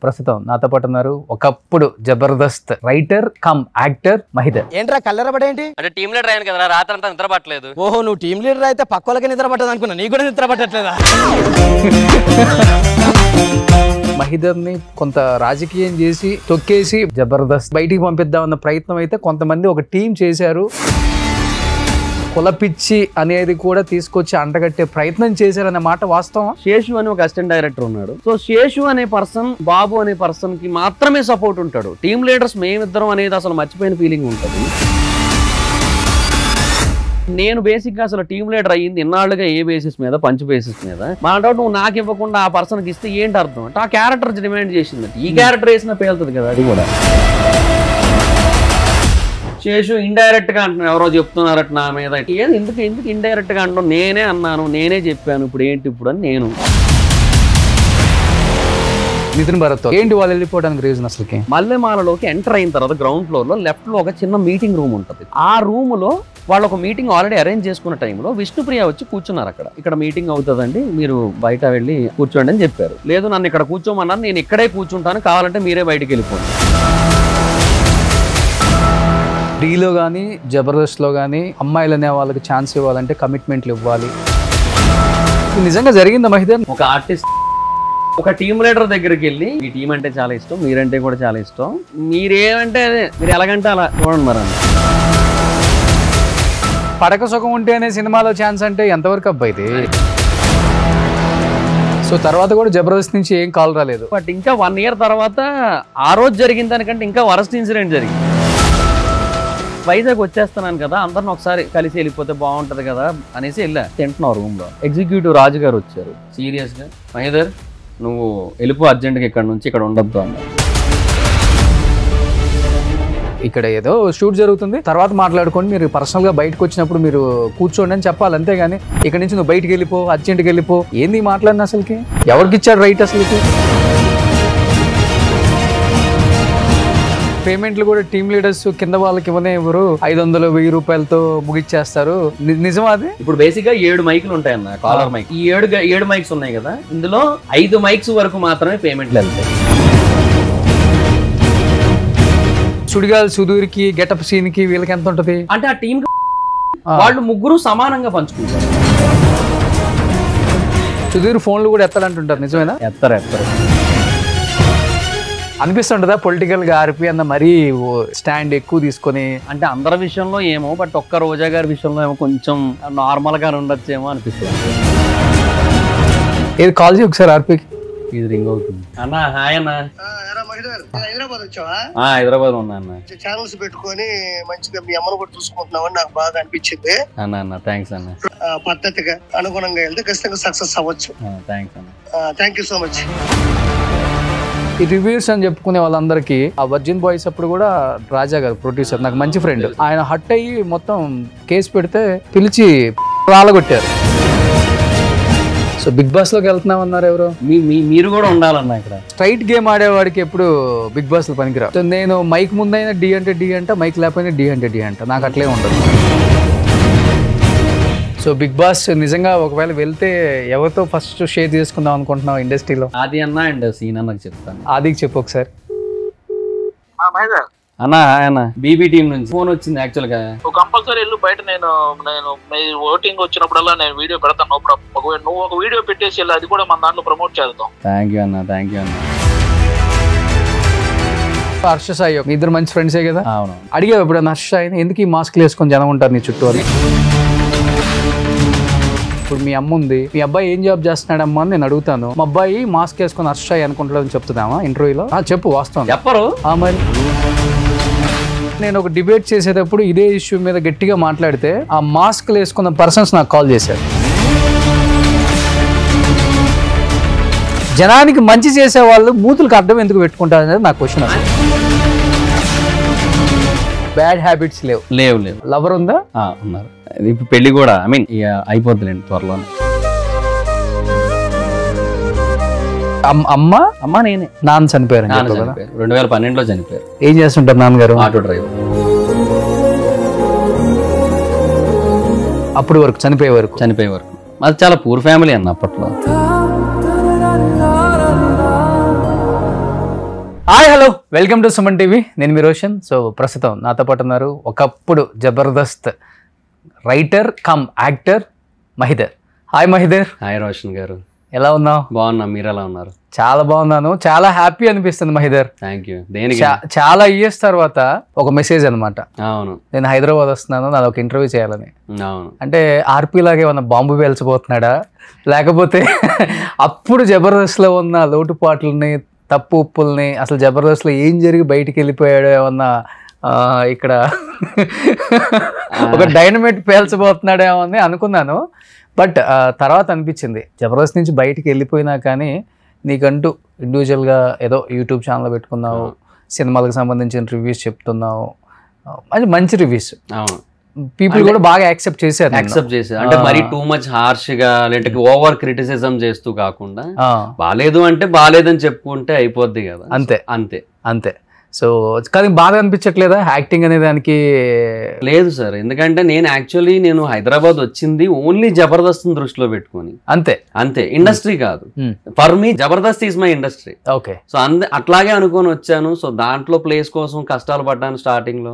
ప్రస్తుతం నాతో పాటు ఉన్నారు ఒకప్పుడు Jabardasth writer cum actor Mahidhar. ఏంట్రా కల్లరబడేంటి? అంటే టీమ్ లీడర్ అయ్యాను కదా, రాత్రి అంతా నిద్ర పట్టలేదు. ఓహో, నువ్వు టీమ్ లీడర్ అయితే పక్క వాళ్ళకి నిద్ర పట్టదు అనుకున్నా, నీ కూడా నిద్ర పట్టట్లేదా? మహిదర్ ని కొంత రాజకీయం చేసి తొక్కేసి జబర్దస్త్ బయటికి పంపిద్దామన్న ప్రయత్నం అయితే కొంతమంది ఒక టీం చేశారు. కులపిచ్చి అనేది కూడా తీసుకొచ్చి అంటగట్టే ప్రయత్నం చేశారన్న మాట వాస్తవం. శేషు అని ఒక అసిస్టెంట్ డైరెక్టర్ ఉన్నాడు. సో శేషు అనే పర్సన్ బాబు అనే పర్సన్ కి మాత్రమే సపోర్ట్ ఉంటాడు. టీమ్ లీడర్స్ మేమిద్దరం అనేది అసలు మర్చిపోయిన ఫీలింగ్ ఉంటుంది. నేను బేసిక్ గా అసలు టీమ్ లీడర్ అయ్యింది ఇన్నాళ్ళుగా ఏ బేసిస్ మీద, పంచ్ బేసిస్ మీద. మా డౌట్ నువ్వు నాకు ఇవ్వకుండా ఆ పర్సన్కి ఇస్తే ఏంటి అర్థం అంటే ఆ క్యారెక్టర్ డిమాండ్ చేసింది. ఈ క్యారెక్టర్ వేసిన పేలుతుంది కదా, అది కూడా. శేషు ఇండైరెక్ట్ గా అంటున్నాను, ఎవరో చెప్తున్నారట నా మీద. ఎందుకు ఇండైరెక్ట్ గా అంటున్నాను? నేనే అన్నాను, నేనే చెప్పాను, ఇప్పుడు ఏంటి ఇప్పుడు అని నేను. నితిన్ భరత్ ఏంటి వాళ్ళు వెళ్ళిపోవడానికి రీజన్? అసలుకి మల్లెమాలలోకి ఎంటర్ అయిన తర్వాత గ్రౌండ్ ఫ్లోర్ లో లెఫ్ట్ లో ఒక చిన్న మీటింగ్ రూమ్ ఉంటుంది. ఆ రూమ్ లో వాళ్ళు ఒక మీటింగ్ ఆల్రెడీ అరేంజ్ చేసుకున్న టైంలో విష్ణుప్రియ వచ్చి కూర్చున్నారు. ఇక్కడ మీటింగ్ అవుతుందండి, మీరు బయట వెళ్ళి కూర్చోండి అని చెప్పారు. లేదు, నన్ను ఇక్కడ కూర్చోమన్నారు, నేను ఇక్కడే కూర్చుంటాను, కావాలంటే మీరే బయటికి వెళ్ళిపోండి. డీలో కానీ జబర్దస్త్ లో కానీ అమ్మాయిలు అనే వాళ్ళకి ఛాన్స్ ఇవ్వాలంటే కమిట్మెంట్లు ఇవ్వాలి. నిజంగా జరిగిందా మహిదర్? ఒక ఆర్టిస్ట్ ఒక టీమ్ లీడర్ దగ్గరికి వెళ్ళి, ఈ టీం అంటే చాలా ఇష్టం, మీరంటే కూడా చాలా ఇష్టం, మీరేమంటే అదే, మీరు ఎలాగంటే అలా చూడండి మరి. పడక సుఖం ఉంటేనే సినిమాలో ఛాన్స్ అంటే ఎంతవరకు అబ్బాయిది? సో తర్వాత కూడా జబర్దస్త్ నుంచి ఏం కాల్ రాలేదు. బట్ ఇంకా 1 year తర్వాత ఆ రోజు జరిగిన దానికంటే ఇంకా వరస్ట్ ఇన్సిడెంట్ జరిగింది. వైజాగ్ వచ్చేస్తున్నాను కదా, అందరిని ఒకసారి కలిసి వెళ్ళిపోతే బాగుంటది కదా అనేసి వెళ్ళా. తింటున్నావు రూమ్ లో, ఎగ్జిక్యూటివ్ రాజు గారు వచ్చారు. సీరియస్ గా, మహిదర్ నువ్వు వెళ్ళిపో అర్జెంట్గా ఇక్కడ నుంచి, ఇక్కడ ఉండొద్దు అన్నారు. ఇక్కడ ఏదో షూట్ జరుగుతుంది, తర్వాత మాట్లాడుకోండి, మీరు పర్సనల్ గా బయటకు వచ్చినప్పుడు మీరు కూర్చోండి అని చెప్పాలి, అంతేగాని ఇక్కడ నుంచి నువ్వు బయటకు వెళ్ళిపో, అర్జెంట్కి వెళ్ళిపో, ఏంది మాట్లాడిన? అసలుకి ఎవరికి ఇచ్చాడు రైట్? అసలుకి పేమెంట్లు కూడా టీమ్ లీడర్స్ కింద వాళ్ళకి ఇవ్వనే ఎవరు 500-1000 రూపాయలతో ముగిచ్చేస్తారు. నిజమా అది? ఇప్పుడు బేసిక్ గా 7 మైకులు ఉంటాయి అన్న, కాలర్ మైక్. ఈ 7 మైక్స్ ఉన్నాయి కదా, ఇందులో 5 మైక్స్ వరకు మాత్రమే పేమెంట్లు వెళ్తాయి. సుడిగాల్ సుధీర్ కి, గెటప్ సీన్ కి వీళ్ళకి ఎంత ఉంటది అంటే ఆ టీం వాళ్ళు ముగ్గురు సమానంగా పంచుకుంటారు. సుధీర్ ఫోన్లు కూడా ఎత్తాడంటుంటారు, నిజమేనా? ఎత్తరు. అనిపిస్తుంటదా పొలిటికల్ గా ఆర్పి అన్న మరీ స్టాండ్ ఎక్కువ తీసుకొని? అంటే అందరి విషయంలో ఏమో, బట్ ఒక్క రోజా గారి విషయంలో ఏమో కొంచెం నార్మల్ గా ఉండొచ్చేమో అనిపిస్తుంది. ఏది కాల్ చేయి ఒకసారి ఆర్పికి. ఇది రింగ్ అవుతుంది. అన్నా హాయ్ అన్న. హైదరాబాద్ వచ్చావా? హైదరాబాద్ ఉన్నా అన్న. ఛానల్స్ పెట్టుకొని మంచిగా మీ అమ్మను కూడా చూసుకుంటున్నావు అని నాకు బాగా అనిపించింది అన్న. థ్యాంక్స్ అన్న. పద్ధతిగా అనుగుణంగా వెళ్తే ఖచ్చితంగా సక్సెస్ అవ్వచ్చు. థ్యాంక్స్ అన్న. Thank you so much. ఈ రివ్యూస్ అని చెప్పుకునే వాళ్ళందరికీ ఆ వర్జిన్ బాయ్స్ అప్పుడు కూడా రాజా గారు ప్రొడ్యూసర్, నాకు మంచి ఫ్రెండ్, ఆయన హట్ అయ్యి మొత్తం కేసు పెడితే పిలిచి రాలగొట్టారు. సో బిగ్ బాస్ లోకి వెళ్తున్నామన్నారు ఎవరు? మీరు కూడా ఉండాలన్నా. ఇక్కడ స్ట్రైట్ గేమ్ ఆడేవాడికి ఎప్పుడు బిగ్ బాస్ లో పనికిరా. నేను మైక్ ముందైనా డి అంటే డి అంట, మైక్ లేకపోయినా డి అంటే డి అంట, నాకు అట్లే ఉండదు. సో బిగ్ బాస్ నిజంగా ఒకవేళ వెళ్తే ఎవరితో ఫస్ట్ షేర్ చేసుకుందాం అనుకుంటున్నావు ఇండస్ట్రీలో? ఆది అన్న అండ్ సీన్ అన్నకు చెప్తాను. ఆదికి చెప్పు ఒకసారి. అన్న బీబీ టీం నుంచి ఫోన్ వచ్చింది. యాక్చువల్ గా కంపల్సరీ వెళ్ళు బయట. నేను ఓటింగ్ వచ్చినప్పుడల్లా నేను వీడియో పెడతాను. నువ్వు ఒక వీడియో పెట్టేసి వెళ్ళి, అది కూడా మన దాంట్లో ప్రమోట్ చేద్దాం. థ్యాంక్ యూ అన్న. హర్ష సాయి మీ ఇద్దరు మంచి ఫ్రెండ్సే కదా? అవును. అడిగావు ఎప్పుడన్నా హర్ష సాయిని ఎందుకు ఈ మాస్క్లు వేసుకొని జనం ఉంటారు నీ చుట్టూ అని? ఇప్పుడు మీ అమ్మ ఉంది, మీ అబ్బాయి ఏం జాబ్ చేస్తున్నాడమ్మా అని నేను అడుగుతాను, మా అబ్బాయి మాస్క్ వేసుకొని హర్ష సాయి అనుకుంటాడని చెప్తున్నామా ఇంటర్వ్యూలో? చెప్పు, వాస్తవం చెప్పరు. మరి నేను ఒక డిబేట్ చేసేటప్పుడు ఇదే ఇష్యూ మీద గట్టిగా మాట్లాడితే ఆ మాస్క్లు వేసుకున్న పర్సన్స్ నాకు కాల్ చేశారు. జనానికి మంచి చేసే వాళ్ళు మూతులకు అర్థం ఎందుకు పెట్టుకుంటారు అనేది నా క్వశ్చన్. అసలు బ్యాడ్ హ్యాబిట్స్ లేవు. లవర్ ఉందా? ఉన్నారు. ఇప్పుడు పెళ్లి కూడా అయిపోతుందండి త్వరలోనే. అమ్మ నేనే. నాన్న చనిపోయారు 2012లో చనిపోయారు. ఏం చేస్తుంటారు నాన్నగారు? Auto driver. అప్పుడు వరకు చనిపోయే వరకు మాది చాలా పూర్ ఫ్యామిలీ అన్న అప్పట్లో. Hi hello welcome to Suman TV. నేను మీ రోషన్. సో ప్రస్తుతం నాతో పాటు ఉన్నారు ఒకప్పుడు Jabardasth writer cum actor Mahidhar. Hi Mahidhar. Hi Roshan గారు, ఎలా ఉన్నావు? బాగున్నా, మీరు ఎలా ఉన్నారు? చాలా బాగున్నాను. చాలా హ్యాపీ అనిపిస్తుంది మహిదర్. Thank you. దేనికి? చాలా ఇయర్స్ తర్వాత ఒక మెసేజ్ అనమాట. అవును, నేను హైదరాబాద్ వస్తున్నాను, నాది ఒక ఇంటర్వ్యూ చేయాలని. అవును. అంటే ఆర్పీ లాగా ఏమన్నా బాంబు పేల్చబోతున్నాడా, లేకపోతే అప్పుడు జబర్దస్త్లో ఉన్న లోటుపాట్లని తప్పు ఉప్పుల్ని అసలు జబర్దస్త్లో ఏం జరిగి బయటికి వెళ్ళిపోయాడో ఏమన్నా ఇక్కడ ఒక డైనమైట్ పేల్చబోతున్నాడేమో అని అనుకున్నాను. బట్ తర్వాత అనిపించింది జబర్దస్త్ నుంచి బయటికి వెళ్ళిపోయినా కానీ నీకంటూ ఇండివిజువల్గా ఏదో యూట్యూబ్ ఛానల్ పెట్టుకున్నావు, సినిమాలకు సంబంధించిన రివ్యూస్ చెప్తున్నావు, అది మంచి రివ్యూస్. అవును, పీపుల్ కూడా బాగా యాక్సెప్ట్ చేశారు. అంటే మరీ టూ మచ్ హార్ష్ గా లేదంటే ఓవర్ క్రిటిసిజం చేస్తూ కాకుండా బాలేదు అంటే బాలేదని చెప్పుకుంటే అయిపోద్ది కదా. అంతే అంతే అంతే. సో కానీ బాగా అనిపించట్లేదా యాక్టింగ్ అనే దానికి? లేదు సార్, ఎందుకంటే నేను హైదరాబాద్ వచ్చింది ఓన్లీ జబర్దస్త్ దృష్టిలో పెట్టుకొని. అంతే అంతే, ఇండస్ట్రీ కాదు. For me Jabardasth is my industry. Okay. So అట్లాగే అనుకొని వచ్చాను. సో దాంట్లో ప్లేస్ కోసం కష్టాలు పడ్డాను స్టార్టింగ్ లో.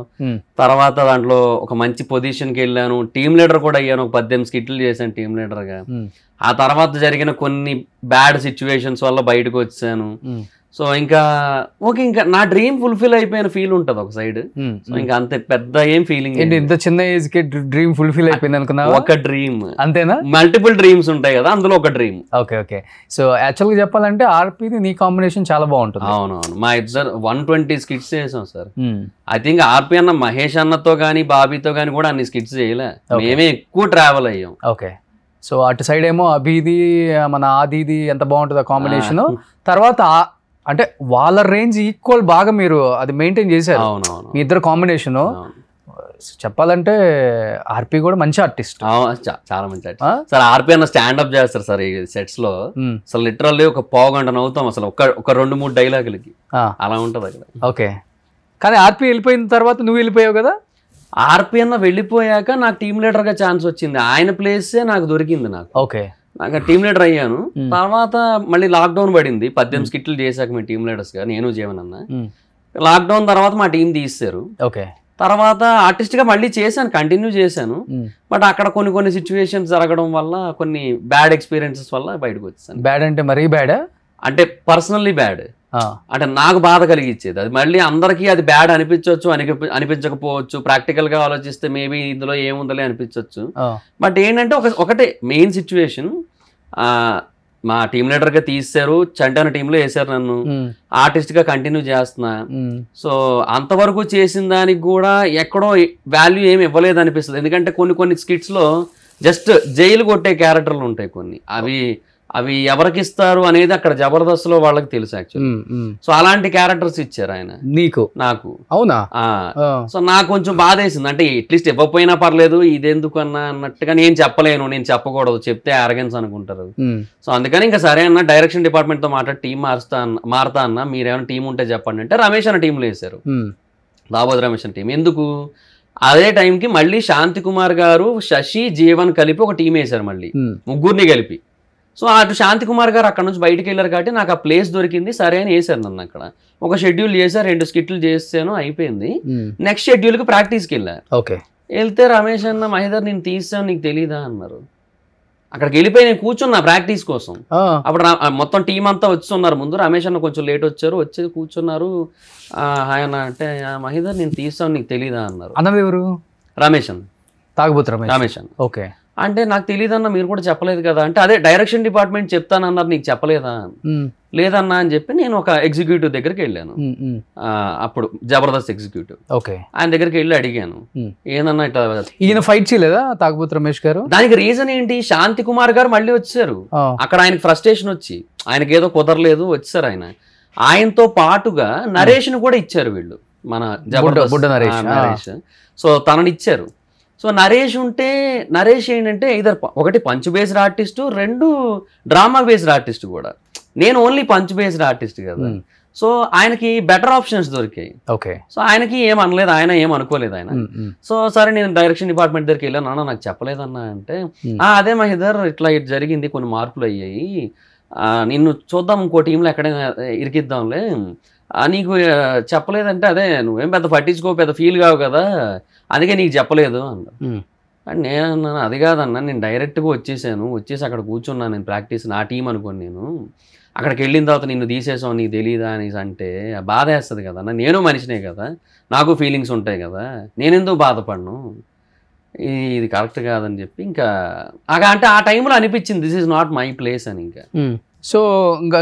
తర్వాత దాంట్లో ఒక మంచి పొజిషన్ కి వెళ్ళాను, టీమ్ లీడర్ కూడా అయ్యాను. ఒక 18 స్కిట్లు చేశాను టీమ్ లీడర్ గా. ఆ తర్వాత జరిగిన కొన్ని బ్యాడ్ సిచ్యువేషన్స్ వల్ల బయటకు వచ్చాను. సో ఇంకా నా డ్రీమ్ ఫుల్ఫిల్ అయిపోయిన ఫీల్ ఉంటది ఒక సైడ్. సో ఇంకా అంతే, పెద్ద ఏం ఫీలింగ్. ఇంత చిన్న ఏజ్ కి డ్రీమ్ ఫుల్ఫిల్ అయిపోయింది అనుకున్నా? ఒక డ్రీమ్ అంతేనా? మల్టిపుల్ డ్రీమ్స్ ఉంటాయి కదా, అందులో ఒక dream. Okay okay. So actual గా చెప్పాలంటే ఆర్పీది నీ కాంబినేషన్ చాలా బాగుంటుంది. అవునవును, మా ఇద్దరు 120 స్కిట్స్ చేసాం సార్. ఐ థింక్ ఆర్పీ అన్న మహేష్ అన్నతో గానీ బాబీతో గానీ కూడా అన్ని స్కిట్స్ చేయలే, మేమే ఎక్కువ ట్రావెల్ అయ్యాం. ఓకే. సో అటు సైడ్ ఏమో అభిది మన ఆదిది ఎంత బాగుంటుంది కాంబినేషన్. తర్వాత అంటే వాళ్ళ రేంజ్ ఈక్వల్ బాగా మీరు అది మెయింటైన్ చేశారు మీ ఇద్దరు కాంబినేషన్. చెప్పాలంటే ఆర్పీ కూడా మంచి ఆర్టిస్ట్, చాలా మంచి ఆర్టిస్ట్ సార్. ఆర్పీ అన్న స్టాండప్ చేస్తారు సార్ ఈ సెట్స్ లో. అసలు లిటరల్లీ ఒక పావు గంట నవ్వుతాం అసలు ఒక 2-3 డైలాగులకి, అలా ఉంటది అక్కడ. ఓకే. కానీ ఆర్పీ వెళ్ళిపోయిన తర్వాత నువ్వు వెళ్ళిపోయావు కదా. ఆర్పీ అన్న వెళ్ళిపోయాక నాకు టీమ్ లీడర్ గా ఛాన్స్ వచ్చింది, ఆయన ప్లేసే నాకు దొరికింది. ఓకే, నాకు టీమ్ లీడర్ అయ్యాను. తర్వాత మళ్ళీ లాక్డౌన్ పడింది, 18 స్కిట్లు చేశాక మేము టీమ్ లీడర్స్ గా, నేను జీవన్ అన్న. లాక్డౌన్ తర్వాత మా టీం తీస్తారు. ఓకే. తర్వాత ఆర్టిస్ట్ గా మళ్ళీ చేశాను, కంటిన్యూ చేశాను. బట్ అక్కడ కొన్ని సిచ్యువేషన్స్ జరగడం వల్ల, కొన్ని బ్యాడ్ ఎక్స్పీరియన్సెస్ వల్ల బయటకు వచ్చాను. బ్యాడ్ అంటే మరీ బ్యాడ్ అంటే పర్సనల్లీ బ్యాడ్, అంటే నాకు బాధ కలిగించేది. అది మళ్ళీ అందరికీ అది బ్యాడ్ అనిపించవచ్చు, అనిపించకపోవచ్చు. ప్రాక్టికల్ గా ఆలోచిస్తే మేబీ ఇందులో ఏముందలే అనిపించవచ్చు. బట్ ఏంటంటే ఒకటే మెయిన్ సిచ్యువేషన్, మా టీమ్ లీడర్ గా తీసారు, చంటాన టీంలో వేసారు నన్ను, ఆర్టిస్ట్ గా కంటిన్యూ చేస్తున్నా. సో అంతవరకు చేసిన దానికి కూడా ఎక్కడో వాల్యూ ఏమి ఇవ్వలేదు అనిపిస్తుంది. ఎందుకంటే కొన్ని స్కిట్స్ లో జస్ట్ జైలు కొట్టే క్యారెక్టర్లు ఉంటాయి కొన్ని, అవి ఎవరికి ఇస్తారు అనేది అక్కడ జబర్దస్త్ లో వాళ్ళకి తెలుసు యాక్చువల్లీ. సో అలాంటి క్యారెక్టర్స్ ఇచ్చారు ఆయన నాకు. అవునా? సో నాకు కొంచెం బాధ వేసింది. అంటే అట్లీస్ట్ ఇవ్వకపోయినా పర్లేదు, ఇదెందుకు అన్నా అన్నట్టుగా నేను చెప్పలేను, చెప్పకూడదు, చెప్తే అరగెన్స్ అనుకుంటారు. సో అందుకని ఇంకా సరే అన్న, డైరెక్షన్ డిపార్ట్మెంట్ తో మాట్లాడి టీం మారుతా అన్న, మీరేమైనా టీం ఉంటే చెప్పండి అంటే రమేష్ అన్న టీంలో వేశారు, దాబోద్ రమేష్ అన్న టీం. ఎందుకు అదే టైంకి మళ్ళీ శాంతి కుమార్ గారు, శశి, జీవన్ కలిపి ఒక టీం వేశారు మళ్ళీ, ముగ్గురిని కలిపి. సో అటు శాంతి కుమార్ గారు అక్కడ నుంచి బయటికి వెళ్ళారు కాబట్టి నాకు ఆ ప్లేస్ దొరికింది, సరే అని వేసారు నన్ను అక్కడ. ఒక షెడ్యూల్ చేశారు, 2 స్కిట్లు చేసాను, అయిపోయింది. నెక్స్ట్ షెడ్యూల్ కి ప్రాక్టీస్కి వెళ్ళారు. వెళ్తే రమేష్ అన్న, మహిదర్ నేను తీసాను నీకు తెలీదా అన్నారు. అక్కడికి వెళ్ళిపోయి నేను కూర్చున్నా ప్రాక్టీస్ కోసం. అప్పుడు మొత్తం టీం అంతా వచ్చున్నారు ముందు, రమేష్ అన్న కొంచెం లేట్ వచ్చి కూర్చున్నారు. ఆయన అంటే, మహిదర్ నేను తీసాను నీకు తెలీదా అన్నారు. అన్నది ఎవరు? రమేష్ అన్న, తాగుబోతు రమేష్ అన్న. ఓకే. అంటే నాకు తెలియదన్నా, మీరు కూడా చెప్పలేదు కదా అంటే, అదే డైరెక్షన్ డిపార్ట్మెంట్ చెప్తానన్నారు, నీకు చెప్పలేదా? లేదన్నా అని చెప్పి నేను ఒక ఎగ్జిక్యూటివ్ దగ్గరికి వెళ్ళాను, అప్పుడు జబర్దస్త్ ఎగ్జిక్యూటివ్. ఆయన దగ్గరికి వెళ్ళి అడిగాను, ఏందన్నా ఇట్లా ఈయన ఫైట్ చేయలేదా తాగుబోతు రమేష్ గారు? దానికి రీజన్ ఏంటి, శాంతి కుమార్ గారు మళ్ళీ వచ్చారు. అక్కడ ఆయనకి ఫ్రస్ట్రేషన్ వచ్చి, ఆయనకి ఏదో కుదరలేదు, వచ్చారు ఆయన. ఆయనతో పాటుగా నరేష్ ను కూడా ఇచ్చారు వీళ్ళు, మన జబర్దస్త్ నరేష్. సో తనని ఇచ్చారు. సో నరేష్ ఏంటంటే ఒకటి punch based artist, 2 drama based artist కూడా. నేను ఓన్లీ పంచ్ బేస్డ్ ఆర్టిస్ట్ కదా. సో ఆయనకి బెటర్ ఆప్షన్స్ దొరికాయి. సో ఆయనకి ఏం అనలేదు, ఆయన ఏం అనుకోలేదు ఆయన. సో సరే నేను డైరెక్షన్ డిపార్ట్మెంట్ దగ్గరికి వెళ్ళాను, అన్న నాకు చెప్పలేదన్నా అంటే, అదే మహిదర్ ఇట్లా జరిగింది, కొన్ని మార్పులు అయ్యాయి, నిన్ను చూద్దాం ఇంకో టీంలో ఎక్కడైనా ఇరికిద్దాంలే, నీకు చెప్పలేదంటే అదే నువ్వేం పెద్ద పట్టించుకో, పెద్ద ఫీల్ కావు కదా, అందుకే నీకు చెప్పలేదు అన్నారు. అండ్ నేను అన్నాను అది కాదన్నా, నేను డైరెక్ట్గా వచ్చేసి అక్కడ కూర్చున్నాను, నేను ప్రాక్టీస్ నా టీం అనుకోని, నేను అక్కడికి వెళ్ళిన తర్వాత నిన్ను తీసేసావు నీకు తెలియదా అనేసి అంటే బాధ వేస్తుంది కదా, నేను మనిషినే కదా, నాకు ఫీలింగ్స్ ఉంటాయి కదా, నేనెందుకు బాధపడను, ఇది కరెక్ట్ కాదని చెప్పి ఇంకా అంటే ఆ టైంలో అనిపించింది this is not my place అని. ఇంకా సో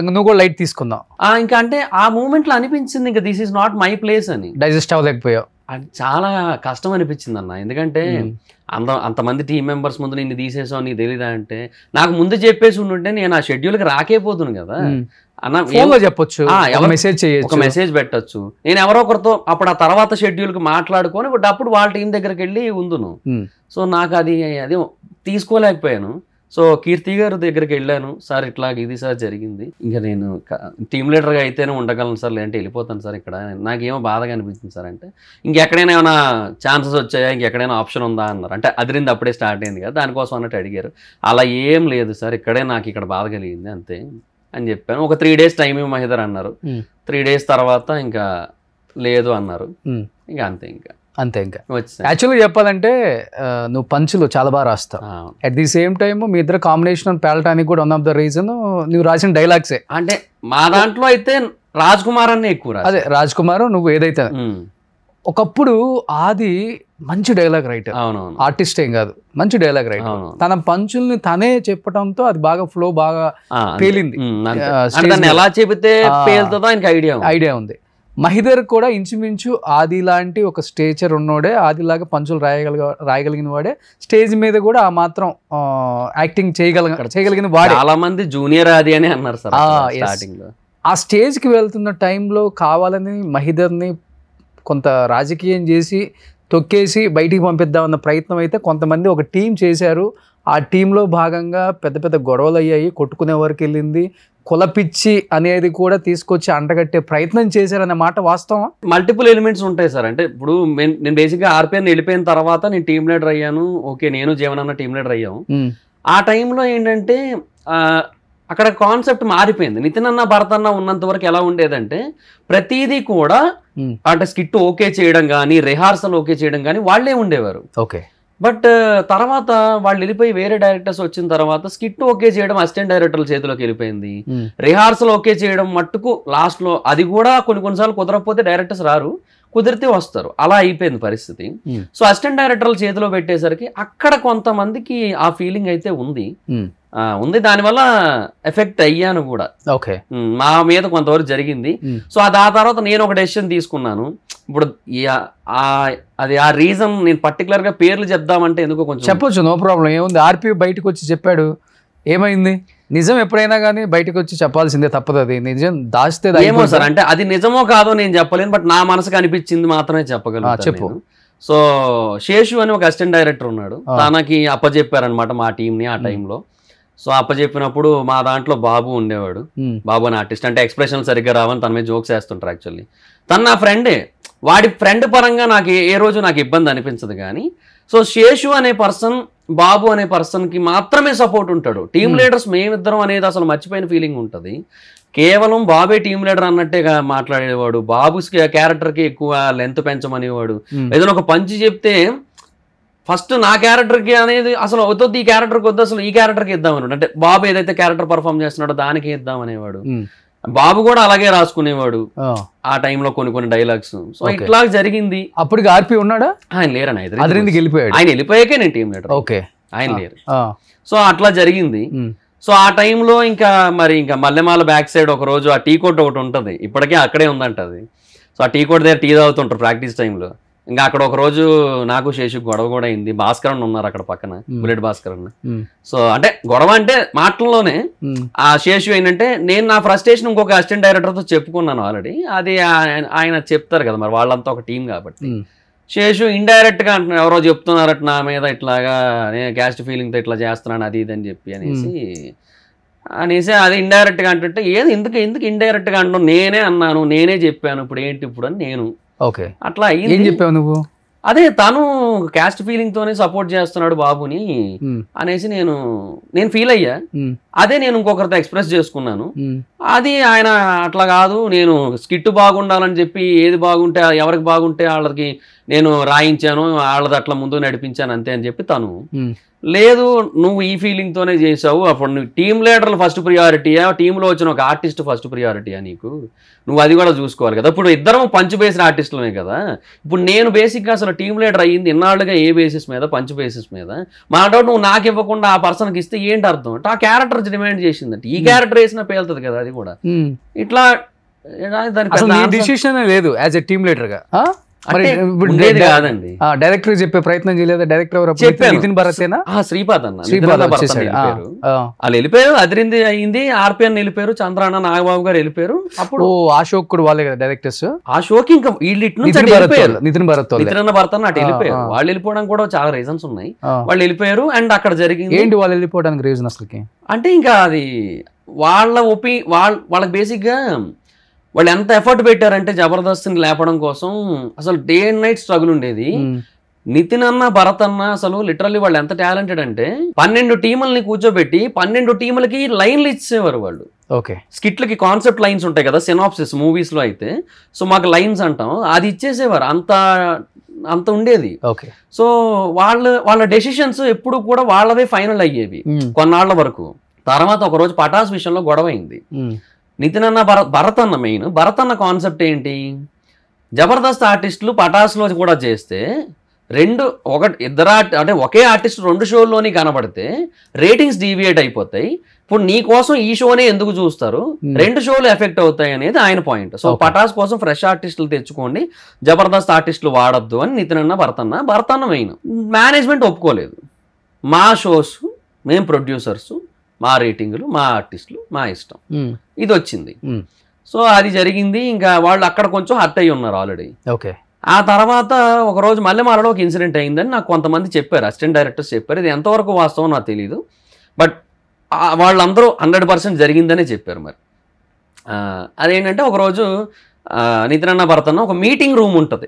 నువ్వు కూడా లైట్ తీసుకుందాం ఇంకా అంటే ఆ మూమెంట్లో అనిపించింది ఇంకా this is not my place అని. డైజెస్ట్ అవ్వలేకపోయావు? అది చాలా కష్టం అనిపించింది అన్న, ఎందుకంటే అంతమంది టీం మెంబర్స్ ముందు నిన్ను తీసేసావు నీకు తెలీదా అంటే, నాకు ముందు చెప్పేసి ఉండుంటే నేను ఆ షెడ్యూల్కి రాకేపోతును కదా అన్న, చెప్పొచ్చు, ఒక మెసేజ్ పెట్టచ్చు, నేను ఎవరో ఒకరితో అప్పుడు ఆ తర్వాత షెడ్యూల్కి మాట్లాడుకొని అప్పుడు వాళ్ళ టీం దగ్గరికి వెళ్ళి ఉందును. సో నాకు అది తీసుకోలేకపోయాను. సో కీర్తి గారి దగ్గరికి వెళ్ళాను, సార్ ఇట్లా ఇది సార్ జరిగింది, ఇంకా నేను టీమ్ లీడర్గా అయితేనే ఉండగలను సార్, లేదంటే వెళ్ళిపోతాను సార్, ఇక్కడ నాకేమో బాధగా అనిపించింది సార్ అంటే, ఇంకెక్కడైనా ఏమైనా ఛాన్సెస్ వచ్చాయా, ఇంకెక్కడైనా ఆప్షన్ ఉందా అన్నారు. అంటే అదిరింది అప్పుడే స్టార్ట్ అయింది కదా, దానికోసం అన్నట్టు అడిగారు. అలా ఏం లేదు సార్, ఇక్కడే నాకు ఇక్కడ బాధ కలిగింది అంతే అని చెప్పాను. ఒక 3 days టైం మహిదర్ అన్నారు. 3 days తర్వాత ఇంకా లేదు అన్నారు. ఇంకా అంతే ఇంకా యాక్చువల్గా చెప్పాలంటే నువ్వు పంచులు చాలా బాగా రాస్తావు. అట్ ది సేమ్ టైమ్ మీ ఇద్దరు కాంబినేషన్ పేలటానికి కూడా వన్ ఆఫ్ ద రీజన్ నువ్వు రాసిన డైలాగ్సే. అంటే మా దాంట్లో అయితే రాజ్ కుమార్ అనే ఎక్కువ. అదే రాజ్ కుమార్ నువ్వు ఏదైతే ఒకప్పుడు ఆది మంచి డైలాగ్ రైటర్, ఆర్టిస్ట్ ఏం కాదు, మంచి డైలాగ్ రైటర్. తన పంచుల్ని తనే చెప్పడంతో అది బాగా ఫ్లో బాగా పేలింది. ఎలా చెబితే పేలుతుందో ఆయనకి ఐడియా ఉంది. మహిదర్ కూడా ఇంచుమించు ఆది లాంటి ఒక స్టేచర్ ఉన్నోడే, ఆదిలాగా పంచులు రాయగలిగిన వాడే, స్టేజ్ మీద కూడా ఆ మాత్రం యాక్టింగ్ చేయగలిగిన వాడే. చాలా మంది జూనియర్ ఆది అని అన్నారు సార్. ఆ స్టేజ్కి వెళ్తున్న టైంలో కావాలని మహిదర్ని కొంత రాజకీయం చేసి తొక్కేసి బయటికి పంపిద్దామన్న ప్రయత్నం అయితే కొంతమంది ఒక టీం చేశారు. ఆ టీంలో భాగంగా పెద్ద పెద్ద గొడవలు అయ్యాయి, కొట్టుకునే వరకు వెళ్ళింది, కులపిచ్చి అనేది కూడా తీసుకొచ్చి అంటగట్టే ప్రయత్నం చేశారనే మాట వాస్తవం. మల్టిపుల్ ఎలిమెంట్స్ ఉంటాయి సార్. అంటే ఇప్పుడు నేను బేసిక్గా ఆర్పిఎన్ వెళ్ళిపోయిన తర్వాత నేను టీమ్ లీడర్ అయ్యాను. ఓకే, నేను జీవనన్న టీమ్ లీడర్ అయ్యాము. ఆ టైంలో ఏంటంటే అక్కడ కాన్సెప్ట్ మారిపోయింది. నితిన్ అన్న భరత్ అన్న ఉన్నంత వరకు ఎలా ఉండేదంటే ప్రతిదీ కూడా అంటే స్కిట్ ఓకే చేయడం కానీ, రిహార్సల్ ఓకే చేయడం కానీ వాళ్ళే ఉండేవారు. ఓకే, బట్ తర్వాత వాళ్ళు వెళ్ళిపోయి వేరే డైరెక్టర్స్ వచ్చిన తర్వాత స్కిట్ ఓకే చేయడం అసిస్టెంట్ డైరెక్టర్ల చేతిలోకి వెళ్ళిపోయింది. రిహార్సల్ ఓకే చేయడం మట్టుకు లాస్ట్ లో అది కూడా కొన్నిసార్లు కుదరకపోతే డైరెక్టర్స్ రారు, కుదిరితే వస్తారు, అలా అయిపోయింది పరిస్థితి. సో అసిస్టెంట్ డైరెక్టర్ల చేతిలో పెట్టేసరికి అక్కడ కొంతమందికి ఆ ఫీలింగ్ అయితే ఉంది. దానివల్ల ఎఫెక్ట్ అయ్యాను కూడా. ఓకే, మా మీద కొంతవరకు జరిగింది. సో ఆ తర్వాత నేను ఒక డెసిషన్ తీసుకున్నాను. ఇప్పుడు అది ఆ రీజన్ నేను పర్టికులర్ గా పేర్లు చెప్దామంటే ఎందుకో కొంచెం చెప్పొచ్చు, నో ప్రాబ్లం, ఏముంది. ఆర్పి బయటకు వచ్చి చెప్పాడు, ఏమైంది? నిజం ఎప్పుడైనా కానీ బయటకు వచ్చి చెప్పాల్సిందే, తప్పదు. అది నిజం దాచితే ఏమో సార్, అంటే అది నిజమో కాదో నేను చెప్పలేను, బట్ నా మనసుకు అనిపించింది మాత్రమే చెప్పగలను. చెప్పు. సో శేషు అని ఒక అసిస్టెంట్ డైరెక్టర్ ఉన్నాడు, తనకి అప్పచెప్పారనమాట మా టీంని ఆ టైంలో. సో అప్పచెప్పినప్పుడు మా దాంట్లో బాబు ఉండేవాడు. బాబు అని ఆర్టిస్ట్, అంటే ఎక్స్ప్రెషన్ సరిగ్గా రావని తన మీద జోక్స్ వేస్తుంటారు. యాక్చువల్లీ తను నా ఫ్రెండే, వాడి ఫ్రెండ్ పరంగా నాకు ఏ రోజు నాకు ఇబ్బంది అనిపించదు. కానీ సో శేషు అనే పర్సన్, బాబు అనే పర్సన్కి మాత్రమే సపోర్ట్ ఉంటాడు. టీమ్ లీడర్స్ మేమిద్దరం అనేది అసలు మర్చిపోయిన ఫీలింగ్ ఉంటుంది. కేవలం బాబే టీమ్ లీడర్ అన్నట్టే మాట్లాడేవాడు. బాబు క్యారెక్టర్కి ఎక్కువ లెంత్ పెంచమనేవాడు. ఏదైనా ఒక పంచి చెప్తే ఫస్ట్ నా క్యారెక్టర్కి అనేది అసలు వద్దు, ఈ క్యారెక్టర్కి వద్దు, అసలు ఈ క్యారెక్టర్కి ఇద్దామని. అంటే బాబు ఏదైతే క్యారెక్టర్ పర్ఫామ్ చేస్తున్నాడో దానికి ఇద్దామనేవాడు. బాబు కూడా అలాగే రాసుకునేవాడు ఆ టైంలో కొన్ని డైలాగ్స్. సో ఇట్లా జరిగింది. అప్పటికి ఆర్పి ఉన్నాడా? ఆయన లేరని వెళ్ళిపోయాడు. ఆయన వెళ్ళిపోయాకే నేను టీమ్ లీడర్. ఓకే, ఆయన లేరు. సో అట్లా జరిగింది. సో ఆ టైంలో ఇంకా మల్లెమాల బ్యాక్ సైడ్ ఒక రోజు ఆ టీ కోట్ ఒకటి ఉంటుంది, ఇప్పటికే అక్కడే ఉందంట అది. సో ఆ టీ కోట్ దగ్గర టీ తాగుతుంటారు ప్రాక్టీస్ టైంలో. ఇంకా అక్కడ ఒక రోజు నాకు శేషు గొడవ కూడా అయింది. భాస్కరన్ ఉన్నారు అక్కడ పక్కన, బుల్లెట్ భాస్కరన్. సో అంటే గొడవ అంటే మాటల్లోనే. ఆ శేషు ఏంటంటే నేను నా ఫ్రస్ట్రేషన్ ఇంకొక అసిస్టెంట్ డైరెక్టర్తో చెప్పుకున్నాను ఆల్రెడీ. అది ఆయన చెప్తారు కదా, మరి వాళ్ళంతా ఒక టీం కాబట్టి. శేషు ఇండైరెక్ట్ గా అంటున్నాడు, ఎవరో చెప్తున్నారట నా మీద ఇట్లాగా, నేను క్యాస్ట్ ఫీలింగ్ తో ఇట్లా చేస్తున్నాను అది ఇది అని చెప్పి అనేసి అది ఇండైరెక్ట్ గా అంటుంటే, ఏది ఎందుకు ఇండైరెక్ట్ గా అంటున్నావు, నేనే అన్నాను, నేనే చెప్పాను, ఇప్పుడు ఏంటి ఇప్పుడు అని నేను. ఓకే, అట్లా ఏం చెప్పావు నువ్వు? అదే తను క్యాస్ట్ ఫీలింగ్ తోనే సపోర్ట్ చేస్తున్నాడు బాబుని అనేసి నేను ఫీల్ అయ్యా. అదే నేను ఇంకొకరితో ఎక్స్ప్రెస్ చేసుకున్నాను. అది ఆయన అట్లా కాదు, నేను స్కిట్ బాగుండాలని చెప్పి ఏది బాగుంటే ఎవరికి బాగుంటే వాళ్ళకి నేను రాయించాను, వాళ్ళది అట్లా ముందు నడిపించాను అంతే అని చెప్పి తను. లేదు నువ్వు ఈ ఫీలింగ్ తోనే చేసావు, అప్పుడు నువ్వు టీమ్ లీడర్లు ఫస్ట్ ప్రియారిటీయా, టీంలో వచ్చిన ఒక ఆర్టిస్ట్ ఫస్ట్ ప్రియారిటీయా నీకు, నువ్వు అది కూడా చూసుకోవాలి కదా. ఇప్పుడు ఇద్దరం పంచ్ బేస్డ్ ఆర్టిస్టులమే కదా. ఇప్పుడు నేను బేసిక్గా అసలు టీమ్ లీడర్ అయ్యింది ఇన్నాళ్ళుగా ఏ బేసిస్ మీద, పంచ్ బేసిస్ మీద. మా డౌట్ నువ్వు నాకు ఇవ్వకుండా ఆ పర్సన్కి ఇస్తే ఏంటి అర్థం అంటే ఆ క్యారెక్టర్ డిమాండ్ చేసిందంటే ఈ క్యారెక్టర్ వేసినా పేలుతుంది కదా అది కూడా. ఇట్లా దానికి డిసిషన్ లేదు యాజ్ ఎ టీమ్ లీడర్ గా. కాదండి డైరెక్టర్ చెప్పే ప్రయత్నం చేయలేదు. డైరెక్టర్ నితిన్ భరతేనా? శ్రీపాద్ అన్న వాళ్ళు వెళ్ళిపోయారు, అదిరింది అయింది, ఆర్పిఎన్ వెళ్ళిపోయారు, చంద్రాన్న నాగబాబు గారు వెళ్ళిపోయారు. అప్పుడు ఆ షోకి కూడా వాళ్ళే కదా డైరెక్టర్స్. ఆ షోకి ఇంకా వీళ్ళు నితిన్ భరత్ అటు వెళ్ళిపోయారు. వాళ్ళు వెళ్ళిపోవడం కూడా చాలా రీజన్స్ ఉన్నాయి. వాళ్ళు వెళ్ళిపోయారు అండ్ అక్కడ జరిగింది ఏంటి వాళ్ళు వెళ్ళిపోవడానికి రీజన్ అసలుకి అంటే ఇంకా అది వాళ్ళకి బేసిక్ గా వాళ్ళు ఎంత ఎఫర్ట్ పెట్టారంటే జబర్దస్త్ని లేపడం కోసం అసలు డే అండ్ నైట్ స్ట్రగుల్ ఉండేది. నితిన్ అన్న భరత్ అన్న అసలు లిటరల్లీ వాళ్ళు ఎంత టాలెంటెడ్ అంటే 12 టీములని కూర్చోబెట్టి 12 టీములకి లైన్లు ఇచ్చేవారు వాళ్ళు. ఓకే, స్కిట్లకి కాన్సెప్ట్ లైన్స్ ఉంటాయి కదా సినాప్సిస్ మూవీస్ లో అయితే, సో మాకు లైన్స్ అంటాం, అది ఇచ్చేసేవారు. అంత ఉండేది. ఓకే, సో వాళ్ళ డెసిషన్స్ ఎప్పుడు కూడా వాళ్ళవే ఫైనల్ అయ్యేవి కొన్నాళ్ల వరకు. తర్వాత ఒక రోజు పటాస్ విషయంలో గొడవ అయింది. నితిన్ అన్న భరత్ అన్న మెయిన్ భరత్ అన్న కాన్సెప్ట్ ఏంటి, జబర్దస్త్ ఆర్టిస్టులు పటాస్లో కూడా చేస్తే ఇద్దరు అంటే ఒకే ఆర్టిస్ట్ 2 షోల్లోని కనబడితే రేటింగ్స్ డీవియేట్ అయిపోతాయి. ఇప్పుడు నీ కోసం ఈ షోనే ఎందుకు చూస్తారు, 2 షోలు ఎఫెక్ట్ అవుతాయి అనేది ఆయన పాయింట్. సో పటాస్ కోసం ఫ్రెష్ ఆర్టిస్టులు తెచ్చుకోండి, జబర్దస్త్ ఆర్టిస్టులు వాడద్దు అని నితిన్ అన్న భరత్ అన్న మెయిన్. మేనేజ్మెంట్ ఒప్పుకోలేదు. మా షోస్ మేము ప్రొడ్యూసర్స్, మా రేటింగ్లు, మా ఆర్టిస్టులు, మా ఇష్టం, ఇది వచ్చింది. సో అది జరిగింది. ఇంకా వాళ్ళు అక్కడ కొంచెం హర్ట్ అయ్యి ఉన్నారు ఆల్రెడీ. ఓకే, ఆ తర్వాత ఒకరోజు మల్లెమాలలో ఒక ఇన్సిడెంట్ అయిందని నాకు కొంతమంది చెప్పారు, అసిస్టెంట్ డైరెక్టర్స్ చెప్పారు. ఇది ఎంతవరకు వాస్తవం నాకు తెలియదు, బట్ వాళ్ళందరూ 100% జరిగిందనే చెప్పారు. మరి అదేంటంటే ఒకరోజు నితిన్ అన్న భరత్ అన్న ఒక మీటింగ్ రూమ్ ఉంటుంది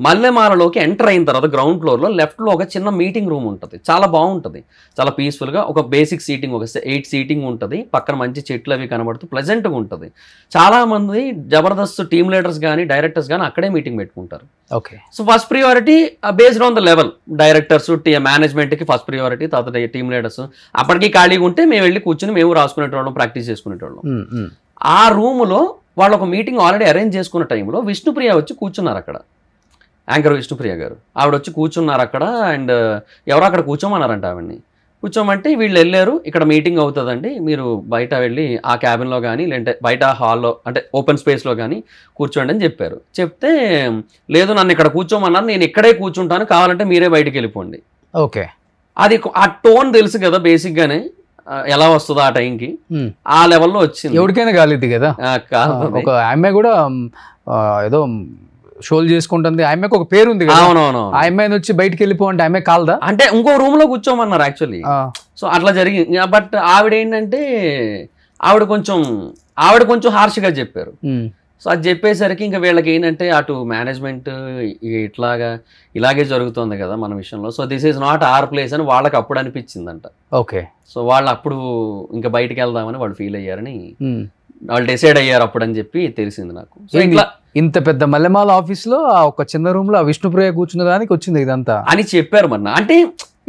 మల్లెమాలలోకి ఎంటర్ అయిన తర్వాత గ్రౌండ్ ఫ్లోర్లో లెఫ్ట్లో ఒక చిన్న మీటింగ్ రూమ్ ఉంటుంది. చాలా బాగుంటుంది, చాలా పీస్ఫుల్గా. ఒక బేసిక్ సీటింగ్, ఒక 8 సీటింగ్ ఉంటుంది. పక్కన మంచి చెట్లు అవి కనబడుతూ ప్లెజెంట్గా ఉంటుంది. చాలామంది జబర్దస్త్ టీమ్ లీడర్స్ కానీ డైరెక్టర్స్ కానీ అక్కడే మీటింగ్ పెట్టుకుంటారు. Okay, so first priority based on the level, directors మేనేజ్మెంట్కి ఫస్ట్ ప్రియారిటీ, తర్వాత టీమ్ లీడర్స్. అప్పటికి ఖాళీగా ఉంటే మేము వెళ్ళి కూర్చొని మేము రాసుకునేటోళ్ళం, ప్రాక్టీస్ చేసుకునేటోళ్ళం. ఆ రూములో వాళ్ళు ఒక మీటింగ్ ఆల్రెడీ అరేంజ్ చేసుకున్న టైంలో విష్ణుప్రియ వచ్చి కూర్చున్నారు అక్కడ. యాంకర్ విష్ణుప్రియ గారు ఆవిడ వచ్చి కూర్చున్నారు అక్కడ. అండ్ ఎవరో అక్కడ కూర్చోమన్నారంట ఆవిడ్ని. కూర్చోమంటే వీళ్ళు వెళ్ళారు, ఇక్కడ మీటింగ్ అవుతుందండి, మీరు బయట వెళ్ళి ఆ క్యాబిన్లో కానీ లేదంటే బయట హాల్లో అంటే ఓపెన్ స్పేస్లో కానీ కూర్చోండి అని చెప్పారు. చెప్తే లేదు నన్ను ఇక్కడ కూర్చోమన్నారు, నేను ఇక్కడే కూర్చుంటాను, కావాలంటే మీరే బయటికి వెళ్ళిపోండి. ఓకే, అది ఆ టోన్ తెలుసు కదా బేసిక్గానే ఎలా వస్తుందో ఆ టైంకి, ఆ లెవెల్లో వచ్చింది. ఎవరికైనా కాలేదు కదా. ఒక ఆమె కూడా ఏదో షోలు చేసుకుంటుంది, ఆమెకు ఒక పేరు ఉంది కదా. అవునవును, ఆ అమ్మాయిని వచ్చి బయటికి వెళ్ళిపోంటే ఆమె కాలదా అంటే ఇంకో రూమ్ లో కూర్చోమన్నారు యాక్చువల్లీ. సో అట్లా జరిగింది. బట్ ఆవిడ ఏంటంటే ఆవిడ కొంచెం హార్ష్గా చెప్పారు. సో అది చెప్పేసరికి ఇంకా వీళ్ళకి ఏంటంటే అటు మేనేజ్మెంట్ ఇలాగే జరుగుతుంది కదా మన విషయంలో, so this is not our place అని వాళ్ళకి అప్పుడు అనిపించిందంట. ఓకే, సో వాళ్ళు అప్పుడు ఇంకా బయటికి వెళ్దామని వాళ్ళు ఫీల్ అయ్యారని వాళ్ళు డిసైడ్ అయ్యారు అప్పుడు అని చెప్పి తెలిసింది నాకు. సో ఇట్లా ఇంత పెద్ద మల్లెమాల ఆఫీస్ లో ఒక చిన్న రూమ్ లో విష్ణుప్రియ కూర్చున్న దానికి వచ్చింది ఇదంతా అని చెప్పారు. మరి అంటే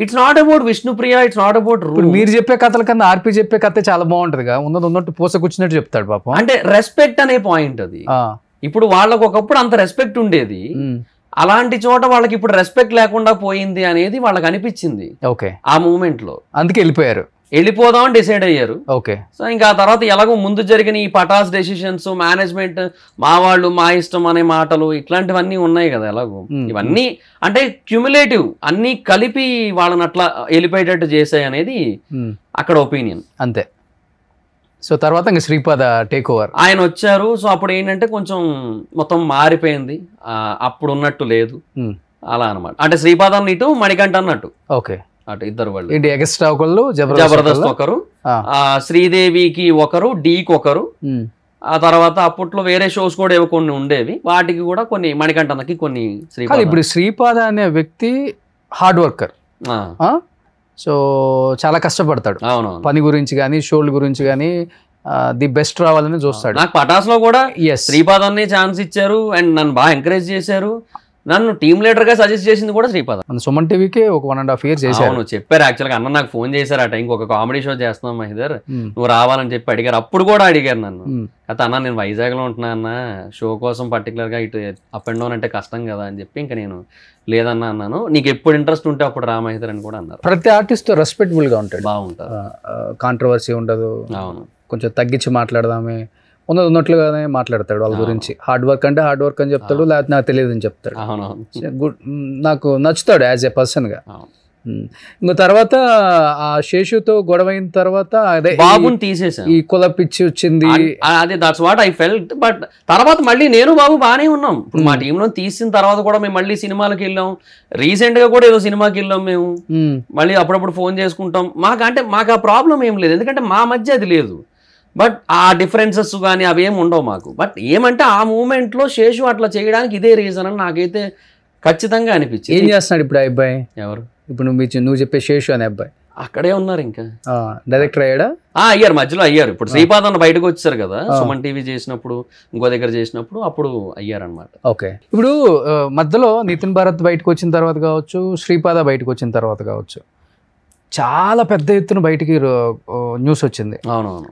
it's not about Vishnupriya, it's not about మీరు చెప్పే కథల కన్నా ఆర్పి చెప్పే కథ చాలా బాగుంటది కదా, ఉన్నట్టు పూసకొచ్చినట్టు చెప్తాడు పాపం. అంటే రెస్పెక్ట్ అనే పాయింట్ అది. ఇప్పుడు వాళ్ళకు ఒకప్పుడు అంత రెస్పెక్ట్ ఉండేది, అలాంటి చోట వాళ్ళకి ఇప్పుడు రెస్పెక్ట్ లేకుండా పోయింది అనేది వాళ్ళకి అనిపించింది. ఓకే, ఆ మూమెంట్ లో అందుకే వెళ్ళిపోదామని డిసైడ్ అయ్యారు. ఓకే, సో ఇంకా ఆ తర్వాత ఎలాగో ముందు జరిగిన ఈ పటాస్ డెసిషన్స్, మేనేజ్మెంట్ మా వాళ్ళు మా ఇష్టం అనే మాటలు ఇట్లాంటివన్నీ ఉన్నాయి కదా. ఎలాగో ఇవన్నీ అంటే క్యుములేటివ్ అన్ని కలిపి వాళ్ళని అట్లా వెళ్ళిపోయేటట్టు చేసాయి అనేది అక్కడ ఒపీనియన్ అంతే. సో తర్వాత ఇంకా శ్రీపాద టేక్ ఓవర్ ఆయన వచ్చారు. సో అప్పుడు ఏంటంటే కొంచెం మొత్తం మారిపోయింది, అప్పుడు ఉన్నట్టు లేదు అలా అనమాట. అంటే శ్రీపాద ఇటు మణికంఠ అన్నట్టు. ఓకే, అటు ఇద్దరు వాళ్ళు ఎక్స్ట్రా ఒకళ్ళు, జబర్దస్త్ ఒకరు, శ్రీదేవికి ఒకరు, డీకి ఒకరు. ఆ తర్వాత అప్పట్లో వేరే షోస్ కూడా ఏవో కొన్ని ఉండేవి, వాటికి కూడా కొన్ని మణికంఠనకి కొన్ని. ఇప్పుడు శ్రీపాద అనే వ్యక్తి హార్డ్ వర్కర్, సో చాలా కష్టపడతాడు. అవును, పని గురించి కానీ షోల గురించి కానీ ది బెస్ట్ రావాలని చూస్తాడు. నాకు పటాస్లో కూడా ఎస్, శ్రీపాదాన్ని ఛాన్స్ ఇచ్చారు అండ్ నన్ను బాగా ఎంకరేజ్ చేశారు. నన్ను టీమ్ లీడర్ గా సజెస్ట్ చేసింది కూడా శ్రీపాద. మన సుమన్ టీవీకి ఒక 1.5 years చేశారు. అవును, చెప్పారు యాక్చువల్గా. అన్న నాకు ఫోన్ చేశారు ఆ టైంకి, ఒక కామెడీ షో చేస్తున్నాం మహిదర్, నువ్వు రావాలని చెప్పి అడిగారు. అప్పుడు కూడా అడిగారు నన్ను, అయితే అన్న నేను వైజాగ్ లో ఉంటున్నా అన్న, షో కోసం పర్టికులర్ గా ఇటు అప్ అండ్ డౌన్ అంటే కష్టం కదా అని చెప్పి ఇంకా నేను లేదన్నా అన్నాను. నీకు ఎప్పుడు ఇంట్రెస్ట్ ఉంటే అప్పుడు రా మహిదర్ అని కూడా అన్నారు. ప్రతి ఆర్టిస్ట్ తో రెస్పెక్టబుల్ గా ఉంటాడు, బాగుంటారు, కాంట్రవర్సీ ఉండదు. అవును, కొంచెం తగ్గించి మాట్లాడదామే, ఉన్నట్లుగానే మాట్లాడతాడు వాళ్ళ గురించి. హార్డ్ వర్క్ అంటే హార్డ్ వర్క్ అని చెప్తాడు, లేకపోతే నాకు తెలియదు అని చెప్తాడు. గుడ్, నాకు నచ్చుతాడు యాజ్ ఎ పర్సన్ గా. ఇంకా తర్వాత ఆ శేషుతో గొడవ అయిన తర్వాత అదే బాబుని తీసేసాను, ఈ కుల పిచ్చి వచ్చింది, అదే that's what I felt. But తర్వాత మళ్ళీ నేను బాబు బాగానే ఉన్నాం. ఇప్పుడు మా టీంలో తీసిన తర్వాత కూడా మేము మళ్ళీ సినిమాలకు వెళ్ళాం. రీసెంట్ గా కూడా ఏదో సినిమాకి వెళ్ళాం మేము. మళ్ళీ అప్పుడప్పుడు ఫోన్ చేసుకుంటాం. మాకు ఆ ప్రాబ్లం ఏం లేదు, ఎందుకంటే మా మధ్య అది లేదు. బట్ ఆ డిఫరెన్సెస్ కానీ అవి ఏమి ఉండవు మాకు. బట్ ఏమంటే ఆ మూమెంట్లో శేషు అట్లా చేయడానికి ఇదే రీజన్ అని నాకైతే ఖచ్చితంగా అనిపించింది. ఏం చేస్తున్నాడు ఇప్పుడు ఆ అబ్బాయి? ఎవరు? ఇప్పుడు నువ్వు చెప్పే శేషు అనే అబ్బాయి అక్కడే ఉన్నారు, ఇంకా డైరెక్టర్ అయ్యాడా? అయ్యారు, మధ్యలో అయ్యారు. ఇప్పుడు శ్రీపాద్ అన్న బయటకు వచ్చారు కదా, సుమన్ టీవీ చేసినప్పుడు, ఇంకో దగ్గర చేసినప్పుడు, అప్పుడు అయ్యారనమాట. ఓకే. ఇప్పుడు మధ్యలో నితిన్ భారత్ బయటకు వచ్చిన తర్వాత కావచ్చు, శ్రీపాద బయటకు వచ్చిన తర్వాత కావచ్చు, చాలా పెద్ద ఎత్తున బయటికి న్యూస్ వచ్చింది. అవునవును.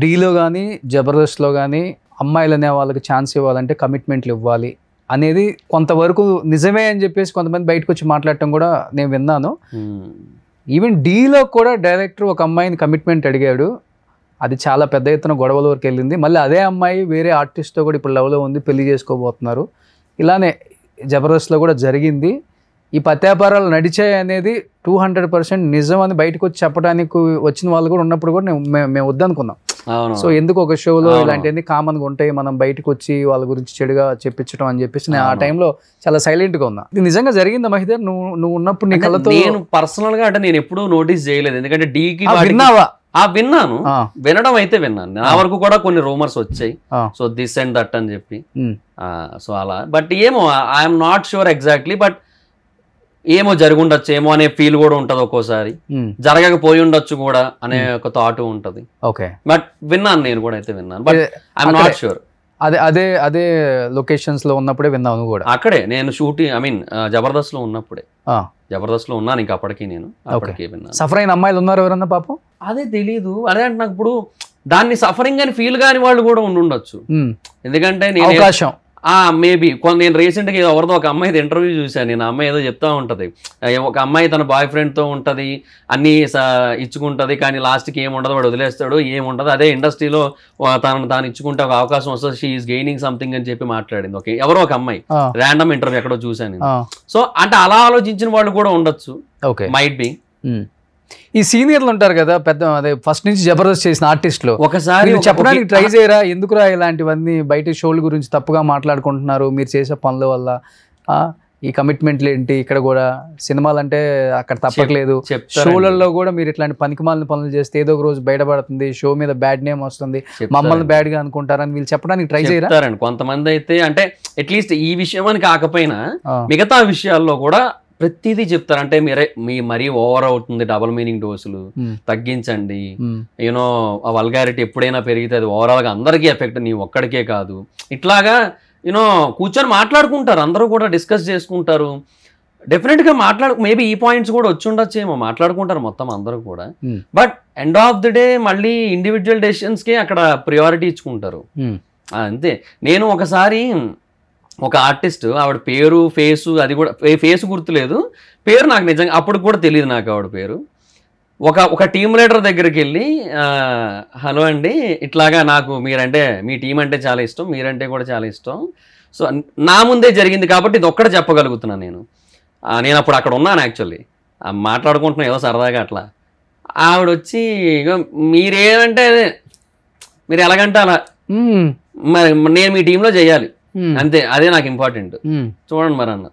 డీలో కానీ జబర్దస్త్లో కానీ అమ్మాయిలు అనే వాళ్ళకి ఛాన్స్ ఇవ్వాలంటే కమిట్మెంట్లు ఇవ్వాలి అనేది కొంతవరకు నిజమే అని చెప్పేసి కొంతమంది బయటకు వచ్చి మాట్లాడటం కూడా నేను విన్నాను. ఈవెన్ డీలో కూడా డైరెక్టర్ ఒక అమ్మాయిని కమిట్మెంట్ అడిగాడు, అది చాలా పెద్ద ఎత్తున గొడవల వరకు వెళ్ళింది. మళ్ళీ అదే అమ్మాయి వేరే ఆర్టిస్ట్తో కూడా ఇప్పుడు లవ్లో ఉంది, పెళ్లి చేసుకోబోతున్నారు. ఇలానే జబర్దస్త్లో కూడా జరిగింది. ఈ పత్యాపారాలు నడిచాయి అనేది 200% నిజం అని బయటకు వచ్చి చెప్పడానికి వచ్చిన వాళ్ళు కూడా ఉన్నప్పుడు కూడా మేము వద్దనుకున్నాం. సో ఎందుకు ఒక షోలో ఇలాంటివన్నీ కామన్గా ఉంటాయి, మనం బయటకు వచ్చి వాళ్ళ గురించి చెడుగా చెప్పించడం అని చెప్పేసి నేను ఆ టైంలో చాలా సైలెంట్గా ఉన్నా. ఇది నిజంగా జరిగిందా మహిదర్? నువ్వు ఉన్నప్పుడు నీ కళ్ళతో? నేను పర్సనల్ గా అంటే నేను ఎప్పుడూ నోటీస్ చేయలేదు, ఎందుకంటే డీకి విన్నావా? విన్నాను, వినడం అయితే విన్నాను. నా వరకు కూడా కొన్ని రూమర్స్ వచ్చాయి, సో దిస్ అండ్ దట్ అని చెప్పి. సో అలా, బట్ ఏమో I'm not sure exactly, but ఏమో జరుగుండొచ్చు ఏమో అనే ఫీల్ కూడా ఉంటది ఒక్కోసారి, జరగకపోయి ఉండొచ్చు కూడా అనే ఒక థాట్ ఉంటది. ఓకే, బట్ విన్నాను, నేను కూడా అయితే విన్నాను, బట్ ఐఎమ్ నాట్ షూర్. అదే లొకేషన్స్ లో ఉన్నప్పుడే విన్నాను కూడా. అక్కడే నేను షూటింగ్, ఐ మీన్ జబర్దస్త్ లో ఉన్నప్పుడే, జబర్దస్త్ లో ఉన్నాను ఇంకా అప్పటికి, నేను అప్పటికే విన్నాను. సఫర్ అయిన అమ్మాయిలు ఉన్నారు ఎవరన్నా పాపం? అదే తెలీదు, అదే అంటే నాకు ఇప్పుడు దాన్ని సఫరింగ్ అని ఫీల్ కాని వాళ్ళు కూడా ఉండొచ్చు, ఎందుకంటే నేను అవకాశం మేబీ నేను రీసెంట్ గా ఎవరిదో ఒక అమ్మాయి ఇంటర్వ్యూ చూశాను. నేను అమ్మాయి ఏదో చెప్తా ఉంటది, ఒక అమ్మాయి తన బాయ్ ఫ్రెండ్ తో ఉంటది, అన్ని ఇచ్చుకుంటది, కానీ లాస్ట్ కి ఏముండదు, వాడు వదిలేస్తాడు, ఏముండదు. అదే ఇండస్ట్రీలో తాను ఇచ్చుకుంటే ఒక అవకాశం వస్తుంది, షీ ఈస్ గెయినింగ్ సంథింగ్ అని చెప్పి మాట్లాడింది. ఓకే, ఎవరో ఒక అమ్మాయి ర్యాండమ్ ఇంటర్వ్యూ ఎక్కడో చూశాను. సో అంటే అలా ఆలోచించిన వాళ్ళు కూడా ఉండొచ్చు, మైట్ బి. ఈ సీనియర్లు ఉంటారు కదా పెద్ద, అదే ఫస్ట్ నుంచి జబర్దస్త్ చేసిన ఆర్టిస్టులు, ఒకసారి చెప్పడానికి ట్రై చేయరా, ఎందుకురా ఇలాంటివన్నీ బయట షోల గురించి తప్పుగా మాట్లాడుకుంటున్నారు, మీరు చేసే పనుల వల్ల ఈ కమిట్మెంట్లు ఏంటి, ఇక్కడ కూడా సినిమాలు అంటే అక్కడ తప్పట్లేదు, షోలలో కూడా మీరు ఇట్లాంటి పనికిమాలిన పనులు చేస్తే ఏదో ఒక రోజు బయటపడుతుంది, షో మీద బ్యాడ్ నేమ్ వస్తుంది, మమ్మల్ని బ్యాడ్ గా అనుకుంటారని వీళ్ళు చెప్పడానికి ట్రై చేయరా? కొంతమంది అయితే అంటే అట్లీస్ట్ ఈ విషయం అని కాకపోయినా మిగతా విషయాల్లో కూడా ప్రతిదీ చెప్తారు. అంటే మరీ ఓవర్ అవుతుంది, డబుల్ మీనింగ్ డోసులు తగ్గించండి, యూనో ఆ వల్గారిటీ ఎప్పుడైనా పెరిగితే అది ఓవరాల్ గా అందరికీ ఎఫెక్ట్, నీ ఒక్కడికే కాదు. ఇట్లాగా యూనో కూర్చొని మాట్లాడుకుంటారు, అందరూ కూడా డిస్కస్ చేసుకుంటారు. డెఫినెట్ గా మేబీ ఈ పాయింట్స్ కూడా వచ్చి ఉండొచ్చేమో, మాట్లాడుకుంటారు మొత్తం అందరూ కూడా. But end of the day మళ్ళీ ఇండివిజువల్ డెసిషన్స్ కి అక్కడ ప్రియారిటీ ఇచ్చుకుంటారు, అంతే. నేను ఒకసారి ఒక ఆర్టిస్ట్, ఆవిడ పేరు ఫేసు, అది కూడా ఫేస్ గుర్తులేదు, పేరు నాకు నిజంగా అప్పుడు కూడా తెలియదు నాకు ఆవిడ పేరు. ఒక టీమ్ లీడర్ దగ్గరికి వెళ్ళి, హలో అండి, ఇట్లాగా నాకు మీరంటే మీ టీం అంటే చాలా ఇష్టం, మీరంటే కూడా చాలా ఇష్టం, సో నా ముందే జరిగింది కాబట్టి ఇది ఒక్కటే చెప్పగలుగుతున్నాను నేను అప్పుడు అక్కడ ఉన్నాను యాక్చువల్లీ, మాట్లాడుకుంటున్నాను ఏదో సరదాగా అట్లా. ఆవిడ వచ్చి మీరేమంటే మీరు ఎలాగంటే అలా, మరి నేను మీ టీంలో చేయాలి అంతే, అదే నాకు ఇంపార్టెంట్, చూడండి మరి అన్న.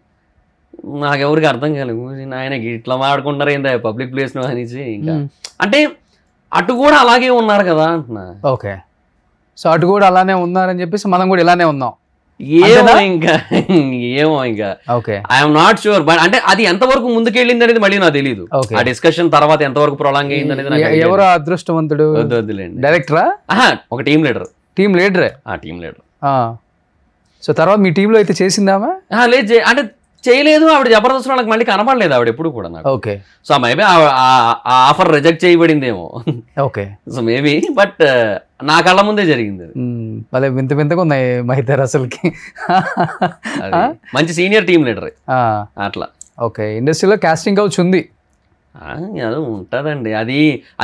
నాకెవరికి అర్థం కాలేదు, ఆయనకి ఇట్లా మాట్లాడుకుంటారు ఏందా పబ్లిక్ ప్లేస్ లో అనేసి. ఇంకా అంటే అటు కూడా అలాగే ఉన్నారు కదా అంటున్నా. ఓకే, సో అటు కూడా అలానే ఉన్నారని చెప్పేసి మనం కూడా ఇలానే ఉన్నాం. ఏమో ఇంకా ఏమో ఇంకా okay I'm not sure. But అంటే అది ఎంతవరకు ముందుకెళ్ళింది అనేది మళ్ళీ నాకు తెలియదు. Okay. ఆ డిస్కషన్ తర్వాత ఎంతవరకు ప్రొలాంగ్ అయింది అనేది నాకు తెలియదు. ఎవరు అదృష్టవంతుడు? వద్దులేండి. డైరెక్టరా? ఒక టీమ్ లీడర్. టీమ్ లీడరే? Team leader. సో తర్వాత మీ టీంలో అయితే చేసిందామా? లేదు అంటే చేయలేదు. ఆవిడ జబర్దస్త్ నాకు మళ్ళీ కనపడలేదు ఆవిడ ఎప్పుడు కూడా నాకు. ఓకే. సో మేబీ ఆ ఆఫర్ రిజెక్ట్ చేయబడిందేమో. ఓకే. సో మేబీ బట్ నా కళ్ళ ముందే జరిగింది. భలే వింత వింతగా ఉన్నాయి మా ఇద్దరు అసలుకి. మంచి సీనియర్ టీమ్ లీడర్ అట్లా. ఓకే. ఇండస్ట్రీలో కాస్టింగ్ కౌచ్ ఉంది. అది ఉంటదండి.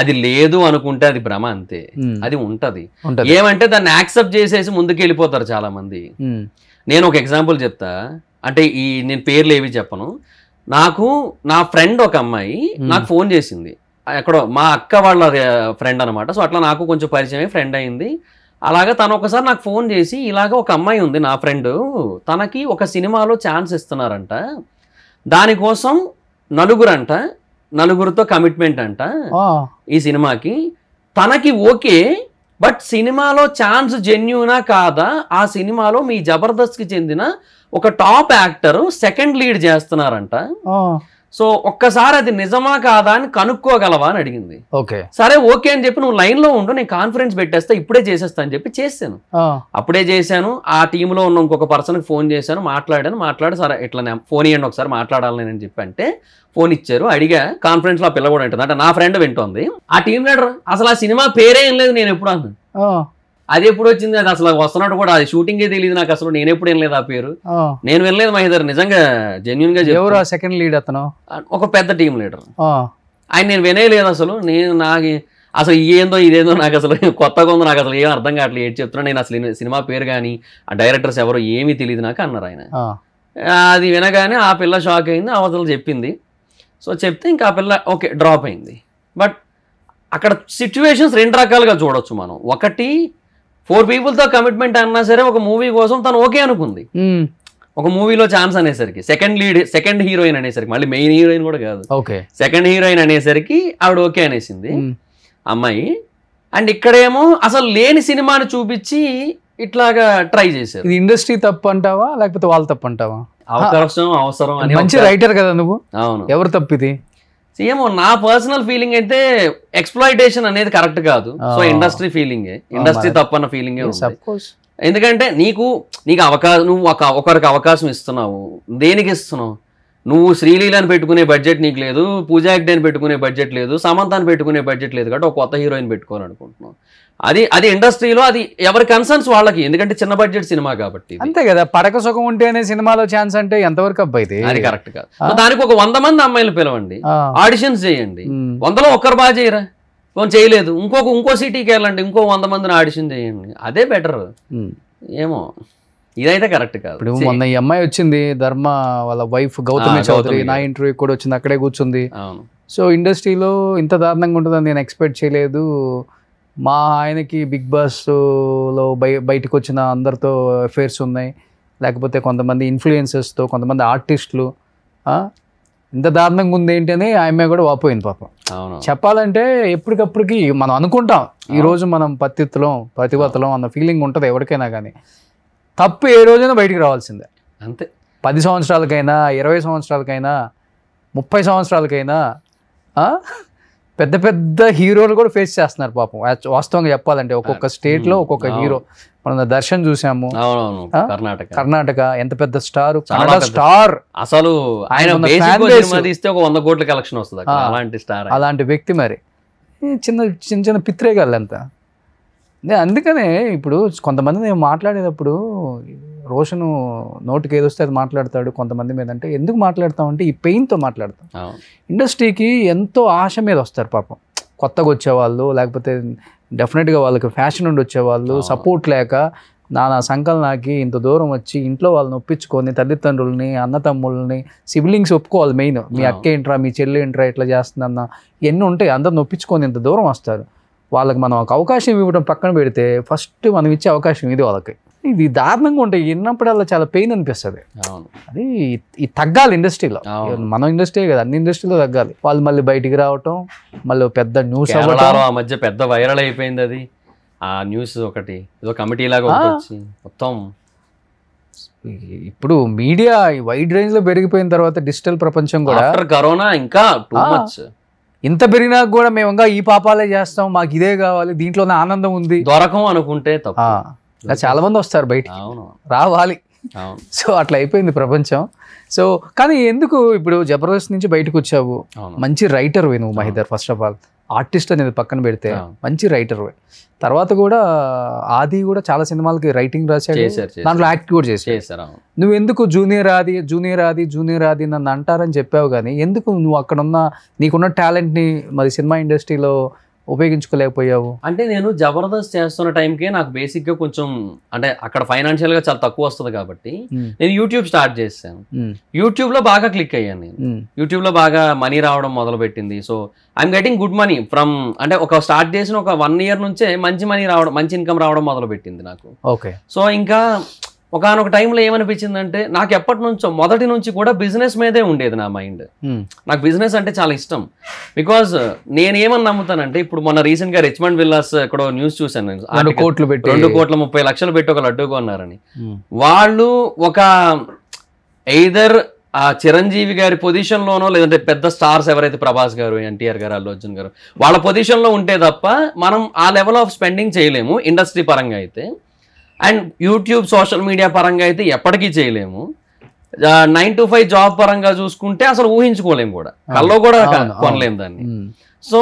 అది లేదు అనుకుంటే అది భ్రమ అంతే. అది ఉంటది. ఏమంటే దాన్ని యాక్సెప్ట్ చేసేసి ముందుకు వెళ్ళిపోతారు చాలా మంది. నేను ఒక ఎగ్జాంపుల్ చెప్తా. అంటే నేను పేర్లు ఏవి చెప్పను. నాకు నా ఫ్రెండ్ ఒక అమ్మాయి నాకు ఫోన్ చేసింది. ఎక్కడో మా అక్క వాళ్ళ ఫ్రెండ్ అనమాట. సో అట్లా నాకు కొంచెం పరిచయం ఫ్రెండ్ అయింది. అలాగా తను ఒకసారి నాకు ఫోన్ చేసి ఇలాగ ఒక అమ్మాయి ఉంది నా ఫ్రెండ్, తనకి ఒక సినిమాలో ఛాన్స్ ఇస్తున్నారంట, దానికోసం నలుగురితో కమిట్మెంట్ అంట ఈ సినిమాకి, తనకి ఓకే బట్ సినిమాలో ఛాన్స్ జెన్యూనా కాదా, ఆ సినిమాలో మీ జబర్దస్త్కి చెందిన ఒక టాప్ యాక్టర్ సెకండ్ లీడ్ చేస్తున్నారంట, సో ఒక్కసారి అది నిజమా కాదా అని కనుక్కోగలవా అని అడిగింది. ఓకే. సరే ఓకే అని చెప్పి నువ్వు లైన్ లో ఉండు, నేను కాన్ఫరెన్స్ పెట్టేస్తా, ఇప్పుడే చేసేస్తా అని చెప్పి చేశాను. అప్పుడే చేశాను. ఆ టీంలో ఉన్న ఇంకొక పర్సన్కి ఫోన్ చేశాను, మాట్లాడి సరే ఇట్లా ఫోన్ ఇవ్వండి ఒకసారి మాట్లాడాలి అని చెప్పి అంటే ఫోన్ ఇచ్చారు. అడిగా కాన్ఫరెన్స్ లో ఆ పిల్ల కూడా వింటుంది, అంటే నా ఫ్రెండ్ వింటోంది. ఆ టీం లీడర్ అసలు ఆ సినిమా పేరే ఏం లేదు, నేను ఎప్పుడు అన్నాను. అది ఎప్పుడు వచ్చింది, అది అసలు వస్తున్నట్టు కూడా అది షూటింగే తెలియదు నాకు అసలు, నేను ఎప్పుడు వినలేదు ఆ పేరు, నేను వినలేదు మహిదర్. నిజంగా జెన్యున్ గా ఎవరు సెకండ్ లీడ్? అతను ఒక పెద్ద టీం లీడర్. ఆయన నేను వినేయలేదు అసలు. నాకు అసలు ఇదేందో నాకు అసలు కొత్తగా ఉంది, నాకు అసలు ఏం అర్థం కావట్లేదు ఏంటి చెప్తున్నా. నేను అసలు సినిమా పేరు కానీ ఆ డైరెక్టర్స్ ఎవరో ఏమీ తెలియదు నాకు అన్నారు ఆయన. అది వినగానే ఆ పిల్ల షాక్ అయింది, అవతల చెప్పింది. సో చెప్తే ఇంకా ఆ పిల్ల ఓకే డ్రాప్ అయింది. బట్ అక్కడ సిచ్యువేషన్స్ రెండు రకాలుగా చూడొచ్చు మనం. ఒకటి 4 peopleతో కమిట్మెంట్ అన్నా సరే ఒక మూవీ కోసం తను ఓకే అనుకుంది. ఒక మూవీలో ఛాన్స్ అనేసరికి సెకండ్ హీరోయిన్ అనేసరికి, మళ్ళీ మెయిన్ హీరోయిన్ కూడా కాదు, సెకండ్ హీరోయిన్ అనేసరికి ఆవిడ ఓకే అనేసింది అమ్మాయి. అండ్ ఇక్కడేమో అసలు లేని సినిమాని చూపించి ఇట్లాగా ట్రై చేశారు. ఇది ఇండస్ట్రీ తప్పు అంటావా లేకపోతే వాళ్ళు తప్పు అంటావా? అవసరం అని. మంచి రైటర్ కదా నువ్వు. అవును. ఎవరు తప్పు ఇది? ఏమో నా పర్సనల్ ఫీలింగ్ అయితే ఎక్స్ప్లాయిటేషన్ అనేది కరెక్ట్ కాదు. సో ఇండస్ట్రీ ఫీలింగే, ఇండస్ట్రీ తప్పన్న ఫీలింగే ఉంది. ఎందుకంటే నీకు అవకాశం, నువ్వు ఒకరికి అవకాశం ఇస్తున్నావు, దేనికి ఇస్తున్నావు? నువ్వు శ్రీలీలని పెట్టుకునే బడ్జెట్ నీకు లేదు, పూజా హెగ్డేని పెట్టుకునే బడ్జెట్ లేదు, సమంతాన్ని పెట్టుకునే బడ్జెట్ లేదు, కాబట్టి ఒక కొత్త హీరోయిన్ పెట్టుకోవాలనుకుంటున్నావు. అది ఇండస్ట్రీలో అది ఎవరి కన్సర్న్స్ వాళ్ళకి, ఎందుకంటే చిన్న బడ్జెట్ సినిమా కాబట్టి. అంతే కదా. పడక సుఖం ఉంటేనే సినిమాలో ఛాన్స్ అంటే ఎంతవరకు అబ్బాయి? అది కరెక్ట్ కాదు. దానికి ఒక 100 మంది అమ్మాయిలు పిలవండి, ఆడిషన్స్ చేయండి. 100లో ఒక్కరు బాగా చేయరా, చేయలేదు, ఇంకో సిటీకి వెళ్ళండి, ఇంకో 100 మందిని ఆడిషన్ చేయండి, అదే బెటర్. ఏమో ఇదైతే కరెక్ట్ కాదు. ఇప్పుడు మొన్న ఈ అమ్మాయి వచ్చింది, ధర్మ వాళ్ళ వైఫ్ గౌతమి చౌదరి, నా ఇంటర్వ్యూ కూడా వచ్చింది, అక్కడే కూర్చుంది. సో ఇండస్ట్రీలో ఇంత దారుణంగా ఉంటుందని నేను ఎక్స్పెక్ట్ చేయలేదు. మా ఆయనకి బిగ్ బాస్లో బయటకు వచ్చిన అందరితో అఫేర్స్ ఉన్నాయి, లేకపోతే కొంతమంది ఇన్ఫ్లుయెన్సర్స్తో, కొంతమంది ఆర్టిస్టులు, ఇంత దారుణంగా ఉంది ఏంటి అని ఆమె కూడా వాపోయింది పాపం. చెప్పాలంటే ఎప్పటికప్పటికి మనం అనుకుంటాం ఈరోజు మనం ప్రతిభతలం అన్న ఫీలింగ్ ఉంటుంది ఎవరికైనా, కానీ తప్పు ఏ రోజైనా బయటికి రావాల్సిందే. అంతే. 10 సంవత్సరాలకైనా, 20 సంవత్సరాలకైనా, 30 సంవత్సరాలకైనా పెద్ద పెద్ద హీరోలు కూడా ఫేస్ చేస్తున్నారు పాపం. వాస్తవంగా చెప్పాలంటే ఒక్కొక్క స్టేట్ లో ఒక్కొక్క హీరో. మనం దర్శన్ చూసాము, కర్ణాటక ఎంత పెద్ద స్టార్, స్టార్ అసలు ఆయన తీస్తే ఒక 100 కోట్ల కలెక్షన్ వస్తుంది అలాంటి స్టార్, అలాంటి వ్యక్తి. మరి చిన్న చిన్న పిత్రేగాళ్ళు అంతా. అందుకనే ఇప్పుడు కొంతమంది నేను మాట్లాడేటప్పుడు రోషన్ నోటికి ఏదొస్తే అది మాట్లాడతాడు కొంతమంది మీద. అంటే ఎందుకు మాట్లాడతామంటే ఈ పెయిన్తో మాట్లాడతాం. ఇండస్ట్రీకి ఎంతో ఆశ మీద వస్తారు పాపం, కొత్తగా వచ్చేవాళ్ళు, లేకపోతే డెఫినెట్గా వాళ్ళకి ఫ్యాషన్ ఉండి వచ్చేవాళ్ళు, సపోర్ట్ లేక నానా సంకలనాకి ఇంత దూరం వచ్చి ఇంట్లో వాళ్ళని ఒప్పించుకొని, తల్లిదండ్రులని, అన్నతమ్ముళ్ళని, సిబ్లింగ్స్ ఒప్పుకోవాలి మెయిన్. మీ అక్క ఏంట్రా, మీ చెల్లి ఏంట్రా, ఇట్లా చేస్తుందన్న ఎన్ని ఉంటాయి, అందరిని ఒప్పించుకొని ఇంత దూరం వస్తారు. వాళ్ళకి మనం ఒక అవకాశం ఇవ్వడం పక్కన పెడితే ఫస్ట్ మనం ఇచ్చే అవకాశం ఇది వాళ్ళకి. ఇది దారుణంగా ఉంటాయి, విన్నప్పుడల్లా చాలా పెయిన్ అనిపిస్తుంది. అది తగ్గాలి ఇండస్ట్రీలో. మన ఇండస్ట్రీ కదా, అన్ని ఇండస్ట్రీలో తగ్గాలి. వాళ్ళు మళ్ళీ బయటికి రావటం, మళ్ళీ పెద్ద న్యూస్ అవ్వడం. ఆ మధ్య పెద్ద వైరల్ అయిపోయింది అది, ఆ న్యూస్ ఒకటి ఏదో కమిటీ లాగా వచ్చి మొత్తం ఇప్పుడు మీడియా వైడ్ రేంజ్ లో పెరిగిపోయిన తర్వాత డిజిటల్ ప్రపంచం కూడా ఆఫ్టర్ కరోనా ఇంకా టూ మచ్. ఇంత పెరిగినా కూడా మేము ఇంకా ఈ పాపాలే చేస్తాం, మాకు ఇదే కావాలి, దీంట్లోనే ఆనందం ఉంది, దొరకం అనుకుంటే తప్ప. ఇలా చాలా మంది వస్తారు బయట, అవును రావాలి. అవును. సో అట్లా అయిపోయింది ప్రపంచం. సో కానీ ఎందుకు ఇప్పుడు జబర్దస్త్ నుంచి బయటకు వచ్చావు, మంచి రైటర్ నువ్వు Mahidhar. First of all artist అనేది పక్కన పెడితే మంచి రైటర్. తర్వాత కూడా ఆది కూడా చాలా సినిమాలకి రైటింగ్ రాశాడు, దాంట్లో యాక్ట్ కూడా చేశాడు. నువ్వు ఎందుకు జూనియర్ ఆది నన్ను అంటారని చెప్పావు, కానీ ఎందుకు నువ్వు అక్కడ ఉన్న నీకున్న టాలెంట్ ని మరి సినిమా ఇండస్ట్రీలో ఉపయోగించుకోలేకపోయావు? అంటే నేను జబర్దస్త్ చేస్తున్న టైంకే నాకు బేసిక్ గా కొంచెం అంటే అక్కడ ఫైనాన్షియల్ గా చాలా తక్కువ వస్తుంది కాబట్టి నేను యూట్యూబ్ స్టార్ట్ చేశాను. యూట్యూబ్ లో బాగా క్లిక్ అయ్యాను నేను. యూట్యూబ్ లో బాగా మనీ రావడం మొదలు పెట్టింది. So I'm getting good money from అంటే ఒక స్టార్ట్ చేసిన ఒక 1 year నుంచే మంచి మనీ రావడం, మంచి ఇన్కమ్ రావడం మొదలు పెట్టింది నాకు. ఓకే. సో ఇంకా ఒకనొక టైంలో ఏమనిపించిందంటే నాకు ఎప్పటి నుంచో మొదటి నుంచి కూడా బిజినెస్ మీదే ఉండేది నా మైండ్. నాకు బిజినెస్ అంటే చాలా ఇష్టం. బికాజ్ నేను ఏమని నమ్ముతానంటే ఇప్పుడు మొన్న రీసెంట్ గా రిచ్మండ్ విల్లాస్ ఇక్కడ న్యూస్ చూసాను, 2,30,00,000 పెట్టి ఒక లడ్డు కొన్నారని. వాళ్ళు ఒక ఎయిదర్ ఆ చిరంజీవి గారి పొజిషన్ లోనో లేదంటే పెద్ద స్టార్స్ ఎవరైతే ప్రభాస్ గారు, ఎన్టీఆర్ గారు, అల్లు అర్జున్ గారు వాళ్ళ పొజిషన్ లో ఉంటే తప్ప మనం ఆ లెవెల్ ఆఫ్ స్పెండింగ్ చేయలేము ఇండస్ట్రీ పరంగా అయితే. అండ్ యూట్యూబ్ సోషల్ మీడియా పరంగా అయితే ఎప్పటికీ చేయలేము. 9 to 5 జాబ్ పరంగా చూసుకుంటే అసలు ఊహించుకోలేము కూడా, కల్లో కూడా కొనలేము దాన్ని. So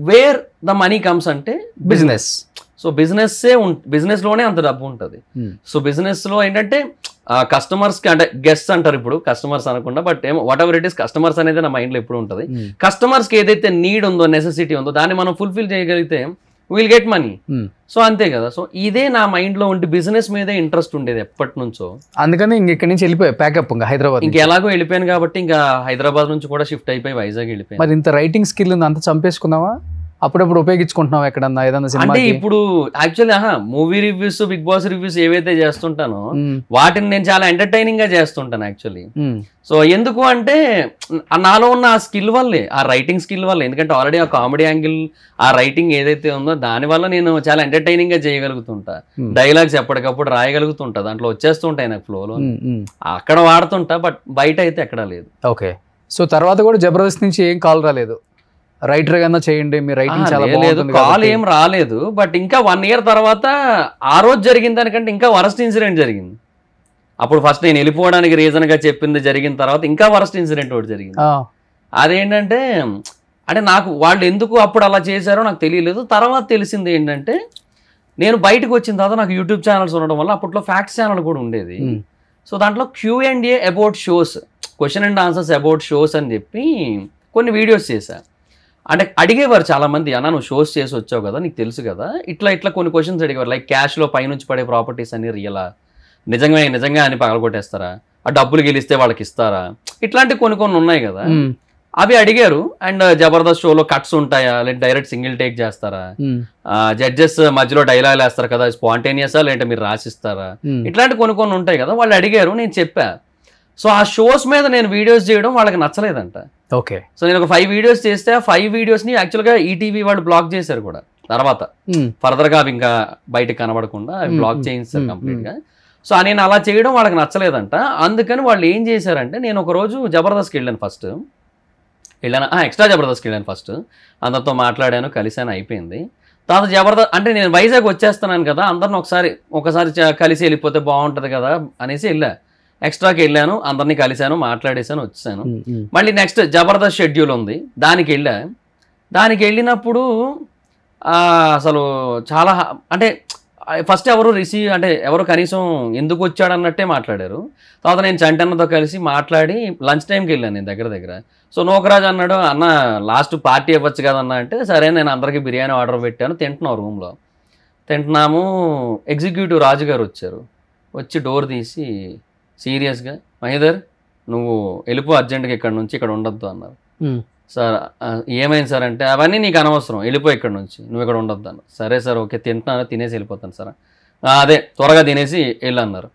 where the money comes అంటే బిజినెస్. సో బిజినెస్ లోనే అంత డబ్బు ఉంటుంది. సో బిజినెస్ లో ఏంటంటే కస్టమర్స్ కి అంటే గెస్ట్స్ అంటారు ఇప్పుడు, కస్టమర్స్ అనకుండా బట్ ఏమో what ever it is customers అనేది నా మైండ్ లో ఎప్పుడు ఉంటుంది. కస్టమర్స్ కి ఏదైతే నీడ్ ఉందో, నెసెసిటీ ఉందో దాన్ని మనం ఫుల్ఫిల్ చేయగలిగితే విల్ గెట్ మనీ. సో అంతే కదా. సో ఇదే నా మైండ్ లో ఉండి బిజినెస్ మీదే ఇంట్రెస్ట్ ఉండేది ఎప్పటి నుంచో. అందుకని ఇక్కడి నుంచి వెళ్ళిపోయా ప్యాకప్ ఇంకా హైదరాబాద్. ఇంకా ఎలాగో వెళ్ళిపోయాను కాబట్టి ఇంకా హైదరాబాద్ నుంచి కూడా షిఫ్ట్ అయిపోయి వైజాగ్ వెళ్ళిపోయాను. మరి ఇంత రైటింగ్ స్కిల్ ఉంది, అంత చంపేసుకున్నావా? అప్పుడప్పుడు ఉపయోగించుకుంటున్నావు ఎక్కడన్నా ఏదన్నా సినిమా? అంటే ఇప్పుడు actually movie reviews, Bigg Boss reviews ఏవైతే చేస్తుంటానో వాటిని నేను చాలా ఎంటర్టైనింగ్ గా చేస్తుంటాను యాక్చువల్లీ. సో ఎందుకు అంటే నాలో ఉన్న ఆ స్కిల్ వల్లే, ఆ రైటింగ్ స్కిల్ వల్ల. ఎందుకంటే ఆల్రెడీ ఆ కామెడీ యాంగిల్, ఆ రైటింగ్ ఏదైతే ఉందో దాని వల్ల నేను చాలా ఎంటర్టైనింగ్ గా చేయగలుగుతుంటా. డైలాగ్స్ ఎప్పటికప్పుడు రాయగలుగుతుంటా, దాంట్లో వచ్చేస్తుంటాయి నాకు ఫ్లోలో, అక్కడ వాడుతుంటా. బట్ బయట అయితే ఎక్కడా లేదు. ఓకే. సో తర్వాత కూడా జబర్దస్త్ నుంచి ఏం కాల్ రాలేదు, రైటర్ గానే చేయండి మీ రైటింగ్ చాలా బాగుంటుంది? కాల్ ఏం రాలేదు. బట్ ఇంకా 1 year తర్వాత ఆ రోజు జరిగిన దానికంటే ఇంకా వరస్ట్ ఇన్సిడెంట్ జరిగింది. అప్పుడు ఫస్ట్ నేను వెళ్ళిపోవడానికి రీజన్ గా చెప్పింది జరిగిన తర్వాత ఇంకా వరస్ట్ ఇన్సిడెంట్ ఒకటి జరిగింది. అదేంటంటే అంటే నాకు వాళ్ళు ఎందుకు అప్పుడు అలా చేశారో నాకు తెలియలేదు. తర్వాత తెలిసింది ఏంటంటే నేను బయటకు వచ్చిన తర్వాత నాకు యూట్యూబ్ ఛానల్స్ ఉండడం వల్ల అప్పట్లో ఫ్యాక్ట్స్ ఛానల్ కూడా ఉండేది. సో దాంట్లో Q&A about shows, question and answers about shows అని చెప్పి కొన్ని వీడియోస్ చేశాను. అంటే అడిగేవారు చాలా మంది, అన్న నువ్వు షోస్ చేసి వచ్చావు కదా, నీకు తెలుసు కదా, ఇట్లా కొన్ని క్వశ్చన్స్ అడిగేవారు. లైక్ క్యాష్లో పైనుంచి పడే ప్రాపర్టీస్ అన్ని రియలా, నిజంగా అని పగలగొట్టేస్తారా, ఆ డబ్బులు గెలిస్తే వాళ్ళకి ఇస్తారా, ఇట్లాంటి కొన్ని ఉన్నాయి కదా, అవి అడిగారు. అండ్ జబర్దస్త్ షోలో కట్స్ ఉంటాయా, లేదా డైరెక్ట్ సింగిల్ టేక్ చేస్తారా, జడ్జెస్ మధ్యలో డైలాగ్ వేస్తారు కదా, స్పాంటేనియసా లేదంటే మీరు రాసిస్తారా, ఇట్లాంటి కొన్ని ఉంటాయి కదా, వాళ్ళు అడిగారు, నేను చెప్పా. సో ఆ షోస్ మీద నేను వీడియోస్ చేయడం వాళ్ళకి నచ్చలేదంట. ఓకే. సో నేను ఒక 5 వీడియోస్ చేస్తే ఆ 5 వీడియోస్ని యాక్చువల్గా ఈటీవీ వాళ్ళు బ్లాక్ చేశారు కూడా. తర్వాత ఫర్దర్గా అవి ఇంకా బయటకు కనబడకుండా అవి బ్లాక్ చేయించారు కంప్లీట్గా. సో నేను అలా చేయడం వాళ్ళకి నచ్చలేదంట. అందుకని వాళ్ళు ఏం చేశారంటే, నేను ఒక రోజు జబర్దస్త్కి వెళ్ళాను, ఎక్స్ట్రా జబర్దస్త్కి వెళ్ళాను ఫస్ట్. అందరితో మాట్లాడాను, కలిసాను, అయిపోయింది. తర్వాత జబర్దస్త్ అంటే నేను వైజాగ్ వచ్చేస్తున్నాను కదా, అందరిని ఒకసారి కలిసి వెళ్ళిపోతే బాగుంటుంది కదా అనేసి వెళ్ళా. ఎక్స్ట్రాకి వెళ్ళాను, అందరినీ కలిశాను, మాట్లాడేసాను, వచ్చాను. మళ్ళీ నెక్స్ట్ జబర్దస్త్ షెడ్యూల్ ఉంది, దానికి వెళ్ళినప్పుడు అసలు చాలా అంటే ఫస్ట్ ఎవరు కనీసం ఎందుకు వచ్చాడు అన్నట్టే మాట్లాడారు. తర్వాత నేను చంటన్నతో కలిసి మాట్లాడి లంచ్ టైంకి వెళ్ళాను నేను దగ్గర. సో నోకరాజు అన్నాడు, అన్న లాస్ట్ పార్టీ ఇవ్వచ్చు కదన్నా అంటే, సరే నేను అందరికీ బిర్యానీ ఆర్డర్ పెట్టాను, తింటున్నాము. ఎగ్జిక్యూటివ్ రాజు గారు వచ్చి డోర్ తీసి సీరియస్గా, మహిదర్ నువ్వు వెళ్ళిపో అర్జెంట్గా ఇక్కడ నుంచి, ఇక్కడ ఉండొద్దు అన్నారు. సార్ ఏమైంది సార్ అంటే, అవన్నీ నీకు అనవసరం, వెళ్ళిపో ఇక్కడ నుంచి, నువ్వు ఇక్కడ ఉండొద్దు అన్నారు. సరే సార్ ఓకే, తింటున్నాను, తినేసి వెళ్ళిపోతాను సార్. అదే త్వరగా తినేసి వెళ్ళన్నారు.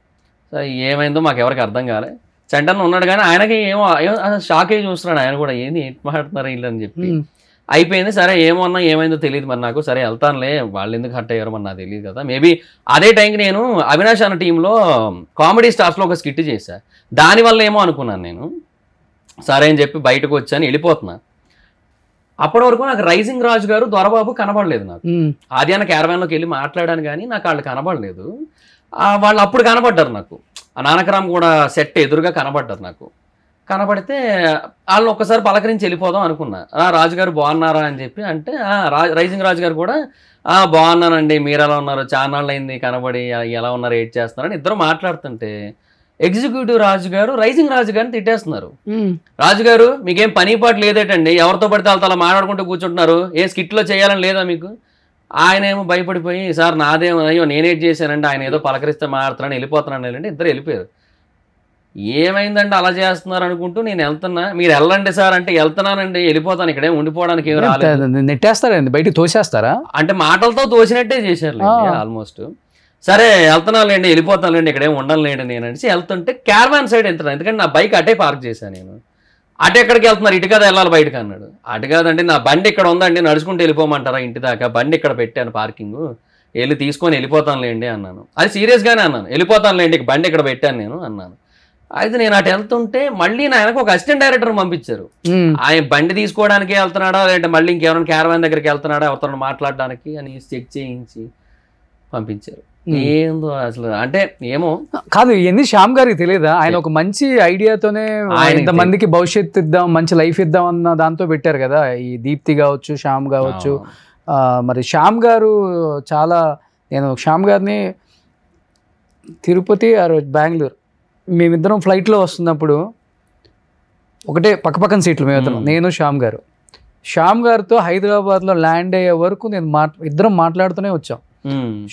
సార్ ఏమైందో మాకు ఎవరికి అర్థం కాలే. చంటన్న ఉన్నాడు కానీ ఆయనకి ఏమో షాక్ అయ్యి చూస్తున్నాడు ఆయన కూడా, ఏంది మాట్లాడుతున్నారు వీళ్ళు అని చెప్పి. అయిపోయింది. సరే ఏమన్నా ఏమైందో తెలియదు మరి నాకు. సరే వెళ్తానులే, వాళ్ళు ఎందుకు హర్ట్ అయ్యారో మరి నాకు తెలియదు కదా. మేబీ అదే టైంకి నేను అవినాష్ అన్న టీంలో కామెడీ స్టార్స్లో ఒక స్కిట్ చేశా. దానివల్ల ఏమో అనుకున్నాను నేను. సరే అని చెప్పి బయటకు వచ్చాను, వెళ్ళిపోతున్నా. అప్పటి వరకు నాకు రైజింగ్ రాజు గారు దొరబాబు కనబడలేదు. నాకు ఆద్యాన క్యారవాన్లోకి వెళ్ళి మాట్లాడాను కానీ నాకు వాళ్ళు కనబడలేదు. వాళ్ళు అప్పుడు కనబడ్డారు నాకు. ఆ నానకరామ్ కూడా సెట్ ఎదురుగా కనబడ్డారు నాకు. కనబడితే వాళ్ళని ఒక్కసారి పలకరించి వెళ్ళిపోదాం అనుకున్నా. రాజుగారు బాగున్నారా అని చెప్పి అంటే రైజింగ్ రాజు గారు కూడా బాగున్నానండి, మీరు ఎలా ఉన్నారు, చాలా నాళ్ళు అయింది కనబడి, ఎలా ఉన్నారు, ఏడ్ చేస్తున్నారని ఇద్దరు మాట్లాడుతుంటే ఎగ్జిక్యూటివ్ రాజు గారు రైజింగ్ రాజు గారిని తిట్టేస్తున్నారు. రాజుగారు మీకేం పని పాటు లేదేటండి, ఎవరితో పడితే వాళ్ళతో అలా మాట్లాడుకుంటూ కూర్చుంటున్నారు, ఏ స్కిట్లో చేయాలని లేదా మీకు? ఆయన ఏమో భయపడిపోయి సార్ నాదేమో, అయ్యో నేనేట్ చేశానండి, ఆయన ఏదో పలకరిస్తే మాట్లాడుతున్నాను వెళ్ళిపోతున్నాను వెళ్ళండి. ఇద్దరు వెళ్ళిపోయారు. ఏమైందంటే అలా చేస్తున్నారు అనుకుంటూ నేను వెళ్తున్నా. మీరు వెళ్ళండి సార్ అంటే వెళ్తున్నానండి, వెళ్ళిపోతాను, ఇక్కడే ఉండిపోవడానికి ఏమి రాలేదు. నెట్టేస్తారండి, బయటకు తోసేస్తారా? అంటే మాటలతో తోసినట్టే చేశారు ఆల్మోస్ట్. సరే వెళ్తున్నానులేండి, వెళ్ళిపోతానులేండి, ఇక్కడే ఉండలేండి నేను అనేసి వెళ్తుంటే క్యారవాన్ సైడ్ వెళ్తున్నాను. ఎందుకంటే నా బైక్ అటే పార్క్ చేశాను నేను. అటు ఎక్కడికి వెళ్తున్నారు, ఇటు కదా వెళ్ళాలి బయటకు అన్నాడు. అటు కాదండి నా బండి ఇక్కడ ఉందండి, నడుచుకుంటూ వెళ్ళిపోమంటారా ఇంటి దాకా, బండి ఇక్కడ పెట్టాను పార్కింగ్, వెళ్ళి తీసుకొని వెళ్ళిపోతానులేండి అన్నాను. అది సీరియస్గానే అన్నాను, వెళ్ళిపోతానులేండి బండి ఇక్కడ పెట్టాను నేను అన్నాను. అయితే నేను అటు వెళ్తుంటే మళ్ళీ నాయనకు ఒక అసిస్టెంట్ డైరెక్టర్ పంపించారు. ఆయన బండి తీసుకోవడానికి వెళ్తున్నాడా లేదంటే మళ్ళీ ఇంకెవరైనా క్యారవాన్ దగ్గరికి వెళ్తున్నాడా ఎవరితో మాట్లాడడానికి అని చెక్ చేయించి పంపించారు. ఏందో అసలు అంటే ఏమో కాదు, ఇవన్నీ శ్యామ్ గారికి తెలియదా? ఆయన ఒక మంచి ఐడియాతోనే ఇంతమందికి భవిష్యత్తు ఇద్దాం, మంచి లైఫ్ ఇద్దాం అన్న దాంతో పెట్టారు కదా. ఈ దీప్తి కావచ్చు, శ్యామ్ కావచ్చు. మరి శ్యామ్ గారు చాలా, నేను శ్యామ్ గారిని తిరుపతి ఆ రోజు బెంగళూరు మేమిద్దరం ఫ్లైట్లో వస్తున్నప్పుడు ఒకటే పక్కపక్కన సీట్లు మేమిద్దరం, నేను శ్యామ్ గారితో హైదరాబాద్లో ల్యాండ్ అయ్యే వరకు నేను ఇద్దరం మాట్లాడుతూనే వచ్చాం.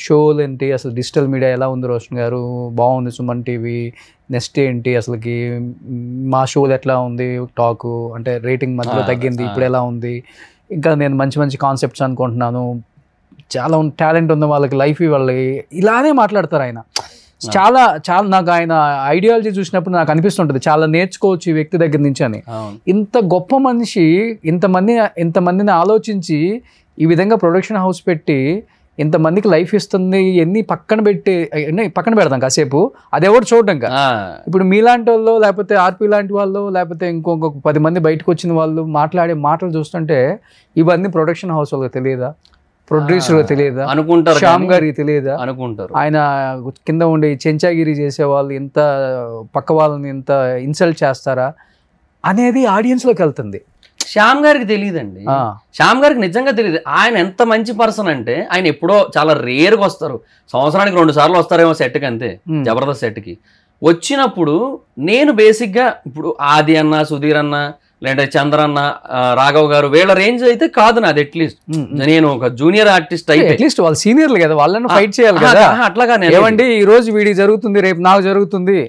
షోలు ఏంటి, అసలు డిజిటల్ మీడియా ఎలా ఉంది రోషన్ గారు, బాగుంది సుమన్ టీవీ, నెక్స్ట్ ఏంటి అసలుకి మా షోలు ఎట్లా ఉంది, టాకు అంటే రేటింగ్ మధ్యలో తగ్గింది, ఇప్పుడు ఎలా ఉంది, ఇంకా నేను మంచి మంచి కాన్సెప్ట్స్ అనుకుంటున్నాను, చాలా టాలెంట్ ఉన్న వాళ్ళకి లైఫ్ వాళ్ళకి ఇలానే మాట్లాడతారు ఆయన. చాలా చాలా నాకు ఆయన ఐడియాలజీ చూసినప్పుడు నాకు అనిపిస్తుంటుంది చాలా నేర్చుకోవచ్చు ఈ వ్యక్తి దగ్గర నుంచి అని. ఇంత గొప్ప మనిషి ఇంతమందిని ఆలోచించి ఈ విధంగా ప్రొడక్షన్ హౌస్ పెట్టి ఇంతమందికి లైఫ్ ఇస్తుంది, ఎన్ని పక్కన పెడతాం కాసేపు, అది ఎవరు చూడడం. ఇప్పుడు మీలాంటి వాళ్ళు లేకపోతే ఆర్పి లాంటి వాళ్ళు లేకపోతే ఇంకొక 10 మంది బయటకు వచ్చిన వాళ్ళు మాట్లాడే మాటలు చూస్తుంటే ఇవన్నీ ప్రొడక్షన్ హౌస్ వాళ్ళకి తెలియదా, ప్రొడ్యూసర్ తెలియదా అనుకుంటారు, శ్యామ్ గారికి తెలియదా అనుకుంటారు. ఆయన కింద ఉండి చెంచాగిరి చేసే వాళ్ళు ఇంత పక్క వాళ్ళని ఇంత ఇన్సల్ట్ చేస్తారా అనేది ఆడియన్స్ లోకి వెళ్తుంది. శ్యామ్ గారికి తెలియదండి, శ్యామ్ గారికి నిజంగా తెలియదు. ఆయన ఎంత మంచి పర్సన్ అంటే ఆయన ఎప్పుడో చాలా రేర్గా వస్తారు, సంవత్సరానికి 2 సార్లు వస్తారేమో సెట్కి, అంతే జబర్దస్త్ సెట్కి. వచ్చినప్పుడు నేను బేసిక్గా ఇప్పుడు ఆది అన్న, సుధీర్ అన్న, లేదంటే చంద్రన్న, రాఘవ్ గారు వీళ్ళ రేంజ్ అయితే కాదు నాది. అట్లీస్ట్ నేను ఒక జూనియర్ ఆర్టిస్ట్ అయితే అట్లీస్ట్ వాళ్ళు సీనియర్లు కదా, వాళ్ళని ఫైట్ చేయాలి కదా. అట్లాగా ఏమండి ఈ రోజు వీడికి జరుగుతుంది, రేపు నాకు జరుగుతుంది,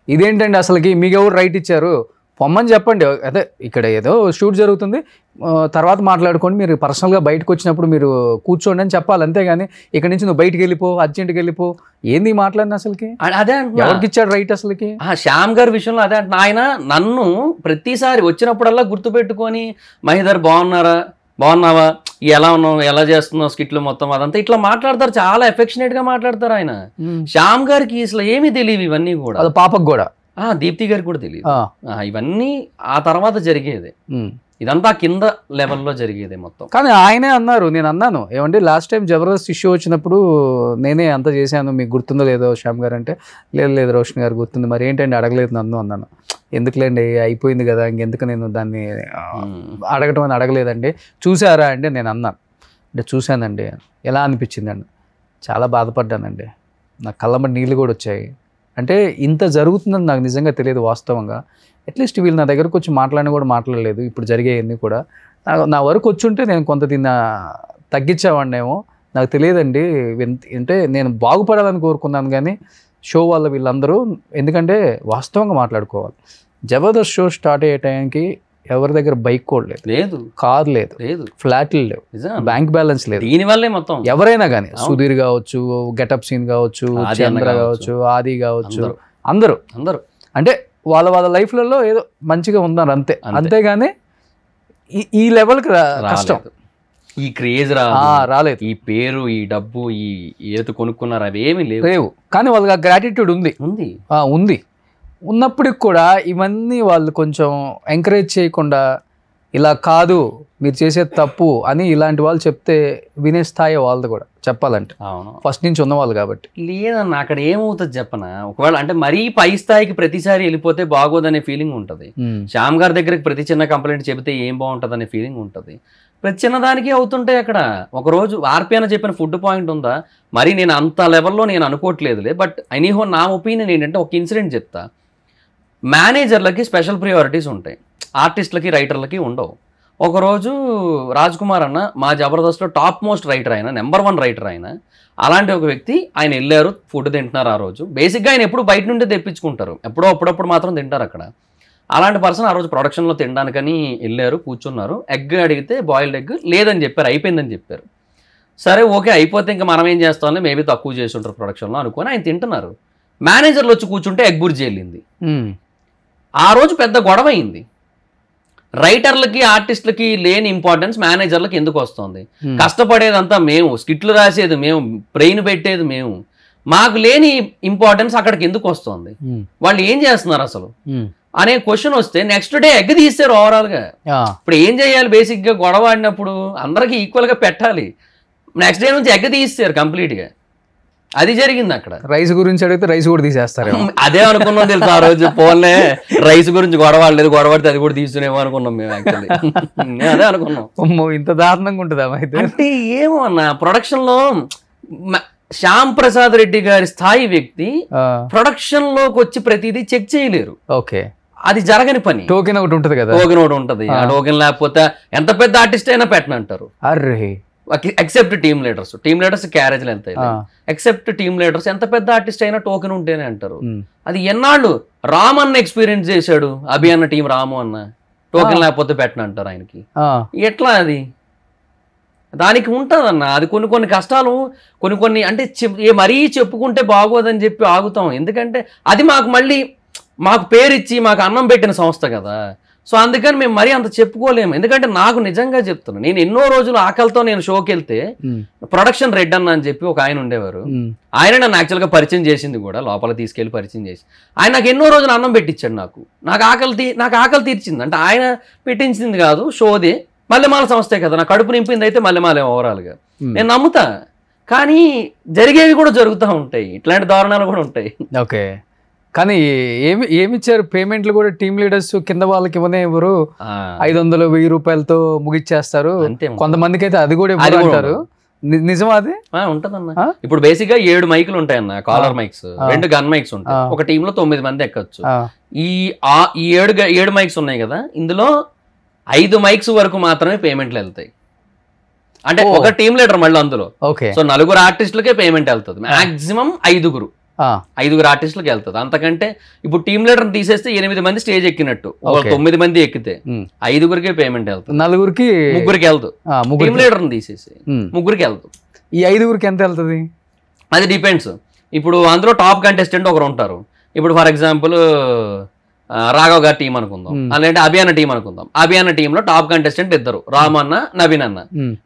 ఇదేంటండి అసలుకి మీకు ఎవరు రైట్ ఇచ్చారు, పొమ్మని చెప్పండి. అదే ఇక్కడ ఏదో షూట్ జరుగుతుంది, తర్వాత మాట్లాడుకోండి, మీరు పర్సనల్గా బయటకు వచ్చినప్పుడు మీరు కూర్చోండి అని చెప్పాలి. అంతేగాని ఇక్కడ నుంచి నువ్వు బయటకు వెళ్ళిపో, అర్జెంట్కి వెళ్ళిపో, ఏంది మాట్లాడిన అసలుకి, అదే ఎవరికి ఇచ్చాడు రైట్ అసలుకి. శ్యామ్ గారి విషయంలో అదే అంటున్నా. ఆయన నన్ను ప్రతిసారి వచ్చినప్పుడల్లా గుర్తుపెట్టుకొని మహిదర్ బాగున్నావా, ఎలా ఉన్నావు, ఎలా చేస్తున్నావు, స్కిట్లు మొత్తం అదంతా ఇట్లా మాట్లాడతారు, చాలా ఎఫెక్షనేట్ గా మాట్లాడతారు ఆయన. శ్యామ్ గారికి అసలు ఏమీ తెలియదు ఇవన్నీ కూడా, పాపకు కూడా, దీప్తి గారికి కూడా తెలియదు. ఇవన్నీ ఆ తర్వాత జరిగేది, ఇదంతా కింద లెవెల్లో జరిగేది మొత్తం. కానీ ఆయనే అన్నారు, నేను అన్నాను ఏమంటే లాస్ట్ టైం జబర్దస్త్ ఇష్యూ వచ్చినప్పుడు నేనే అంత చేశాను, మీకు గుర్తుందో లేదో శ్యామ్ గారు అంటే, లేదు రోషన్ గారు గుర్తుంది, మరి ఏంటండి అడగలేదు నన్ను అన్నాను. ఎందుకులేండి అయిపోయింది కదా, ఇంకెందుకు నేను దాన్ని అడగటం అని అడగలేదండి. చూసారా అంటే నేను అన్నాను, అంటే చూశానండి, ఎలా అనిపించిందండి, చాలా బాధపడ్డానండి, నా కళ్ళమ్మటి నీళ్ళు కూడా వచ్చాయి. అంటే ఇంత జరుగుతుందని నాకు నిజంగా తెలియదు వాస్తవంగా. అట్లీస్ట్ వీళ్ళు నా దగ్గరకు వచ్చి మాట్లాడినా కూడా మాట్లాడలేదు, ఇప్పుడు జరిగేవన్నీ కూడా నా వరకు వచ్చుంటే నేను కొంత దీన్ని తగ్గించేవాడినేమో, నాకు తెలియదండి. అంటే నేను బాగుపడాలని కోరుకున్నాను కానీ షో వల్ల వీళ్ళందరూ, ఎందుకంటే వాస్తవంగా మాట్లాడుకోవాలి. జబర్దస్త్ షో స్టార్ట్ అయ్యే టైంకి ఎవరి దగ్గర బైక్ కూడా లేదు, కార్ లేదు, ఫ్లాట్లు లేవు, బ్యాంక్ బ్యాలెన్స్ లేదు. దీనివల్లే మొత్తం ఎవరైనా కానీ సుధీర్ కావచ్చు, గెటప్ సీన్ కావచ్చు, చంద్ర కావచ్చు, ఆది కావచ్చు, అందరూ అంటే వాళ్ళ లైఫ్లలో ఏదో మంచిగా ఉన్నారు అంతే. అంతేగాని ఈ లెవెల్కి కష్టం, ఈ క్రేజ్ రాలేదు. ఈ పేరు, ఈ డబ్బు, ఈ ఏదో కొనుక్కున్నారు అవేమి లేవు. కానీ వాళ్ళకి ఆ గ్రాటిట్యూడ్ ఉంది. ఉన్నప్పటికి కూడా ఇవన్నీ వాళ్ళు కొంచెం ఎంకరేజ్ చేయకుండా, ఇలా కాదు మీరు చేసేది తప్పు అని ఇలాంటి వాళ్ళు చెప్తే వినే స్థాయి వాళ్ళది కూడా చెప్పాలంటే. అవును, ఫస్ట్ నుంచి ఉన్నవాళ్ళు కాబట్టి. లేదన్న అక్కడ ఏమవుతుంది చెప్పనా, ఒకవేళ అంటే మరీ పై స్థాయికి ప్రతిసారి వెళ్ళిపోతే బాగోదనే ఫీలింగ్ ఉంటుంది. శ్యామ్ గారి దగ్గరికి ప్రతి చిన్న కంప్లైంట్ చెబితే ఏం బాగుంటుంది అనే ఫీలింగ్ ఉంటుంది. ప్రతి చిన్నదానికి అవుతుంటాయి అక్కడ. ఒకరోజు ఆర్పి అని చెప్పిన ఫుడ్ పాయింట్ ఉందా, మరి నేను అంత లెవెల్లో నేను అనుకోవట్లేదులే. బట్ ఎనీహో నా ఒపీనియన్ ఏంటంటే, ఒక ఇన్సిడెంట్ చెప్తా. మేనేజర్లకి స్పెషల్ ప్రియారిటీస్ ఉంటాయి, ఆర్టిస్టులకి రైటర్లకి ఉండవు. ఒకరోజు రాజ్ కుమార్ అన్న మా జబర్దస్త్లో టాప్ మోస్ట్ రైటర్ ఆయన, నెంబర్ 1 రైటర్ ఆయన. అలాంటి ఒక వ్యక్తి ఆయన వెళ్ళారు, ఫుడ్ తింటున్నారు. ఆ రోజు బేసిక్గా ఆయన ఎప్పుడు బయట నుండి తెప్పించుకుంటారు, అప్పుడప్పుడు మాత్రం తింటారు అక్కడ. అలాంటి పర్సన్ ఆ రోజు ప్రొడక్షన్లో తినడానికని వెళ్ళారు, కూర్చున్నారు. ఎగ్ అడిగితే బాయిల్డ్ ఎగ్ లేదని చెప్పారు, అయిపోయిందని చెప్పారు. సరే ఓకే అయిపోతే ఇంకా మనం ఏం చేస్తామని మేబీ తక్కువ చేసి ఉంటారు ప్రొడక్షన్లో అనుకొని ఆయన తింటున్నారు. మేనేజర్లు వచ్చి కూర్చుంటే ఎగ్ బుర్జీ వెళ్ళింది. ఆ రోజు పెద్ద గొడవ అయింది. రైటర్లకి ఆర్టిస్టులకి లేని ఇంపార్టెన్స్ మేనేజర్లకి ఎందుకు వస్తుంది? కష్టపడేదంతా మేము, స్కిట్లు రాసేది మేము, బ్రెయిన్ పెట్టేది మేము, మాకు లేని ఇంపార్టెన్స్ అక్కడికి ఎందుకు వస్తుంది? వాళ్ళు ఏం చేస్తున్నారు అసలు అనే క్వశ్చన్ వస్తే నెక్స్ట్ డే ఎగ్ తీస్తారు ఓవరాల్గా. ఇప్పుడు ఏం చేయాలి? బేసిక్గా గొడవ ఆడినప్పుడు అందరికీ ఈక్వల్గా పెట్టాలి. నెక్స్ట్ డే నుంచి ఎగ్ తీస్తారు కంప్లీట్గా. అది జరిగింది అక్కడ. రైస్ గురించి అడిగితే రైస్ కూడా తీసేస్తారు. అదే అనుకున్నాం తెలుసు ఆ రోజు. పోన్లే రైస్ గురించి గొడవలేదు, గొడవడితే అది కూడా తీసుకునేమో అనుకున్నాం మేము. యాక్చువల్లీ అదే అనుకున్నాం. ఇంత దారుణంగా ఉంటుందా అయితే? అంటే ఏమో అన్న, ప్రొడక్షన్ లో శ్యామ్ ప్రసాద్ రెడ్డి గారి స్థాయి వ్యక్తి ప్రొడక్షన్ లోకి వచ్చి ప్రతిదీ చెక్ చేయలేరు. ఓకే, అది జరగని పని. టోకెన్ ఒకటి ఉంటుంది కదా, టోకెన్ ఒకటి ఉంటుంది. ఆ టోకెన్ లేకపోతే ఎంత పెద్ద ఆర్టిస్ట్ అయినా పెట్టనంటారు. అర్రే, ఎక్సెప్ట్ టీమ్ లీడర్స్ క్యారేజ్లు ఎంత ఎక్సెప్ట్ టీమ్ లీడర్స్ ఎంత పెద్ద ఆర్టిస్ట్ అయినా టోకెన్ ఉంటేనే అంటారు. అది ఎన్నాళ్ళు రామ్ అన్న ఎక్స్పీరియన్స్ చేశాడు, అభి అన్న టీం రాము అన్న, టోకెన్ లేకపోతే పెట్టనంటారు ఆయనకి. ఎట్లా అది? దానికి ఉంటుందన్న. అది కొన్ని కష్టాలు, కొన్ని అంటే మరీ చెప్పుకుంటే బాగోదని చెప్పి ఆగుతాం. ఎందుకంటే అది మాకు పేరిచ్చి మాకు అన్నం పెట్టిన సంస్థ కదా. సో అందుకని మేము మరీ అంత చెప్పుకోలేము. ఎందుకంటే నాకు నిజంగా చెప్తున్నాను, నేను ఎన్నో రోజులు ఆకలితో నేను షోకి వెళ్తే ప్రొడక్షన్ రెడ్ అన్న అని చెప్పి ఒక ఆయన ఉండేవారు. ఆయన నన్ను యాక్చువల్గా పరిచయం చేసింది కూడా, లోపల తీసుకెళ్లి పరిచయం చేసి ఆయన నాకు ఎన్నో రోజులు అన్నం పెట్టించాడు. నాకు ఆకలి తీర్చింది. అంటే ఆయన పెట్టించింది కాదు, షోదే మల్లెమాల సంస్థే కదా, నా కడుపు నింపింది అయితే మల్లెమాలే ఓవరాల్గా. నేను నమ్ముతా. కానీ జరిగేవి కూడా జరుగుతూ ఉంటాయి, ఇట్లాంటి దారుణాలు కూడా ఉంటాయి. ఓకే, కానీ ఏమిచ్చారు పేమెంట్లు కూడా? టీమ్ లీడర్స్ కింద వాళ్ళకి ఇవ్వరు, 500-1000 రూపాయలతో ముగిచ్చేస్తారు. కొంతమందికి అయితే అది కూడా ఇవ్వరు. నిజమా? అది ఉంటదన్న. ఇప్పుడు బేసిక్ గా 7 మైకులు ఉంటాయన్న, కాలర్ మైక్స్, 2 గన్ మైక్స్ ఉంటాయి. ఒక టీమ్ లో 9 మంది ఎక్కచ్చు. ఈ 7 మైక్స్ ఉన్నాయి కదా, ఇందులో 5 మైక్స్ వరకు మాత్రమే పేమెంట్లు వెళ్తాయి. అంటే ఒక టీమ్ లీడర్ మళ్ళీ అందులో. సో 4 ఆర్టిస్టులకే పేమెంట్ వెళ్తుంది. మాక్సిమం 5 ఆర్టిస్టులకు వెళ్తుంది. అంతకంటే ఇప్పుడు టీమ్ లీడర్ తీసేస్తే 8 మంది స్టేజ్ ఎక్కినట్టు, 9 మంది ఎక్కితే 5 పేమెంట్ వెళ్తుంది, 4 ముగ్గురికి వెళ్తుంది. టీమ్ లీడర్ తీసేసి 3 వెళ్తుంది. ఈ 5 ఎంత వెళ్తుంది? అది డిపెండ్స్. ఇప్పుడు అందులో టాప్ కంటెస్టెంట్ ఒకరు ఉంటారు. ఇప్పుడు ఫర్ ఎగ్జాంపుల్ రాఘవ్ గారి టీం అనుకుందాం, అలాంటి అభి అన్న టీం అనుకుందాం. అభి అన్న టీంలో టాప్ కంటెస్టెంట్ 2, రామ్ అన్న, నవీన్ అన్న.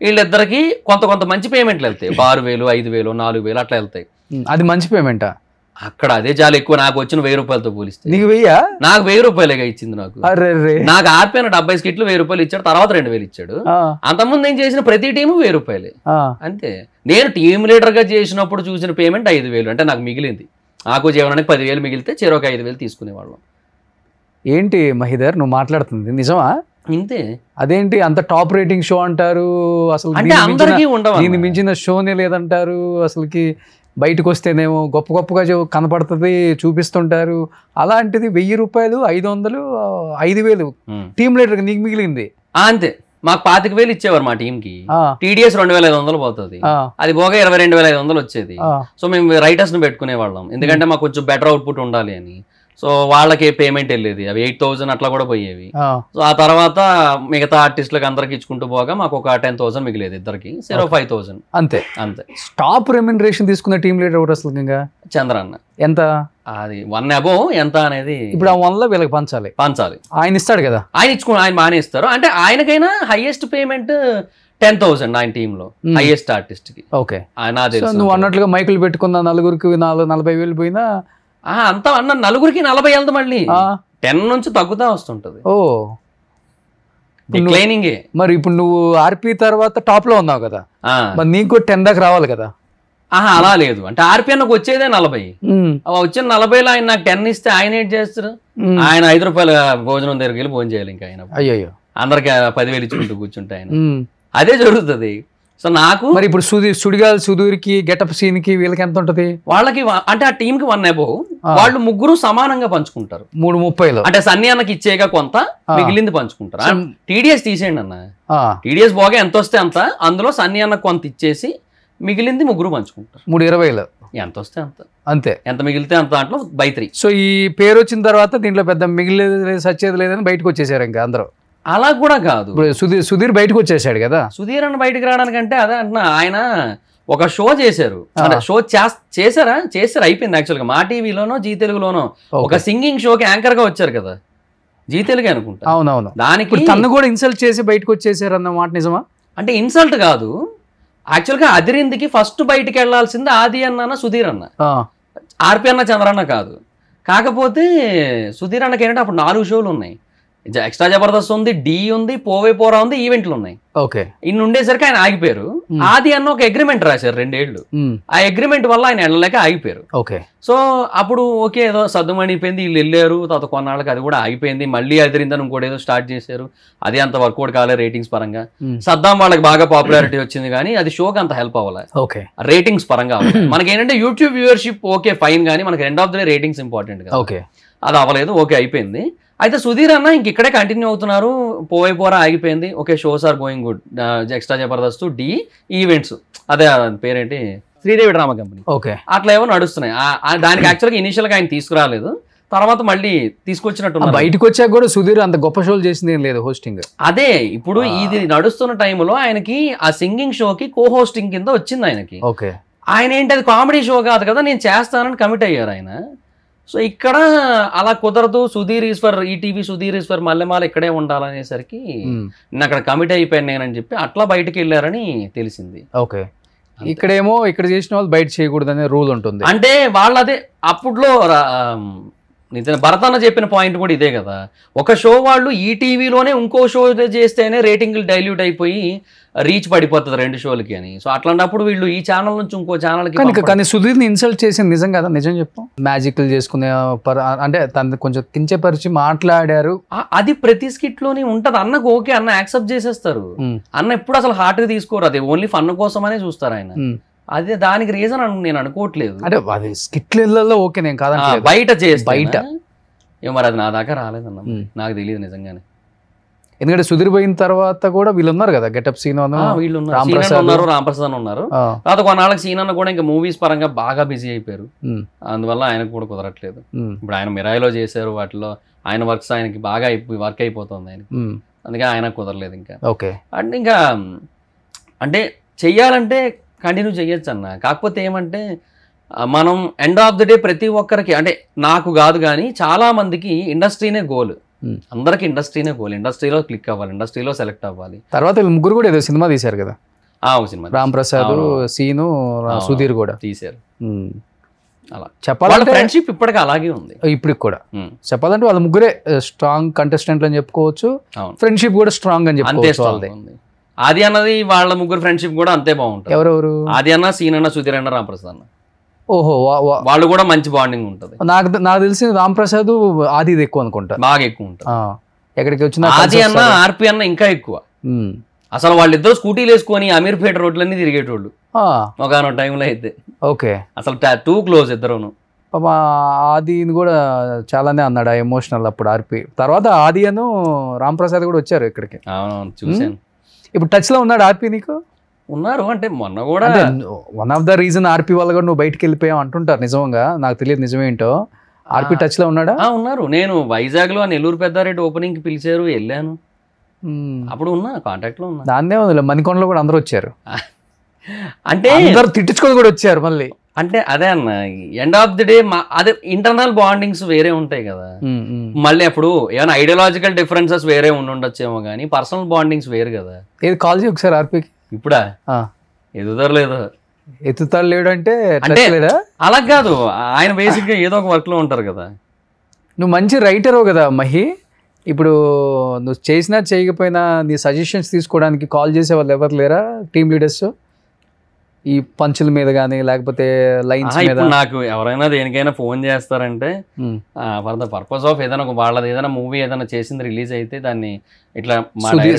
వీళ్ళిద్దరికి కొంత మంచి పేమెంట్లు వెళ్తాయి. 6000, 5000, 4000 అట్లా వెళ్తాయి. అది మంచి పేమెంటా? అక్కడ అదే చాలా ఎక్కువ. నాకు వచ్చిన 1000 రూపాయలతో పోలిస్తే. నీకు 1000? నాకు 1000 రూపాయలేగా ఇచ్చింది. నాకు ఆర్పిన 70 స్కిట్లు 1000 రూపాయలు ఇచ్చాడు, తర్వాత 2000 ఇచ్చాడు. అంతకుముందు నేను చేసిన ప్రతి టీము 1000 రూపాయలే అంతే. నేను టీమ్ లీడర్ గా చేసినప్పుడు చూసిన పేమెంట్ 5000. అంటే నాకు మిగిలింది, నాకు జీవనానికి 10,000 మిగిలితే చెరొక 5,000 తీసుకునేవాళ్ళం. ఏంటి మహిదర్ నువ్వు మాట్లాడుతుంది నిజమా? ఇంతే. అదేంటి అంత టాప్ రేటింగ్ షో అంటారు, అసలు దీన్ని మించిన షోనే లేదంటారు. అసలుకి బయటకు వస్తేనేమో గొప్పగా కనపడుతుంది, చూపిస్తుంటారు. అలాంటిది 1000 రూపాయలు, 500, 5000 టీమ్ లీడర్ నీకు మిగిలింది అంతే. మాకు 25,000 ఇచ్చేవారు మా టీం కి. టీడీఎస్ 2500 పోతుంది, అది పోగా 22,500 వచ్చేది. సో మేము రైటర్స్ ని పెట్టుకునే వాళ్ళం, ఎందుకంటే మాకు కొంచెం బెటర్ అవుట్పుట్ ఉండాలి అని. సో వాళ్ళకి పేమెంట్ వెళ్ళేది, అవి 8,000 అట్లా కూడా పోయేవి. సో ఆ తర్వాత మిగతా ఆర్టిస్టులకు అందరికి ఇచ్చుకుంటూ పోగా మాకు ఒక 10,000 మిగిలేదు ఇద్దరికి, 5,000 అంతే. అంతే. టాప్ రెమ్యునరేషన్ తీసుకున్న టీమ్ లీడర్ ఎవరు అసలు? ఇంకా చంద్రన్న. ఎంత? అది 1 above ఎంత అనేది ఇప్పుడు ఆ 1 లో వీళ్ళకి పంచాలి. ఆయన ఇస్తాడు కదా, ఆయన బాగానే ఇస్తారు. అంటే ఆయనకైనా హైయెస్ట్ పేమెంట్ 10,000 ఆయన టీమ్ లో, హైయెస్ట్ ఆర్టిస్ట్ కి. ఓకే. నువ్వు అన్నట్లుగా మైకులు పెట్టుకున్న నలుగురికి 40,000 పోయినా అంతా అన్న నలుగురికి 40 వెళ్తా, మళ్ళీ 10 నుంచి తగ్గుతా వస్తుంటది. ఓ డిక్లైనింగ్. మరి ఇప్పుడు నువ్వు ఆర్పి తర్వాత టాప్ లో ఉన్నావు కదా, మరి నీకు 10 దాకా రావాలి కదా. అలా లేదు, అంటే ఆర్పిఎన్కి వచ్చేదే 40. వచ్చిన 40లో ఆయన నాకు 10 ఇస్తే ఆయన ఏం చేస్తారు? ఆయన 5 రూపాయల భోజనం దగ్గరికి వెళ్ళి భోజనం చేయాలి. ఇంకా ఆయన అయ్యో అందరికి 10,000 ఇచ్చుకుంటూ కూర్చుంటే ఆయన అదే జరుగుతుంది. సో నాకు మరి ఇప్పుడు సుడిగాల్ సుధీర్కి గెటప్ సీన్ కి వీళ్ళకి ఎంత ఉంటది? వాళ్ళకి అంటే ఆ టీమ్ కి 1 above, వాళ్ళు ముగ్గురు సమానంగా పంచుకుంటారు. 3:30 అంటే సన్నీ అన్నకి ఇచ్చేగా కొంత, మిగిలింది పంచుకుంటారు. టీడీఎస్ తీసేయండి అన్న, టీడీఎస్ పోగా ఎంత వస్తే అంత, అందులో సన్నీ అన్నకు కొంత ఇచ్చేసి మిగిలింది ముగ్గురు పంచుకుంటారు. 3:20 ఎంత వస్తే అంత, అంతే. ఎంత మిగిలితే అంత, దాంట్లో by 3. సో ఈ పేరు వచ్చిన తర్వాత దీంట్లో పెద్ద మిగిలేదు సచ్చేది లేదని బయటకు వచ్చేసారు ఇంకా అందరూ. అలా కూడా కాదు, సుధీర్ బయటకు వచ్చేసాడు కదా. సుధీర్ అన్న బయటకు రావడానికంటే అదే అంటున్నా, ఆయన ఒక షో చేశారు. షో చేశారు అయిపోయింది. యాక్చువల్గా మా టీవీలోనో జీ తెలుగులోనో ఒక సింగింగ్ షోకి యాంకర్ గా వచ్చారు కదా, జీ తెలుగు అనుకుంటా. అవునవును. దానికి తను కూడా ఇన్సల్ట్ చేసి బయటకు వచ్చేసారు అన్న మాట నిజమా? అంటే ఇన్సల్ట్ కాదు, యాక్చువల్గా అదిరిందికి ఫస్ట్ బయటికి వెళ్లాల్సింది ఆది అన్న, సుధీర్ అన్న, ఆర్పి అన్న, చంద్రన్న కాదు. కాకపోతే సుధీర్ అన్నకి ఏంటంటే అప్పుడు 4 షోలు ఉన్నాయి. ఎక్స్ట్రా జబర్దస్త్ ఉంది, డి ఉంది, పోవే పోరా ఉంది, ఈవెంట్లు ఉన్నాయి. ఓకే. ఇన్ని ఉండేసరికి ఆయన ఆగిపోయారు. ఆది అన్న ఒక అగ్రిమెంట్ రాశారు 2 ఏళ్ళు. ఆ అగ్రిమెంట్ వల్ల ఆయన వెళ్ళలేక ఆగిపోయారు. ఓకే. సో అప్పుడు ఓకే ఏదో సర్దుమణిపోయింది, వీళ్ళు వెళ్ళారు. తర్వాత కొన్నాళ్ళకి అది కూడా ఆగిపోయింది. మళ్ళీ అదిరిందని ఇంకోటి ఏదో స్టార్ట్ చేశారు. అది అంత వర్కౌట్ కాలేదు రేటింగ్స్ పరంగా. సద్దాం వాళ్ళకి బాగా పాపులారిటీ వచ్చింది కానీ అది షోకి అంత హెల్ప్ అవ్వాలి. ఓకే. రేటింగ్స్ పరంగా మనకి ఏంటంటే యూట్యూబ్ వ్యూవర్షిప్ ఓకే ఫైన్, కానీ మనకి end of the day ratings important కదా. ఓకే. అది అవ్వలేదు. ఓకే అయిపోయింది. అయితే సుధీర్ అన్న ఇంక ఇక్కడే కంటిన్యూ అవుతున్నారు. పోవే పోరా ఆగిపోయింది. Okay shows are going good. Extra Jabardasth, Dhee, events, అదే పేరేంటి, శ్రీదేవి డ్రామా కంపెనీ. ఓకే. అట్లా ఏమో నడుస్తున్నాయి. దానికి యాక్చువల్గా ఇనిషియల్ గా ఆయన తీసుకురాలేదు, తర్వాత మళ్ళీ తీసుకొచ్చినట్టు. బయటకు వచ్చాక కూడా సుధీర్ అంత గొప్ప షోలు చేసింది ఏం లేదు హోస్టింగ్. అదే ఇప్పుడు ఇది నడుస్తున్న టైంలో ఆయనకి ఆ సింగింగ్ షోకి కో హోస్టింగ్ కింద వచ్చింది ఆయనకి. ఓకే. ఆయన ఏంటి, అది కామెడీ షో కాదు కదా, నేను చేస్తానని కమిట్ అయ్యారు ఆయన. సో ఇక్కడ అలా కుదరదు, సుధీర్ ఈశ్వర్ ఈటీవీ, సుధీర్ ఈశ్వర్ మల్లెమాల ఇక్కడే ఉండాలనేసరికి నేను అక్కడ కమిట్ అయిపోయాను నేనని చెప్పి అట్లా బయటకు వెళ్ళారని తెలిసింది. ఓకే. ఇక్కడేమో ఇక్కడ చేసిన వాళ్ళు బయట చేయకూడదు అనే రూల్ ఉంటుంది. అంటే వాళ్ళదే అప్పుడులో నిజంగా భరతన్న చెప్పిన పాయింట్ కూడా ఇదే కదా. ఒక షో వాళ్ళు ఈ టీవీలోనే ఇంకో షో చేస్తేనే రేటింగ్లు డైల్యూట్ అయిపోయి రీచ్ పడిపోతుంది 2 షోలకి అని. సో అట్లాంటప్పుడు వీళ్ళు ఈ ఛానల్ నుంచి ఇంకో ఛానల్కి. కానీ సుధీర్ని ఇన్సల్ట్ చేసింది నిజం కదా? నిజం చెప్పు. మ్యాజిక్లు చేసుకునే అంటే తను కొంచెం కించపరిచి మాట్లాడారు. అది ప్రతి స్కిట్ లోనే ఉంటది. అన్నకు ఓకే, అన్న యాక్సెప్ట్ చేసేస్తారు. అన్న ఎప్పుడు అసలు హార్ట్ గా తీసుకోరు, అది ఓన్లీ ఫన్ కోసమనే చూస్తారు ఆయన. అదే దానికి రీజన్ నేను అనుకోవట్లేదు. అంటే అది స్కిట్లలో ఓకే, నేను కాదు బయట చేసి బయట మరి అది నా దాకా రాలేదన్న, నాకు తెలియదు నిజంగానే. ఎందుకంటే సుధీర్ పోయిన తర్వాత కూడా వీళ్ళు ఉన్నారు కదా, గెటప్ సీన్ వీళ్ళు ఉన్నారు, రాంప్రసాద్ ఉన్నారు. తర్వాత కొన్నాళ్ళకి సీన్ అన్న కూడా ఇంకా మూవీస్ పరంగా బాగా బిజీ అయిపోయారు. అందువల్ల ఆయనకు కూడా కుదరట్లేదు. ఇప్పుడు ఆయన మిరాయిలో చేశారు, వాటిలో ఆయన వర్క్స్ ఆయనకి బాగా వర్క్ అయిపోతుంది ఆయనకి, అందుకే ఆయన కుదరలేదు ఇంకా. ఓకే. అంటే ఇంకా అంటే చెయ్యాలంటే కంటిన్యూ చెయ్యొచ్చు అన్న. కాకపోతే ఏమంటే మనం ఎండ్ ఆఫ్ ద డే ప్రతి ఒక్కరికి, అంటే నాకు కాదు కానీ చాలా మందికి ఇండస్ట్రీనే గోల్. అందరికి ఇండస్ట్రీనే గోల్. ఇండస్ట్రీలో క్లిక్ అవ్వాలి, ఇండస్ట్రీలో సెలెక్ట్ అవ్వాలి. తర్వాత ముగ్గురు కూడా ఏదో సినిమా తీశారు కదా, సినిమా రాంప్రసాద్, సీను, సుధీర్ కూడా తీశారు. అలా చెప్పాలంటే ఫ్రెండ్షిప్ ఇప్పటికీ అలాగే ఉంది. ఇప్పటికి కూడా చెప్పాలంటే వాళ్ళ ముగ్గురే స్ట్రాంగ్ కంటెస్టెంట్లు అని చెప్పుకోవచ్చు. ఫ్రెండ్షిప్ కూడా స్ట్రాంగ్ అని చెప్పుకోవచ్చు. ఆది అన్నది వాళ్ళ ముగ్గురు ఫ్రెండ్షిప్ కూడా అంతే బాగుంటుంది. ఎవరెవరు? ఆది అన్న, సీన్ అన్న, సుధీర్ అన్న, రాంప్రసాద్ అన్న. ఓహో, వాళ్ళు కూడా మంచి బాండింగ్ ఉంటుంది. నాకు తెలిసి రాంప్రసాద్ ఆది ఎక్కువ అనుకుంటా, బాగా ఎక్కువ ఉంటుంది. ఎక్కడికి వచ్చిన ఆది అన్న, ఆర్పి అన్న ఇంకా ఎక్కువ. అసలు వాళ్ళిద్దరు స్కూటీలు వేసుకొని అమీర్పేట రోడ్లన్నీ తిరిగేటోళ్ళు ఒకనొక టైంలో అయితే. ఓకే. అసలు టూ క్లోజ్ ఇద్దరును. ఆది కూడా చాలానే అన్నాడు ఎమోషనల్ అప్పుడు ఆర్పి. తర్వాత ఆది అను రాంప్రసాద్ కూడా వచ్చారు ఇక్కడికి. అవునవును, చూసాను. ఇప్పుడు టచ్ లో ఉన్నాడు ఆర్పి నీకు? ఉన్నారు, అంటే మొన్న కూడా వన్ ఆఫ్ ద రీజన్ ఆర్పి వల్ల కూడా నువ్వు బయటకు వెళ్ళిపోయావు అంటుంటారు. నిజంగా నాకు తెలియదు నిజమేంటో. ఆర్పి టచ్ లో ఉన్నాడా? ఉన్నారు. నేను వైజాగ్ లో నెల్లూరు పెద్దారెడ్డి ఓపెనింగ్ కి పిలిచారు, వెళ్ళాను. అప్పుడు ఉన్నా, కాంటాక్ట్ లో ఉన్నా. దాన్నే ఉంది, మణికొండలో కూడా అందరూ వచ్చారు. అంటే అందరు తిట్టించుకొని కూడా వచ్చారు మళ్ళీ. అంటే అదే అన్న, ఎండ్ ఆఫ్ ది డే అదే ఇంటర్నల్ బాండింగ్స్ వేరే ఉంటాయి కదా. మళ్ళీ అప్పుడు ఏమైనా ఐడియాలజికల్ డిఫరెన్సెస్ వేరే ఉండొచ్చేమో కానీ పర్సనల్ బాండింగ్స్ వేరు కదా. ఏది కాల్ చేయి ఒకసారి ఆర్పికి. ఇప్పుడా ఎదుగుదరలేదు, ఎత్తుతాడు లేడు అంటే లేదా? అలా కాదు, ఆయన బేసిక్ గా ఏదో ఒక వర్క్ లో ఉంటారు కదా. నువ్వు మంచి రైటరు కదా మహి. ఇప్పుడు నువ్వు చేసినా చేయకపోయినా నీ సజెషన్స్ తీసుకోవడానికి కాల్ చేసే వాళ్ళు ఎవరు లేరా టీమ్ లీడర్స్? ఈ పంచుల మీద కానీ లేకపోతే లైన్స్ మీద? నాకు ఎవరైనా దేనికైనా ఫోన్ చేస్తారంటే ఫర్ ద పర్పస్ ఆఫ్ ఏదైనా వాళ్ళది ఏదైనా మూవీ ఏదైనా చేసింది రిలీజ్ అయితే దాన్ని ఇట్లా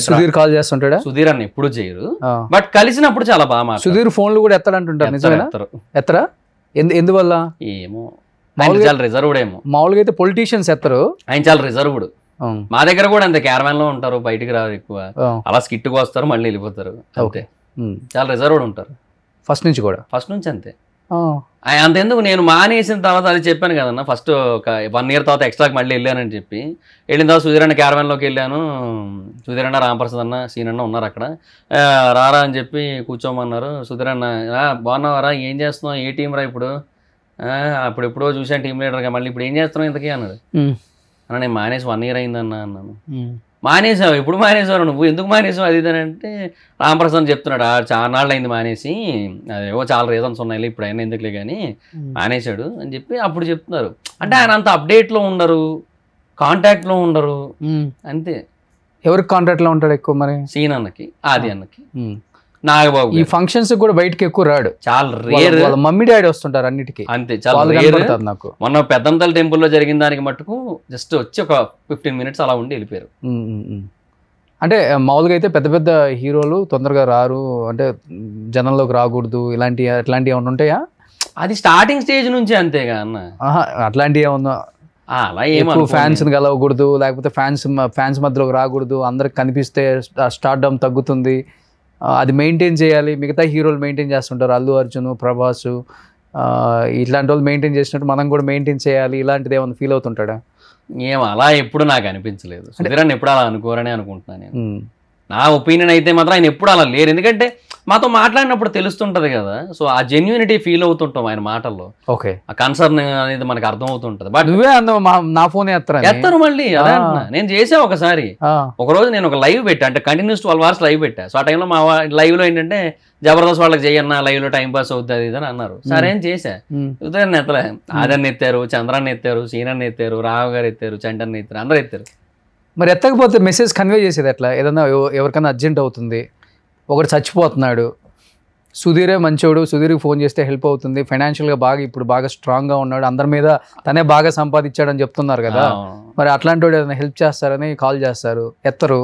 సుధీర్ కాల్ చేస్తుంటాడా? సుధీర్ అని ఎప్పుడు చేయరు, బట్ కలిసినప్పుడు చాలా బాగా. సుధీర్ ఫోన్లు కూడా ఎత్తాడంటుంటారు, నిజమేనా? ఎత్తరా? ఎందువల్ల ఏమో, చాలా రిజర్వ్డ్ ఏమో. మామూలుగా అయితే పొలిటీషియన్స్ ఎత్తరు, ఆయన చాలా రిజర్వ్డ్. మా దగ్గర కూడా అంతే, క్యారవాన్ లో ఉంటారు, బయటికి రారు ఎక్కువ, అలా స్కిట్కి వస్తారు మళ్ళీ వెళ్ళిపోతారు. ఓకే, చాలా రిజర్వ్డ్ ఉంటారు ఫస్ట్ నుంచి కూడా. ఫస్ట్ నుంచి అంతే. అంతెందుకు, నేను మానేసిన తర్వాత అది చెప్పాను కదన్నా, ఫస్ట్ ఒక 1 year తర్వాత ఎక్స్ట్రాకి మళ్ళీ వెళ్ళానని చెప్పి వెళ్ళిన తర్వాత సుధీరన్న క్యారవాన్లోకి వెళ్ళాను. సుధీరన్న, రామప్రసాద్ అన్న, సీనన్న ఉన్నారు అక్కడ. రారా అని చెప్పి కూర్చోమన్నారు. సుధీరన్న, బాగున్నావారా, ఏం చేస్తున్నావు, ఏ టీం రా ఇప్పుడు? అప్పుడెప్పుడో చూసాను టీం లీడర్గా, మళ్ళీ ఇప్పుడు ఏం చేస్తున్నావు ఇంతకీ అన్నాడు. అన్న నేను మానేసి 1 year అయిందన్నా అన్నాను. మానేసావు? ఎప్పుడు మానేసావు నువ్వు, ఎందుకు మానేసావు అది ఇది అంటే రామప్రసాద్ చెప్తున్నాడు, చాలా నాళ్ళు అయింది మానేసి, అదేవో చాలా రీజన్స్ ఉన్నాయి, ఇప్పుడు అయినా ఎందుకులే కానీ మానేశాడు అని చెప్పి అప్పుడు చెప్తున్నారు. అంటే ఆయన అంత అప్డేట్లో ఉండరు, కాంటాక్ట్లో ఉండరు అంతే. ఎవరికి కాంటాక్ట్లో ఉంటాడు ఎక్కువ మరి? సీన్ అన్నకి, ఆది అన్నకి, నాగబాబు. ఈ ఫంక్షన్స్ కూడా బయటకి ఎక్కువ రాడు, చాలా రేర్. మమ్మీ డాడీ వస్తుంటారు అన్నిటికీ, అంతే, చాలా రేర్. నాకు మొన్న పెద్దంతల టెంపుల్లో జరిగిన దానికి మట్టుకు జస్ట్ వచ్చి ఒక 15 minutes అలా ఉండి వెళ్ళిపోయారు. అంటే మామూలుగా అయితే పెద్ద పెద్ద హీరోలు తొందరగా రారు, అంటే జనంలోకి రాకూడదు, ఇలాంటివి అట్లాంటివి ఏమైనా ఉంటాయా? అది స్టార్టింగ్ స్టేజ్ నుంచి అంతేగా అన్న. అట్లాంటివి ఏమన్నా అలా ఏమో, ఫ్యాన్స్ కలవకూడదు, లేకపోతే ఫ్యాన్స్ మధ్యలోకి రాకూడదు, అందరికి కనిపిస్తే స్టార్డమ్ తగ్గుతుంది, అది మెయింటైన్ చేయాలి. మిగతా హీరోలు మెయింటైన్ చేస్తుంటారు, అల్లు అర్జున్, ప్రభాస్, ఇట్లాంటి వాళ్ళు మెయింటైన్ చేసినట్టు మనం కూడా మెయింటైన్ చేయాలి, ఇలాంటిది ఏమైనా ఫీల్ అవుతుంటాడా? ఏమో అలా ఎప్పుడు నాకు అనిపించలేదు. సుధీరన్ ఎప్పుడు అలా అనుకోరని అనుకుంటున్నాను నేను. నా ఒపీనియన్ అయితే మాత్రం ఆయన ఎప్పుడు అలా లేరు, ఎందుకంటే మాతో మాట్లాడినప్పుడు తెలుస్తుంటది కదా. సో ఆ జెన్యూనిటీ ఫీల్ అవుతుంటాం ఆయన మాటల్లో. ఓకే, ఆ కన్సర్న్ అనేది మనకు అర్థం అవుతుంటది. బట్ నువ్వే నా ఫోన్ ఎత్తారు మళ్ళీ. అదే అంటున్నా, నేను చేసా ఒకసారి. ఒక రోజు నేను ఒక లైవ్ పెట్టా, అంటే కంటిన్యూస్ 12 hours లైవ్ పెట్టా. సో ఆ టైంలో మా లైవ్ లో ఏంటంటే జబర్దస్త్ వాళ్ళకి చేయన్నా లైవ్ లో టైం పాస్ అవుతుంది ఇది అని అన్నారు. సరే అని చేశా. ఉదయాన్ని ఎత్తలే, ఆదర్ని ఎత్తారు, చంద్రాన్ని ఎత్తారు, సీనన్ని ఎత్తారు, రావు గారు ఎత్తారు, చంటన్ని ఎత్తారు, అందరూ ఎత్తారు. మరి ఎత్తకపోతే మెసేజ్ కన్వే చేసేది ఎట్లా? ఏదన్నా ఎవరికైనా అర్జెంట్ అవుతుంది, ఒకటి చచ్చిపోతున్నాడు, సుధీరే మంచోడు, సుధీర్కి ఫోన్ చేస్తే హెల్ప్ అవుతుంది, ఫైనాన్షియల్గా ఇప్పుడు బాగా స్ట్రాంగ్గా ఉన్నాడు, అందరి మీద తనే బాగా సంపాదించాడని చెప్తున్నారు కదా. మరి అట్లాంటి వాడు ఏదైనా హెల్ప్ చేస్తారని కాల్ చేస్తారు, ఎత్తరు,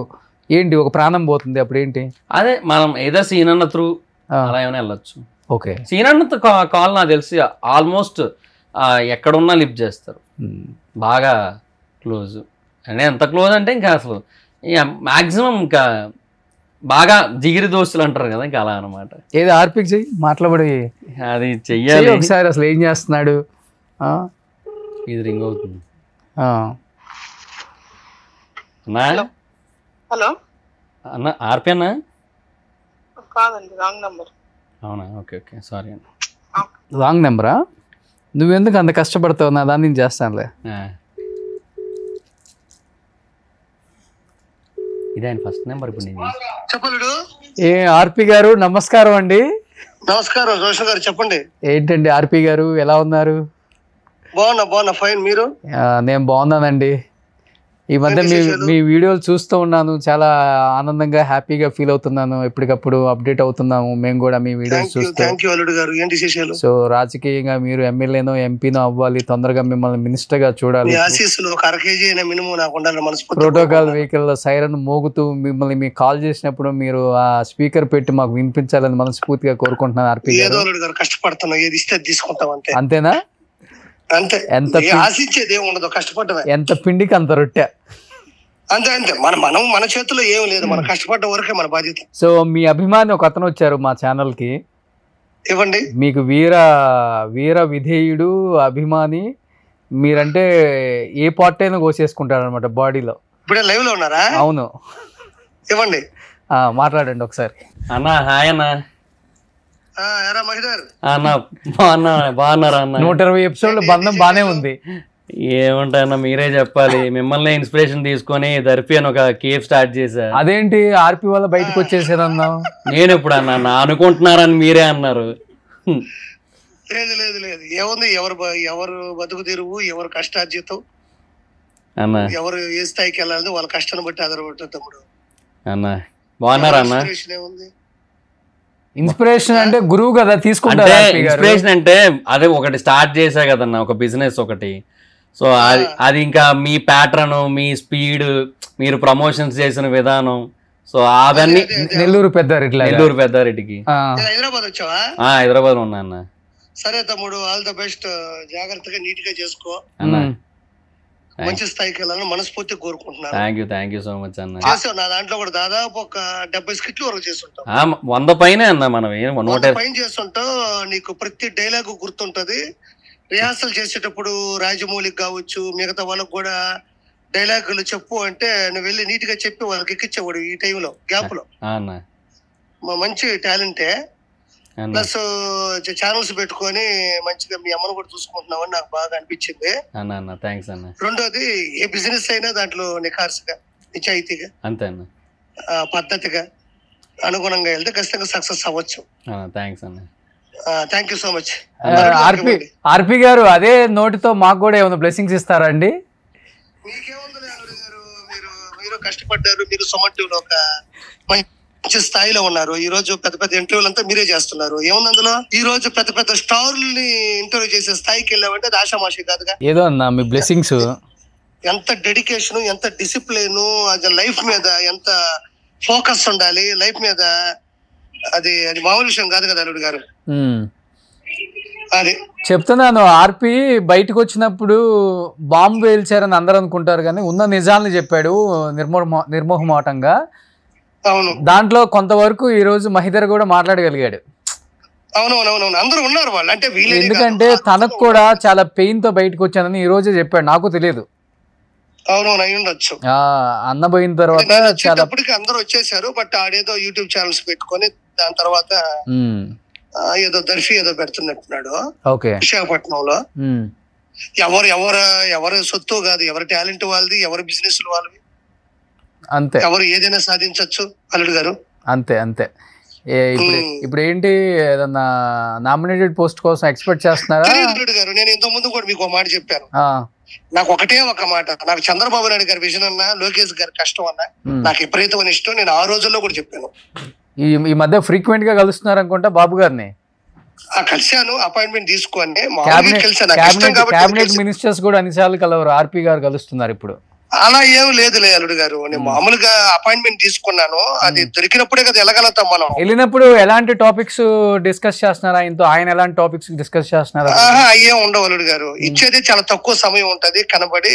ఏంటి ఒక ప్రాణం పోతుంది, అప్పుడు ఏంటి? అదే మనం ఏదో సీనన్న త్రూ అలా ఏమైనా వెళ్ళొచ్చు. ఓకే, సీనన్నతో కాల్ నాకు తెలిసి ఆల్మోస్ట్ ఎక్కడున్నా లిఫ్ట్ చేస్తారు, బాగా క్లోజ్. అంటే ఎంత క్లోజ్ అంటే ఇంకా అసలు మ్యాక్సిమం ఇంకా బాగా జిగిరి దోస్తులు అంటారు కదా, ఇంకా అలా అనమాట. ఏది ఆర్పిక్ చెయ్యి, మాట్లాడి అది చెయ్యాలి ఒకసారి. అసలు ఏం చేస్తున్నాడు? ఇది రింగ్ అవుతుంది. హలో అన్న, ఆర్పి అన్న? కాదండి, రాంగ్ నంబర్. అవునా, ఓకే ఓకే, సారీ అన్న. రాంగ్ నెంబరా? నువ్వెందుకు అంత కష్టపడతావు, నా దాన్ని నేను చేస్తానులే. ఇది ఆయన ఫస్ట్ నెంబర్. ఇప్పుడు నేను చెప్పలుడు. ఏ ఆర్పి గారు, నమస్కారం అండి. నమస్కారం రోషన్ గారు, చెప్పండి. ఏంటండి ఆర్పి గారు, ఎలా ఉన్నారు? బాగున్నా, ఫైన్. మీరు? నేను బాగున్నానండి. ఈ మధ్య మీ వీడియోలు చూస్తూ ఉన్నాను, చాలా ఆనందంగా హ్యాపీగా ఫీల్ అవుతున్నాను, ఎప్పటికప్పుడు అప్డేట్ అవుతున్నాము మేము కూడా మీ వీడియోస్ చూస్తూ. సో రాజకీయంగా మీరు ఎమ్మెల్యేనో ఎంపీనో అవ్వాలి, తొందరగా మిమ్మల్ని మినిస్టర్ గా చూడాలి, ప్రోటోకాల్ వెహికల్ సైరన్ మోగుతూ మిమ్మల్ని మీకు కాల్ చేసినప్పుడు మీరు ఆ స్పీకర్ పెట్టి మాకు వినిపించాలని మనస్ఫూర్తిగా కోరుకుంటున్నాను. ఆర్పి గారు కష్టపడుతున్నాం, అంతేనా? అంతే, ఆశించేది ఏమి ఉండదు, కష్టపడ్డమే. ఎంత పిండికి అంత రొట్టె, అంతే. మన చేతిలో ఏం లేదు, మనం కష్టపడ్డ వరకే మన బాధ్యత. సో మీ అభిమాని ఒక అతను వచ్చారు మా ఛానల్ కి, ఇవ్వండి. మీకు వీర విధేయుడు అభిమాని, మీరంటే ఏ పార్ట్ అయినా కోసేసుకుంటారు అనమాట బాడీలో. ఇప్పుడే లైవ్ లో ఉన్నారా? అవును, ఇవ్వండి. మాట్లాడండి ఒకసారి. అన్న హాయ్ అన్న. ఎరా మహిదర్ అన్న బాగున్నారా అన్న? 120 ఎపిసోడ్లు బంధం బానే ఉంది. ఏమంటాయన్న మీరే చెప్పాలి. మిమ్మల్ని ఇన్స్పిరేషన్ తీసుకొని దర్ఫీ అని ఒక కేఫ్ స్టార్ట్ చేశా. అదేంటి ఆర్పి వల్ల బయటకు వచ్చేసారన్నావు? నేను ఎప్పుడు అన్నా అనుకుంటున్నారని మీరే అన్నారు. లేదు లేదు లేదు, ఏముంది, ఎవరు బతుకు తెరువు, ఎవరు కష్టార్జితం అన్న, ఎవరు ఏ స్థాయికి వెళ్ళాలని వాళ్ళ కష్టాన్ని బట్టి ఆధారపడ్డారు తమ్ముడు. అన్న బాగున్నారా అన్న? ఏముంది ఇన్స్పిరేషన్ అంటే గురువు కదా అంటే తీసుకుంటారు. ఇన్స్పిరేషన్ అంటే అదే ఒకటి స్టార్ట్ చేశా కదన్న, ఒక బిజినెస్ ఒకటి. సో అది ఇంకా మీ ప్యాటర్న్, మీ స్పీడ్, మీరు ప్రమోషన్స్ చేసిన విధానం, సో అవన్నీ నెల్లూరు పెద్దారెడ్డికి. హైదరాబాద్ వచ్చావా? హైదరాబాద్ ఉన్నా అన్న. సరే తమ్ముడు, ఆల్ ద బెస్ట్. జాగ్రత్తగా నీట్ గా చేసుకో, మంచి స్థాయికి వెళ్ళాలని మనస్ఫూర్తిగా కోరుకుంటున్నాను. థ్యాంక్ యూ సో మచ్ అన్న. చేసావు, నా దాంట్లో కూడా దాదాపు ఒక 70 స్కిట్లు వరకు చేస్తుంటాం. 100 పైనే అన్న. మనం 100 పైన చేస్తుంటావు. నీకు ప్రతి డైలాగ్ గుర్తుంటది. రిహార్సల్ చేసేటప్పుడు రాజమౌళికి కావచ్చు, మిగతా వాళ్ళకు కూడా డైలాగులు చెప్పు అంటే నువ్వు వెళ్ళి నీట్ గా చెప్పి వాళ్ళకి ఎక్కించేవాడు ఈ టైంలో గ్యాప్ లో. మంచి టాలెంటే. ప్లస్ ఛానల్స్ పెట్టుకొని మంచిగా మీ అమ్మను కూడా చూసుకుంటున్నావని నాకు బాగా అనిపించింది. రెండోది, ఏ బిజినెస్ అయినా దాంట్లో నిఖార్సుగా, నిజాయితీగా, అంతే అన్న, పద్ధతిగా, అనుగుణంగా వెళ్తే ఖచ్చితంగా సక్సెస్ అవ్వచ్చు. Thank you so much. RP గారు, అదే నోటితో మాకు కూడా ఏమైనా బ్లెస్సింగ్స్ ఇస్తారండి? మీకేముంది గారు, మీరు కష్టపడ్డారు. మీరు సొమటివ్లో ఒక మంచి స్థాయిలో ఉన్నారు. ఈ రోజు పెద్ద పెద్ద ఇంటర్వ్యూలు అంతా మీరే చేస్తున్నారు. ఏముంది అందులో? ఈ రోజు పెద్ద పెద్ద స్టార్లని ఇంటర్వ్యూ చేసే స్థాయికి వెళ్ళామంటే అది ఆషామాషి కాదుగా. ఏదో అన్న మీ బ్లెస్సింగ్స్. ఎంత డెడికేషన్, ఎంత డిసిప్లిన్, అది లైఫ్ మీద ఎంత ఫోకస్ ఉండాలి, లైఫ్ మీద, అది మామూలు విషయం కాదు కదా అల్లుడు గారు. అది చెప్తున్నాను. ఆర్పి బయటకు వచ్చినప్పుడు బాంబు పేల్చారని అందరూ అనుకుంటారు, కానీ ఉన్న నిజాల్ని చెప్పాడు నిర్మోహమాటంగా. అవును, దాంట్లో కొంతవరకు ఈ రోజు మహిదర్ కూడా మాట్లాడగలిగాడు. అవునవునవును, అందరూ ఉన్నారు వాళ్ళు. అంటే ఎందుకంటే తనకు కూడా చాలా పెయిన్ తో బయటకు వచ్చానని ఈ రోజే చెప్పాడు. నాకు తెలియదు. అవునవును, అయి ఉండొచ్చు. అన్న పోయిన తర్వాత చాలా అందరూ వచ్చేసారు. బట్ ఆడేదో యూట్యూబ్ ఛానల్స్ పెట్టుకొని దాని తర్వాత ఏదో దర్ఫీ ఏదో పెడుతున్నట్టున్నాడు విశాఖపట్నంలో. ఎవరు సొత్తు కాదు, ఎవరి టాలెంట్ వాళ్ళది, ఎవరి బిజినెస్ వాళ్ళవి, అంతే. ఎవరు ఏదైనా సాధించవచ్చు అల్లుడు గారు. అంతే అంతే. ఇప్పుడు ఏంటి, ఏదన్నా నామినేటెడ్ పోస్ట్ కోసం ఎక్స్పెక్ట్ చేస్తున్నారా? అల్లుడు గారు, నేను ఇంత ముందు కూడా మీకు ఒక మాట చెప్పాను. నాకు ఒకటే ఒక మాట, నాకు చంద్రబాబు నాయుడు గారి విజన్ అన్నా, లోకేష్ గారి కష్టం అన్నా నాకు విపరీతమైన ఇష్టం. నేను ఆ రోజుల్లో కూడా చెప్పాను. ఈ మధ్య ఫ్రీక్వెంట్ గా కలుస్తున్నారు అనుకుంటా బాబు గారిని. కలిశాను, అపాయింట్మెంట్ తీసుకొని. క్యాబినెట్ మినిస్టర్స్ కూడా అన్నిసార్లు కలవరు, ఆర్పి గారు కలుస్తున్నారు ఇప్పుడు. అలా ఏం లేదు అల్లుడు గారు. నేను మామూలుగా అపాయింట్మెంట్ తీసుకున్నాను. అది దొరికినప్పుడే కదా వెళ్ళగలుగుతాం మనం. వెళ్ళినప్పుడు ఎలాంటి టాపిక్స్ డిస్కస్ చేస్తున్నారా? ఆయన ఎలాంటి టాపిక్స్ డిస్కస్ చేస్తున్నారా? అయ్యే ఉండవు అల్లుడు గారు. ఇచ్చేది చాలా తక్కువ సమయం ఉంటది. కనబడి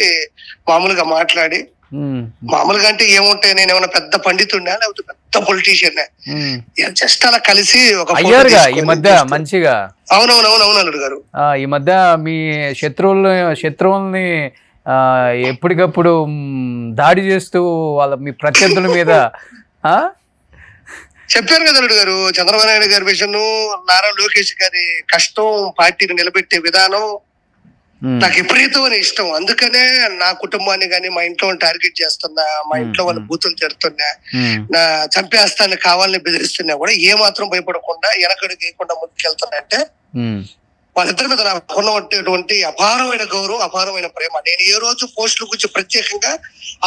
మామూలుగా మాట్లాడి, మామూలుగా అంటే ఏముంటాయి, నేను ఏమైనా పెద్ద పండితుడినా లేకపోతే పెద్ద పొలిటీషియన్, జస్ట్ అలా కలిసి ఒక ఈ మధ్య మంచిగా. అవునవునవునవును అల్లుడు గారు. ఈ మధ్య మీ శత్రువుల్ని ఎప్పటికప్పుడు దాడి చేస్తూ మీ ప్రత్యర్థుల మీద చెప్పారు కదా అల్లుడు గారు. చంద్రబాబు నాయుడు గారి విషయం, నారా లోకేష్ గారి కష్టం, పార్టీని నిలబెట్టే విధానం నాకు విపరీతమైన ఇష్టం. అందుకనే నా కుటుంబాన్ని గాని, మా ఇంట్లో టార్గెట్ చేస్తున్నా, మా ఇంట్లో వాళ్ళ బూతులు తిడుతున్నా, నా చంపేస్తాన్ని కావాలని బెదిరిస్తున్నా కూడా ఏ మాత్రం భయపడకుండా వెనకడుగు వేయకుండా ముందుకెళ్తున్నా. అంటే వాళ్ళిద్దరి మీద నాకు ఉన్నటువంటి అపారమైన గౌరవం, అపారమైన ప్రేమ. నేను ఏ రోజు పోస్టుల గురించి ప్రత్యేకంగా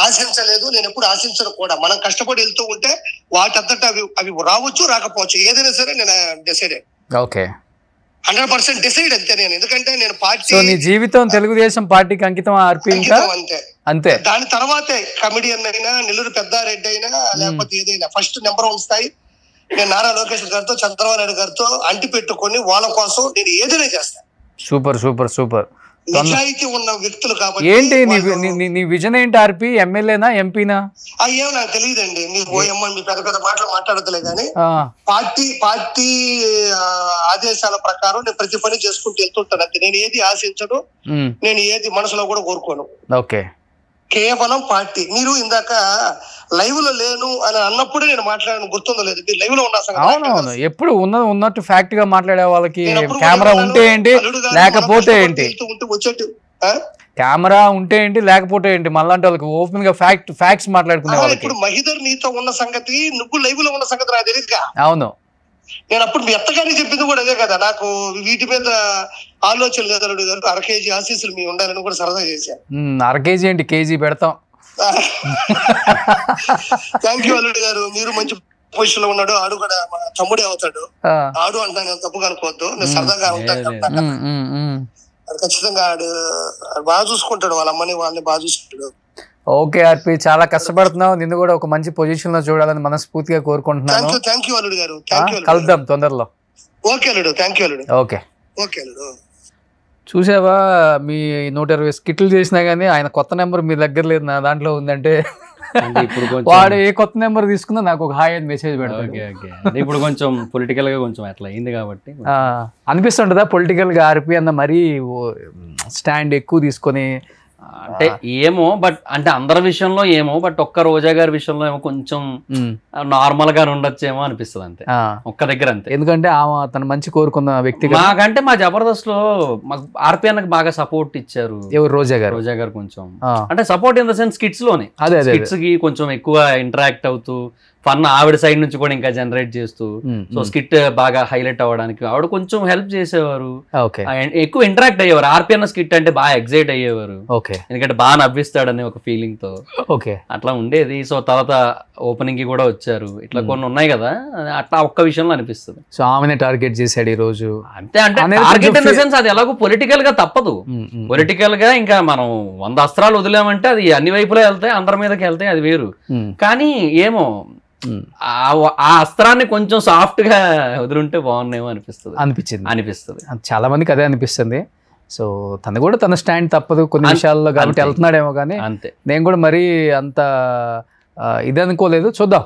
ఆశించలేదు, నేను ఎప్పుడు ఆశించను కూడా. మనం కష్టపడి వెళ్తూ ఉంటే వాటంతటా అవి రావచ్చు, రాకపోవచ్చు, ఏదైనా సరే నేను డిసైడెడ్. 100% డిసైడ్ అంతే నేను. ఎందుకంటే నేను పార్టీ, నీ జీవితం తెలుగుదేశం పార్టీకి అంకితం. అంతే అంతే. దాని తర్వాతే కమిడియన్ అయినా, నెల్లూరు పెద్దారెడ్డి అయినా, లేకపోతే ఏదైనా ఫస్ట్ నెంబర్ 1 స్థాయి నేను నారా లోకేష్ గారితో, చంద్రబాబు నాయుడు గారితో అంటి పెట్టుకొని వాళ్ళ కోసం నేను ఏదైనా చేస్తాను. Super super super. నిజాయితీ ఉన్న వ్యక్తులు కాబట్టి. ఏంటి నీ విజన్ ఏంటి ఆర్పి? ఎమ్మెల్యేనా, ఎంపీనా? అయ్యేమో నాకు తెలియదండి. మీ పెద్ద పెద్ద మాటలు మాట్లాడతలే కానీ పార్టీ ఆదేశాల ప్రకారం నేను ప్రతి పని చేసుకుంటూ వెళ్తుంటాను అంతే. నేను ఏది ఆశించను, నేను ఏది మనసులో కూడా కోరుకోను. ఓకే, కేవలం పార్టీ. మీరు ఇందాక లైవ్ లో లేను అని అన్నప్పుడే నేను మాట్లాడాను, గుర్తుందో లేదు? మీరు లైవ్ లో ఉన్న అవునవును, ఎప్పుడు ఉన్నట్టు ఫ్యాక్ట్ గా మాట్లాడే వాళ్ళకి కెమెరా ఉంటే ఏంటి లేకపోతే ఏంటి, వచ్చేట్టు కెమెరా ఉంటే ఏంటి లేకపోతే ఏంటి, మళ్ళంటే వాళ్ళకి ఓపెన్ గా ఫ్యాక్ట్స్ మాట్లాడుకునే వాళ్ళకి. ఇప్పుడు మహిదర్ నీతో ఉన్న సంగతి, నువ్వు లైవ్ లో ఉన్న సంగతి నాకు తెలియదుగా. అవును, నేను అప్పుడు మీ అత్తగారికి చెప్పింది కూడా అదే కదా. నాకు వీటి మీద ఆలోచన లేదు అల్లుడు గారు. 1/2 kg ఆశీస్సులు మీ ఉండాలని కూడా సరదా చేశాను. 1/2 kg ఏంటి, కేజీ పెడతాం. థ్యాంక్ యూ అల్లుడు గారు. మీరు మంచి పొజిషన్ లో ఉన్నాడు, ఆడు కూడా మా తమ్ముడే అవుతాడు. ఆడు అంటాను, నేను తప్పుగా అనుకోవద్దు, నేను సరదాగా ఉంటాను. ఖచ్చితంగా ఆడు బాగా చూసుకుంటాడు, వాళ్ళ అమ్మని వాళ్ళని బాగా చూసుకుంటాడు. ఓకే ఆర్పి, చాలా కష్టపడుతున్నావు, నిన్ను కూడా ఒక మంచి పొజిషన్ లో చూడాలని మనస్ఫూర్తిగా కోరుకుంటున్నాను. థ్యాంక్ యూ అల్లుడు గారు. కలుద్దాం తొందరలో. ఓకే అల్లుడు, థ్యాంక్ యూ అల్లుడు. ఓకే ఓకే అల్లుడు. చూసావా, మీ 120 స్కిట్లు చేసినా గానీ ఆయన కొత్త నెంబర్ మీ దగ్గర లేదు, నా దాంట్లో ఉందంటే ఇప్పుడు వాడు ఏ కొత్త నెంబర్ తీసుకున్నా నాకు ఒక హాయ్ అని మెసేజ్ పెడతాడు. ఇప్పుడు కొంచెం పొలిటికల్ గా కొంచెం అట్లా అయింది కాబట్టి అనిపిస్తుంటదా పొలిటికల్ గా ఆర్పి అన్న మరీ స్టాండ్ ఎక్కువ తీసుకొని? అంటే ఏమో, బట్ అంటే అందరి విషయంలో ఏమో, బట్ ఒక్క రోజా గారి విషయంలో ఏమో కొంచెం నార్మల్ గా ఉండొచ్చేమో అనిపిస్తుంది అంతే, ఒక్క దగ్గర అంతే. ఎందుకంటే తన మంచి కోరుకున్న వ్యక్తి. మాకంటే మా జబర్దస్త్ లో మాకు ఆర్పి అన్నకి బాగా సపోర్ట్ ఇచ్చారు. ఎవరు? రోజా గారు కొంచెం అంటే support in the sense skits లోనే, స్కిట్స్ కి కొంచెం ఎక్కువ ఇంటరాక్ట్ అవుతూ ఫన్ ఆవిడ సైడ్ నుంచి కూడా ఇంకా జనరేట్ చేస్తూ, సో స్కిట్ బాగా హైలైట్ అవ్వడానికి ఆవిడ కొంచెం హెల్ప్ చేసేవారు, ఎక్కువ ఇంటరాక్ట్ అయ్యేవారు. ఆర్పి అన్న స్కిట్ అంటే బాగా ఎగ్జైట్ అయ్యేవారు, ఎందుకంటే బాగా నవ్విస్తాడని ఒక ఫీలింగ్ తో అట్లా ఉండేది. సో తర్వాత ఓపెనింగ్ కి కూడా వచ్చారు, ఇట్లా కొన్ని ఉన్నాయి కదా, అట్లా ఒక్క విషయంలో అనిపిస్తుంది. సో ఆమెనే టార్గెట్ చేశాడు ఈ రోజు అంతే. అంటే టార్గెట్ ఇన్ ద సెన్స్ అది ఎలాగో పొలిటికల్ గా తప్పదు. పొలిటికల్ గా ఇంకా మనం 100 అస్త్రాలు వదిలామంటే అది అన్ని వైపులా వెళ్తాయి, అందరి మీదకి వెళ్తాయి, అది వేరు. కానీ ఏమో ఆ అస్త్రాన్ని కొంచెం సాఫ్ట్ గా వదులుంటే బాగున్నాయేమో అనిపిస్తుంది. చాలా మందికి అదే అనిపిస్తుంది. సో తను కూడా తన స్టాండ్ తప్పదు కొన్ని విషయాల్లో కాబట్టి వెళ్తున్నాడేమో, కానీ అంతే. నేను కూడా మరీ అంత ఇది అనుకోలేదు, చూద్దాం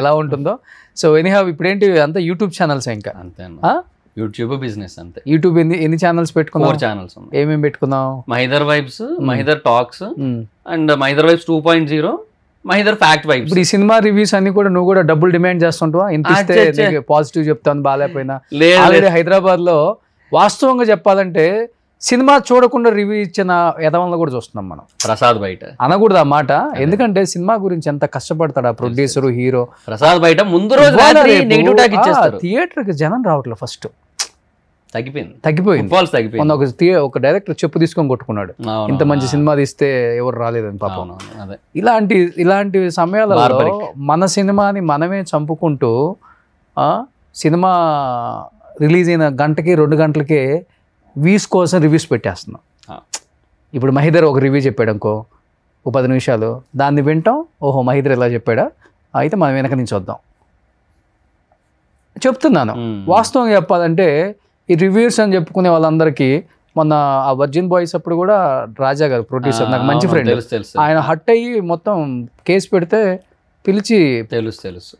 ఎలా ఉంటుందో. సో ఎనీహౌ ఇప్పుడేంటి అంతా యూట్యూబ్ ఛానల్స్ ఇంకా అంతే, యూట్యూబ్ బిజినెస్ అంతే. యూట్యూబ్ ఎన్ని ఛానల్స్ పెట్టుకున్నావు? 4 ఛానల్స్. ఏమేమి పెట్టుకున్నావు? Mahidhar vibes, Mahidhar talks and Mahidhar vibes 2.0, Mahidhar fact vibes. ఇప్పుడు ఈ సినిమా రివ్యూస్ అన్ని కూడా నువ్వు కూడా డబ్బులు డిమాండ్ చేస్తుంటావా? ఇంత పాజిటివ్ చెప్తాను, బాగాలేకపోయినా. ఆల్రెడీ హైదరాబాద్ లో వాస్తవంగా చెప్పాలంటే సినిమా చూడకుండా రివ్యూ ఇచ్చిన యదవన్లు కూడా చూస్తున్నాం మనం. ప్రసాద్ బయట అనకూడదు ఆ మాట, ఎందుకంటే సినిమా గురించి ఎంత కష్టపడతాడు ఆ ప్రొడ్యూసర్ హీరో. ప్రసాద్ బయట ముందు రోజు థియేటర్ కి జనం రావట్లేదు, ఫస్ట్ తగ్గిపోయింది. ఒక డైరెక్టర్ చెప్పు తీసుకొని కొట్టుకున్నాడు, ఇంత మంచి సినిమా తీస్తే ఎవరు రాలేదని పాపం. ఇలాంటి సమయాలలో మన సినిమాని మనమే చంపుకుంటూ సినిమా రిలీజ్ అయిన గంటకి 2 గంటలకే వ్యూస్ కోసం రివ్యూస్ పెట్టేస్తున్నాం. ఇప్పుడు మహిదర్ ఒక రివ్యూ చెప్పాడు అనుకో, ఒక 10 నిమిషాలు, దాన్ని వింటాం, ఓహో మహిదర్ ఎలా చెప్పాడా, అయితే మనం వెనక నుంచి వద్దాం. చెప్తున్నాను వాస్తవంగా చెప్పాలంటే ఈ రివ్యూస్ అని చెప్పుకునే వాళ్ళందరికీ మొన్న ఆ వర్జిన్ బాయ్స్ అప్పుడు కూడా రాజా గారు ప్రొడ్యూసర్, నాకు మంచి ఫ్రెండ్, ఆయన హట్ అయ్యి మొత్తం కేసు పెడితే పిలిచి తెలుసు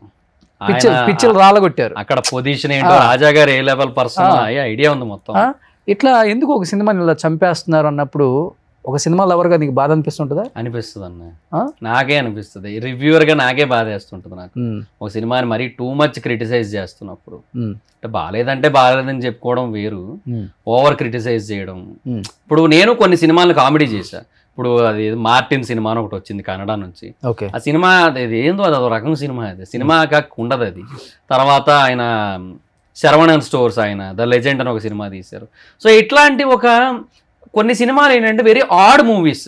పిచ్చలు రాలగొట్టారు. అక్కడ పొజిషన్ ఏంటో, రాజా గారు ఏ లెవెల్ పర్సన్ ఐడియా ఉంది మొత్తం. ఇట్లా ఎందుకు ఒక సినిమాని ఇలా చంపేస్తున్నారు అన్నప్పుడు ఒక సినిమా లవర్ గా నీకు బాధ అనిపిస్తుంటుందా? అనిపిస్తుంది అన్న, నాకే అనిపిస్తుంది. రివ్యూవర్ గా నాకే బాధ వేస్తుంటది. నాకు ఒక సినిమాని మరీ టూ మచ్ క్రిటిసైజ్ చేస్తున్నప్పుడు, అంటే బాగాలేదంటే బాగాలేదని చెప్పుకోవడం వేరు, ఓవర్ క్రిటిసైజ్ చేయడం. ఇప్పుడు నేను కొన్ని సినిమాలను కామెడీ చేశా. ఇప్పుడు అది మార్టిన్ సినిమా ఒకటి వచ్చింది కన్నడ నుంచి. ఆ సినిమా అది ఏందో, అది ఒక రకం సినిమా, అది సినిమా ఉండదు అది. తర్వాత ఆయన శరవణన్ స్టోర్స్ ఆయన ద లెజెండ్ అని ఒక సినిమా తీశారు. సో ఇట్లాంటి కొన్ని సినిమాలు ఏంటంటే వెరీ ఆడ్ మూవీస్,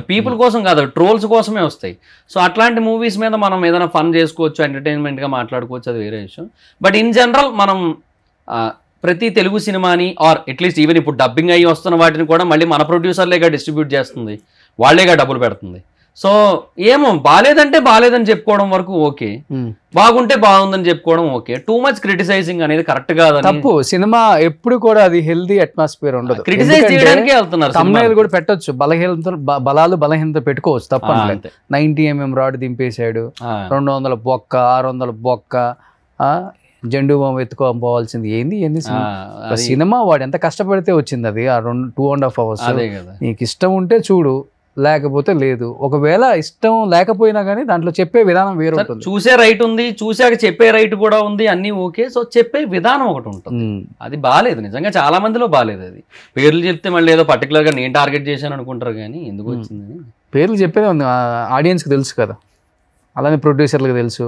పీపుల్ కోసం కాదు, ట్రోల్స్ కోసమే వస్తాయి. సో అట్లాంటి మూవీస్ మీద మనం ఏదైనా ఫన్ చేసుకోవచ్చు, ఎంటర్టైన్మెంట్గా మాట్లాడుకోవచ్చు, అది వేరే విషయం. బట్ ఇన్ జనరల్ మనం ప్రతి తెలుగు సినిమాని ఆర్ అట్లీస్ట్ ఈవెన్ ఇప్పుడు డబ్బింగ్ అయ్యి వస్తున్న వాటిని కూడా మళ్ళీ మన ప్రొడ్యూసర్లేగా డిస్ట్రిబ్యూట్ చేస్తుంది, వాళ్ళేగా డబ్బులు పెడుతుంది. సో ఏమో బాగాలేదంటే బాగాలేదని చెప్పుకోవడం వరకు ఓకే, బాగుంటే బాగుందని చెప్పుకోవడం ఓకే. టూ మచ్ క్రిటిసైజింగ్ అనేది కరెక్ట్ కాదు, తప్పు. సినిమా ఎప్పుడు కూడా అది హెల్దీ అట్మాస్ఫియర్ ఉండదు, క్రిటిసైజ్ చేయడానికి వెళ్తున్నారు. తమ్ముళ్ళు కూడా పెట్టొచ్చు, బలాలు బలహీనత పెట్టుకోవచ్చు, తప్ప 90mm రాడ్ దింపేశాడు, 200 బొక్క, 600 బొక్క, జెండు బాంబు ఎత్తుకోపోవాల్సింది ఏంది సినిమా వాడు ఎంత కష్టపడితే వచ్చింది అది ఆ 2.5 hours. నీకు ఇష్టం ఉంటే చూడు, లేకపోతే లేదు. ఒకవేళ ఇష్టం లేకపోయినా కానీ దాంట్లో చెప్పే విధానం వేరు ఉంటుంది. చూసే రైట్ ఉంది, చూసాక చెప్పే రైట్ కూడా ఉంది, అన్ని ఓకే. సో చెప్పే విధానం ఒకటి ఉంటుంది, అది బాగాలేదు. నిజంగా చాలా మందిలో బాగాలేదు. అది పేర్లు చెప్తే మళ్ళీ ఏదో పర్టికులర్ గా నేను టార్గెట్ చేశాను అనుకుంటారు, కానీ ఎందుకు వచ్చింది పేర్లు చెప్పేది ఉంది, ఆడియన్స్ కి తెలుసు కదా, అలానే ప్రొడ్యూసర్లకు తెలుసు.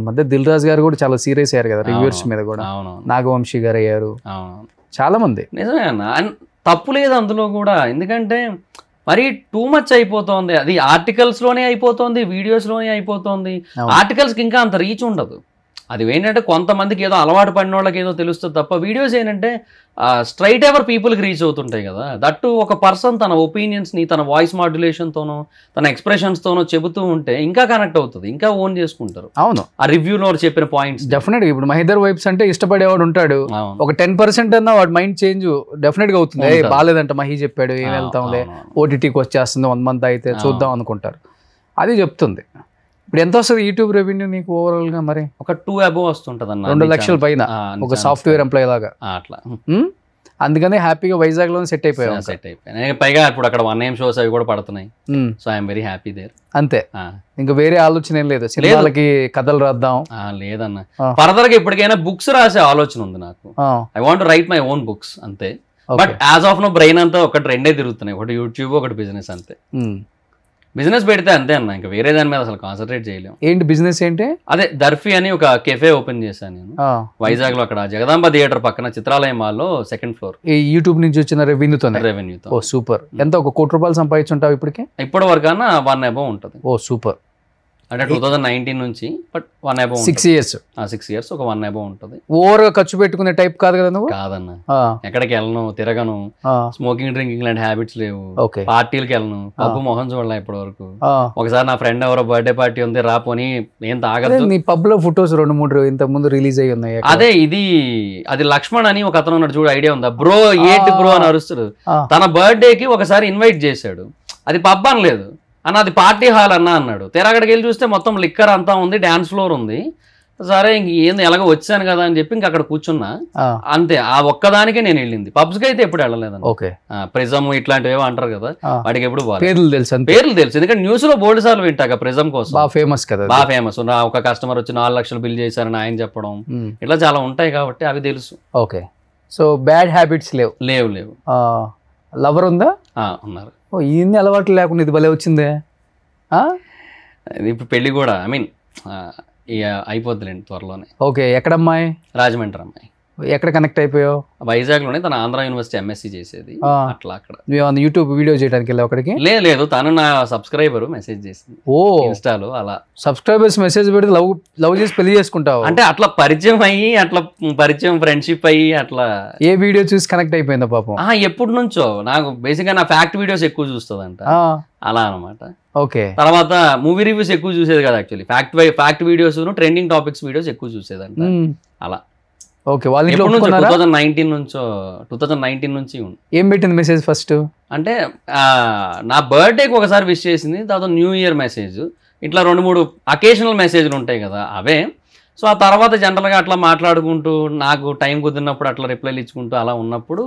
మధ్య దిల్ రాజు గారు కూడా చాలా సీరియస్ అయ్యారు కదా రివ్యూర్స్ మీద కూడా, నాగవంశీ గారు అయ్యారు, చాలా మంది. నిజమే అన్న, తప్పు లేదు అందులో కూడా. ఎందుకంటే మరి టూ మచ్ అయిపోతుంది, అది ఆర్టికల్స్ లోనే అయిపోతుంది, వీడియోస్ లోనే అయిపోతుంది. ఆర్టికల్స్ కి ఇంకా అంత రీచ్ ఉండదు. అది ఏంటంటే కొంతమందికి ఏదో అలవాటు పడిన వాళ్ళకి ఏదో తెలుస్తుంది తప్ప, వీడియోస్ ఏంటంటే స్ట్రైట్ ఎవర్ పీపుల్కి రీచ్ అవుతుంటాయి కదా. దట్టు ఒక పర్సన్ తన ఒపీనియన్స్ని తన వాయిస్ మాడ్యులేషన్తోనో తన ఎక్స్ప్రెషన్స్తోనో చెబుతూ ఉంటే ఇంకా కనెక్ట్ అవుతుంది, ఇంకా ఓన్ చేసుకుంటారు. అవును, ఆ రివ్యూలో చెప్పిన పాయింట్స్ డెఫినెట్గా. ఇప్పుడు మహేందర్ వైబ్స్ అంటే ఇష్టపడేవాడు ఉంటాడు, ఒక 10% అన్నా వాడి మైండ్ చేంజ్ డెఫినెట్ గా అవుతుంది. బాగాలేదంట మహి చెప్పాడు, ఏం వెళ్తాంలే, OTTకి వచ్చేస్తుంది 1 month అయితే చూద్దాం అనుకుంటారు. అది చెప్తుంది. ఇప్పుడు ఎంత వస్తుంది యూట్యూబ్ రెవెన్యూ నీకు ఓవరాల్ గా? మరి ఒక 2 above వస్తుంటది అన్న, 2 లక్షల పైన ఒక సాఫ్ట్వేర్ ఎంప్లాయీ లాగా అట్లా. అందుకనే హ్యాపీగా వైజాగ్ లో సెట్ అయిపోయాను. పైగా ఇప్పుడు అక్కడ 1 AM షోస్ అవి కూడా పడుతున్నాయి. So I'm very happy there. అంతే, ఇంకా వేరే ఆలోచన ఏం లేదు, సినిమాలకి కథలు రాద్దాం లేదన్న. ఫర్దర్ గా ఇప్పటికైనా బుక్స్ రాసే ఆలోచన ఉంది నాకు. I want to write my own books అంతే. But as of now brain అంతా ఒకటి 2 తిరుగుతున్నాయి, ఒకటి యూట్యూబ్, ఒకటి బిజినెస్ అంతే. బిజినెస్ పెడితే అంతే అన్న, ఇంకా వేరే దాని మీద అసలు కాన్సన్ట్రేట్ చేయలేము. ఏంటి బిజినెస్ ఏంటి? అదే దర్ఫీ అని ఒక కెఫే ఓపెన్ చేశాను నేను వైజాగ్ లో, అక్కడ జగదాంబ థియేటర్ పక్కన చిత్రాలయం మాల్లో 2nd floor. ఈ యూట్యూబ్ నుంచి వచ్చిన రెవెన్యూతో. ఓ సూపర్. ఎంత ఒక 1 కోటి రూపాయలు సంపాదించుంటావు ఇప్పటికి? ఇప్పటి వరకు అన్న 1 above ఉంటుంది. ఓ సూపర్. అంటే 2019 నుంచి, బట్ 1 above 6 years. 6 years ఒక 1 above ఉంటుంది. ఓవర్ గా ఖర్చు పెట్టుకునే టైప్ కాదు కదా నువ్వు? కాదన్న, ఎక్కడికి వెళ్ళను, తిరగను, స్మోకింగ్ డ్రింకింగ్ లాంటి హ్యాబిట్స్ లేవు, పార్టీలకు వెళ్ళను, పబ్బు మొహం చూడలే ఇప్పటి వరకు. ఒకసారి నా ఫ్రెండ్ ఎవరో బర్త్డే పార్టీ ఉంది రాపోని ఏం తాగదు. నీ పబ్ లో ఫొటోస్ 2-3 ఇంత ముందు రిలీజ్ అయ్యి ఉన్నాయి. అదే అది లక్ష్మణ్ అని ఒక అతను ఉన్నాడు చూడు, ఐడియా ఉందా? బ్రో ఏంటి బ్రో అని అరుస్తాడు. తన బర్త్డేకి ఒకసారి ఇన్వైట్ చేశాడు, అది పబ్ అనలేదు అన్న, అది పార్టీ హాల్ అన్న అన్నాడు. తెరగడికి వెళ్ళి చూస్తే మొత్తం లిక్కర్ అంతా ఉంది, డాన్స్ ఫ్లోర్ ఉంది. సరే ఇంక ఏంది ఎలాగో వచ్చాను కదా అని చెప్పి ఇంక అక్కడ కూర్చున్నా అంతే. ఆ ఒక్కదానికే నేను వెళ్ళింది, పబ్స్ కి అయితే ఎప్పుడు వెళ్ళలేదు. ప్రిజమ్ ఇట్లాంటివి ఏవో అంటారు కదా, వాటికి ఎప్పుడు పేర్లు తెలుసు. ఎందుకంటే న్యూస్ లో బోల్డ్ సార్లు వింటాక ప్రిజమ్ కోసం, బాగా ఫేమస్ కదా, బాగా ఫేమస్. ఒక కస్టమర్ వచ్చి 4 లక్షలు బిల్ చేశారని ఆయన చెప్పడం, ఇట్లా చాలా ఉంటాయి కాబట్టి అవి తెలుసు. ఓకే. సో బ్యాడ్ హ్యాబిట్స్ లేవు? లేవు. లవర్ ఉందా? ఉన్నారు. ఇన్ని అలవాట్లు లేకుండా ఇది భలే వచ్చిందే. ఇప్పుడు పెళ్లి కూడా ఐ మీన్ అయిపోద్దులేండి త్వరలోనే. ఓకే. ఎక్కడ అమ్మాయి? రాజమండ్రి అమ్మాయి. ఎక్కడ కనెక్ట్ అయిపోయావు? వైజాగ్ లోనే, తన ఆంధ్ర యూనివర్సిటీ MSc చేసేది. అట్లా అక్కడ యూట్యూబ్ వీడియో చేయడానికి వెళ్ళావు అక్కడికి? లేదు, తను నా సబ్స్క్రైబర్ మెసేజ్ చేసింది. ఓ, ఇన్స్టాలో. అలా సబ్స్క్రైబర్స్ మెసేజ్ పెడితే లవ్ చేసి పెళ్లి చేసుకుంటావు అంటే? అట్లా పరిచయం అయ్యి, అట్లా పరిచయం ఫ్రెండ్షిప్ అయ్యి అట్లా. ఏ వీడియో చూసి కనెక్ట్ అయిపోయిందా పాపం? ఎప్పటి నుంచో నాకు బేసిక్ గా నా ఫ్యాక్ట్ వీడియోస్ ఎక్కువ చూస్తుందంట, అలా అనమాట. ఓకే. తర్వాత మూవీ రివ్యూస్ ఎక్కువ చూసేది కదా, actually fact videos, trending topics videos ఎక్కువ చూసేదంట, అలా. ఓకే. వాళ్ళు 2019 నుంచి ఏం పెట్టింది మెసేజ్ ఫస్ట్? అంటే నా బర్త్డేకి ఒకసారి విష్ చేసింది, తర్వాత న్యూ ఇయర్ మెసేజ్, ఇట్లా 2-3 అకేషనల్ మెసేజ్లు ఉంటాయి కదా అవే. సో ఆ తర్వాత జనరల్గా అట్లా మాట్లాడుకుంటూ, నాకు టైం కుదిరినప్పుడు అట్లా రిప్లైలు ఇచ్చుకుంటూ అలా ఉన్నప్పుడు,